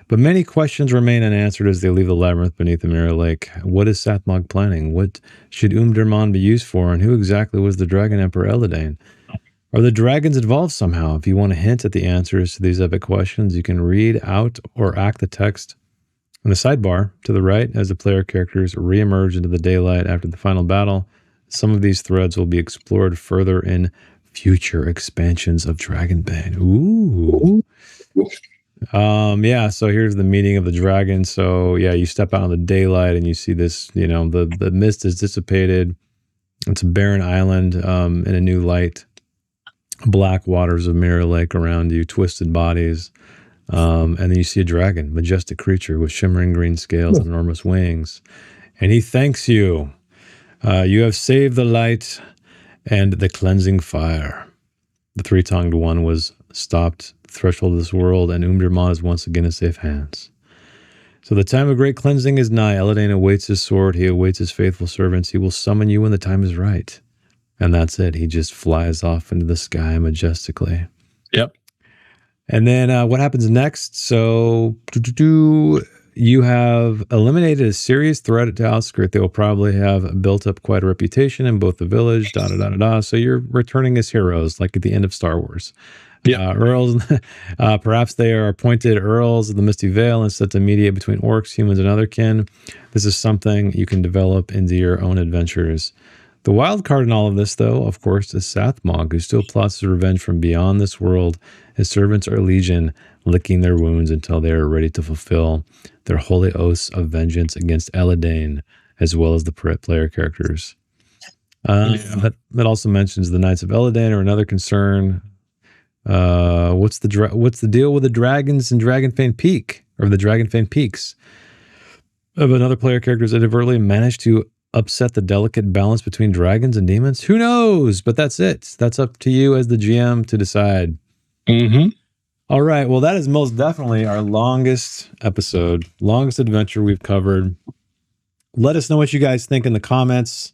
but many questions remain unanswered as they leave the labyrinth beneath the Mirror Lake. What is Sathmog planning? What should Umdurman be used for? And who exactly was the Dragon Emperor Elidane? Are the dragons involved somehow? If you want a hint at the answers to these epic questions, you can read out or act the text in the sidebar to the right as the player characters reemerge into the daylight after the final battle. Some of these threads will be explored further in future expansions of Dragonbane. Ooh. Yeah, so here's the meeting of the dragon. So yeah, you step out in the daylight and you see this, the mist is dissipated. It's a barren island in a new light. Black waters of Mirror Lake around you, twisted bodies. And then you see a dragon, majestic creature with shimmering green scales and enormous wings. And he thanks you. You have saved the light and the cleansing fire. The three-tongued one was stopped at the threshold of this world, and Umdurman is once again in safe hands. So the time of great cleansing is nigh. Elidane awaits his sword. He awaits his faithful servants. He will summon you when the time is right. And that's it. He just flies off into the sky majestically. Yep. And then what happens next? So you have eliminated a serious threat to Outskirt. They will probably have built up quite a reputation in both the village, So you're returning as heroes, like at the end of Star Wars. Yeah. Earls, perhaps they are appointed Earls of the Misty Vale and set to mediate between orcs, humans, and otherkin. This is something you can develop into your own adventures. The wild card in all of this, though, of course, is Sathmog, who still plots his revenge from beyond this world. His servants are legion, licking their wounds until they are ready to fulfill their holy oaths of vengeance against Elidane, as well as the player characters. That also mentions the Knights of Elidane are another concern. What's the deal with the dragons in Dragonfane Peak, or the Dragonfane Peaks? Of another player characters that have early managed to upset the delicate balance between dragons and demons? Who knows? But that's it. That's up to you as the GM to decide. Mm-hmm. All right. Well, that is most definitely our longest episode, longest adventure we've covered. Let us know what you guys think in the comments.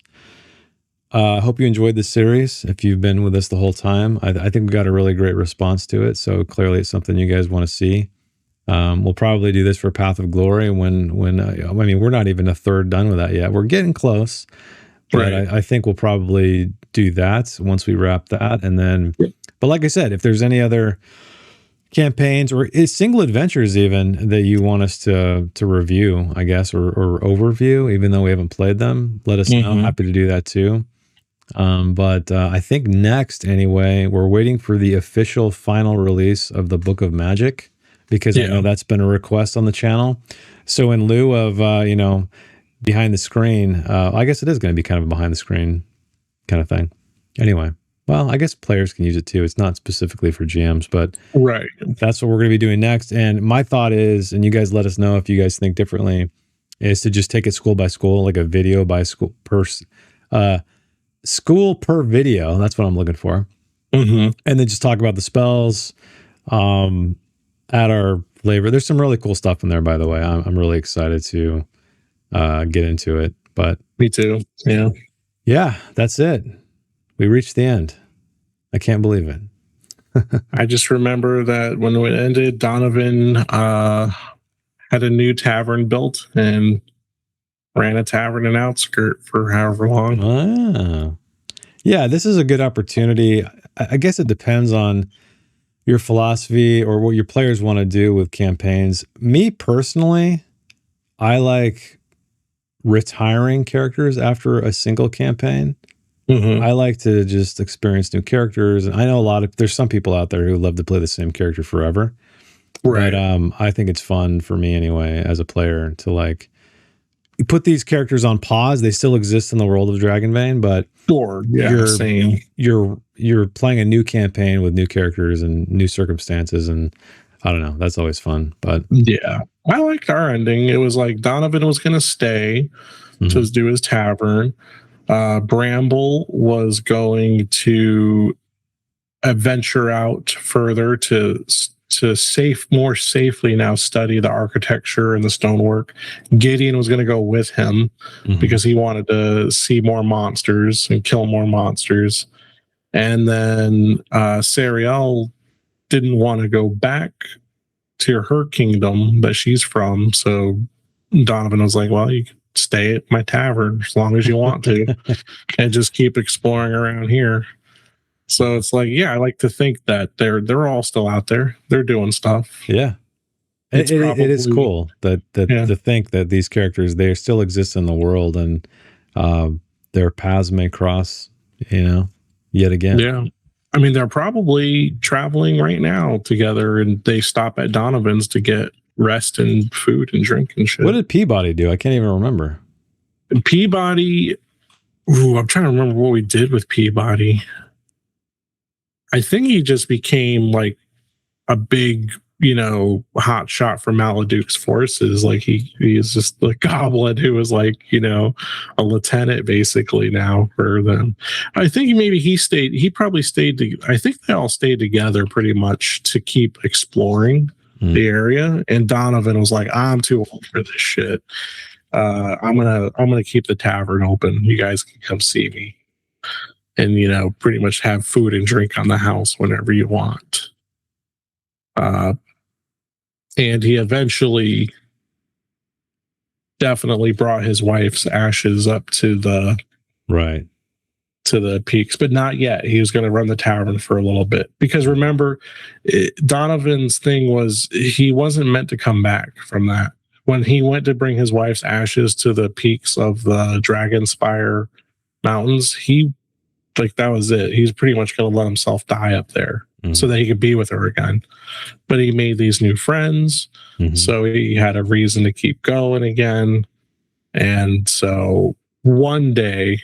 Hope you enjoyed this series. If you've been with us the whole time, I think we got a really great response to it. So clearly it's something you guys want to see. We'll probably do this for Path of Glory when we're not even a third done with that yet. We're getting close, but right. I think we'll probably do that once we wrap that. And then, but like I said, if there's any other campaigns or single adventures even that you want us to review, I guess, or overview, even though we haven't played them, let us know. Happy to do that too. But I think next, anyway, we're waiting for the official final release of the Book of Magic, because I know that's been a request on the channel. So in lieu of, behind the screen, I guess it is going to be kind of a behind the screen kind of thing. Anyway, well, I guess players can use it too. It's not specifically for GMs, but that's what we're going to be doing next. And my thought is, and you guys let us know if you guys think differently, is to just take it school by school, like a video by school school per video. That's what I'm looking for. And then just talk about the spells, at our flavor. There's some really cool stuff in there, by the way. I'm really excited to get into it. But me too. Yeah, that's it. We reached the end. I can't believe it. I just remember that when it ended, Donovan had a new tavern built and ran a tavern in Outskirt for however long. Ah. Yeah, this is a good opportunity. I guess it depends on your philosophy or what your players want to do with campaigns. Me personally, I like retiring characters after a single campaign. I like to just experience new characters. And I know there's some people out there who love to play the same character forever. Right. But I think it's fun for me anyway, as a player, to put these characters on pause. They still exist in the world of Dragonbane, but you're playing a new campaign with new characters and new circumstances, and I don't know, that's always fun. But yeah, I liked our ending. It was like Donovan was going to stay to do his tavern. Bramble was going to venture out further to to more safely now study the architecture and the stonework. Gideon was going to go with him because he wanted to see more monsters and kill more monsters. And then Sariel didn't want to go back to her kingdom that she's from. So Donovan was like, well, you can stay at my tavern as long as you want to and just keep exploring around here. So it's like, yeah, I like to think that they're all still out there. They're doing stuff. Yeah. It is cool that to think that these characters, they still exist in the world, and their paths may cross, yet again. Yeah. I mean, they're probably traveling right now together, and they stop at Donovan's to get rest and food and drink and shit. What did Peabody do? I can't even remember. Peabody, I'm trying to remember what we did with Peabody. I think he just became like a big, hot shot for Maladuke's forces. Like he is just the goblin who was like, a lieutenant basically now for them. I think maybe he probably stayed. I think they all stayed together pretty much to keep exploring the area. And Donovan was like, I'm too old for this shit. I'm gonna keep the tavern open. You guys can come see me. And, pretty much have food and drink on the house whenever you want. And he eventually definitely brought his wife's ashes up to the peaks, but not yet. He was going to run the tavern for a little bit because remember, Donovan's thing was he wasn't meant to come back from that. When he went to bring his wife's ashes to the peaks of the Dragonspire Mountains, that was it. He's pretty much going to let himself die up there so that he could be with her again. But he made these new friends, so he had a reason to keep going again. And so one day,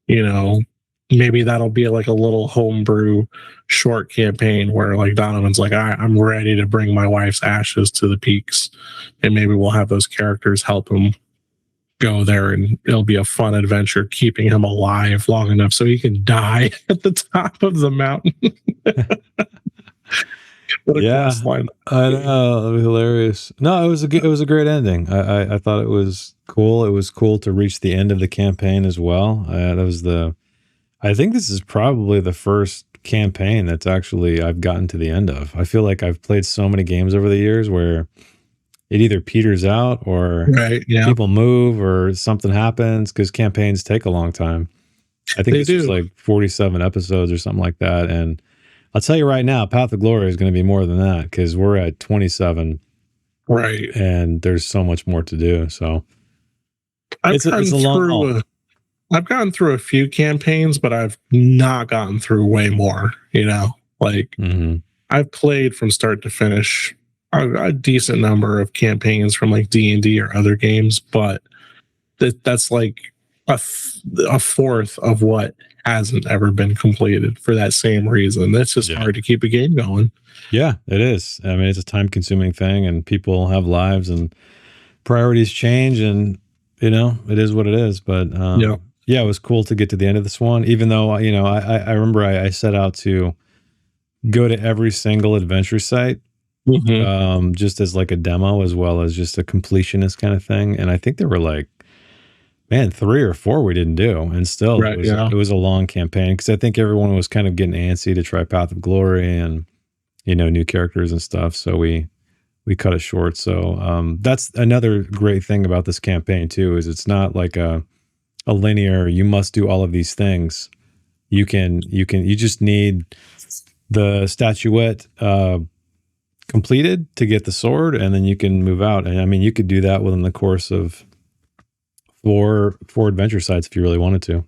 maybe that'll be like a little homebrew short campaign where like Donovan's like, I'm ready to bring my wife's ashes to the peaks, and maybe we'll have those characters help him go there, and it'll be a fun adventure keeping him alive long enough so he can die at the top of the mountain. What a quest line. I know, that'd be hilarious. No, it was a great ending. I thought it was cool. It was cool to reach the end of the campaign as well. I think this is probably the first campaign that's actually I've gotten to the end of. I feel like I've played so many games over the years where it either peters out or people move or something happens, because campaigns take a long time. I think it's just like 47 episodes or something like that. And I'll tell you right now, Path of Glory is going to be more than that because we're at 27. Right. And there's so much more to do. So it's a long haul. I've gotten through a few campaigns, but I've not gotten through way more, I've played from start to finish a decent number of campaigns from like D&D or other games, but that's like a fourth of what hasn't ever been completed for that same reason. It's just hard to keep a game going. Yeah, it is. I mean, it's a time consuming thing, and people have lives and priorities change, and it is what it is. But it was cool to get to the end of this one, even though, I remember I set out to go to every single adventure site, just as like a demo, as well as just a completionist kind of thing. And I think there were like, 3 or 4 we didn't do. And still it was a long campaign, because I think everyone was kind of getting antsy to try Path of Glory and, new characters and stuff. So we cut it short. So that's another great thing about this campaign too, is it's not like a linear, you must do all of these things. You just need the statuette completed to get the sword, and then you can move out. And I mean, you could do that within the course of four adventure sites if you really wanted to.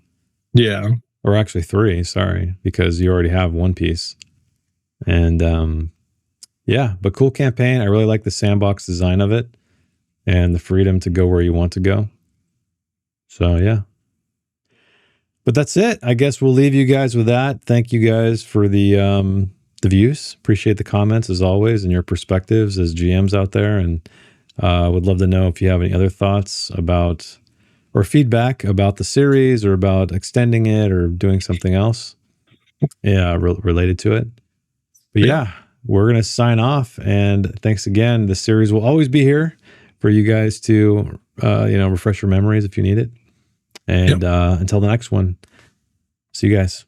Yeah. Or actually 3, sorry, because you already have one piece. And but cool campaign. I really like the sandbox design of it and the freedom to go where you want to go. So yeah. But that's it. I guess we'll leave you guys with that. Thank you guys for the views. Appreciate the comments as always, and your perspectives as GMs out there. And would love to know if you have any other thoughts about or feedback about the series, or about extending it or doing something else related to it. But we're going to sign off. And thanks again. The series will always be here for you guys to, refresh your memories if you need it. And until the next one, see you guys.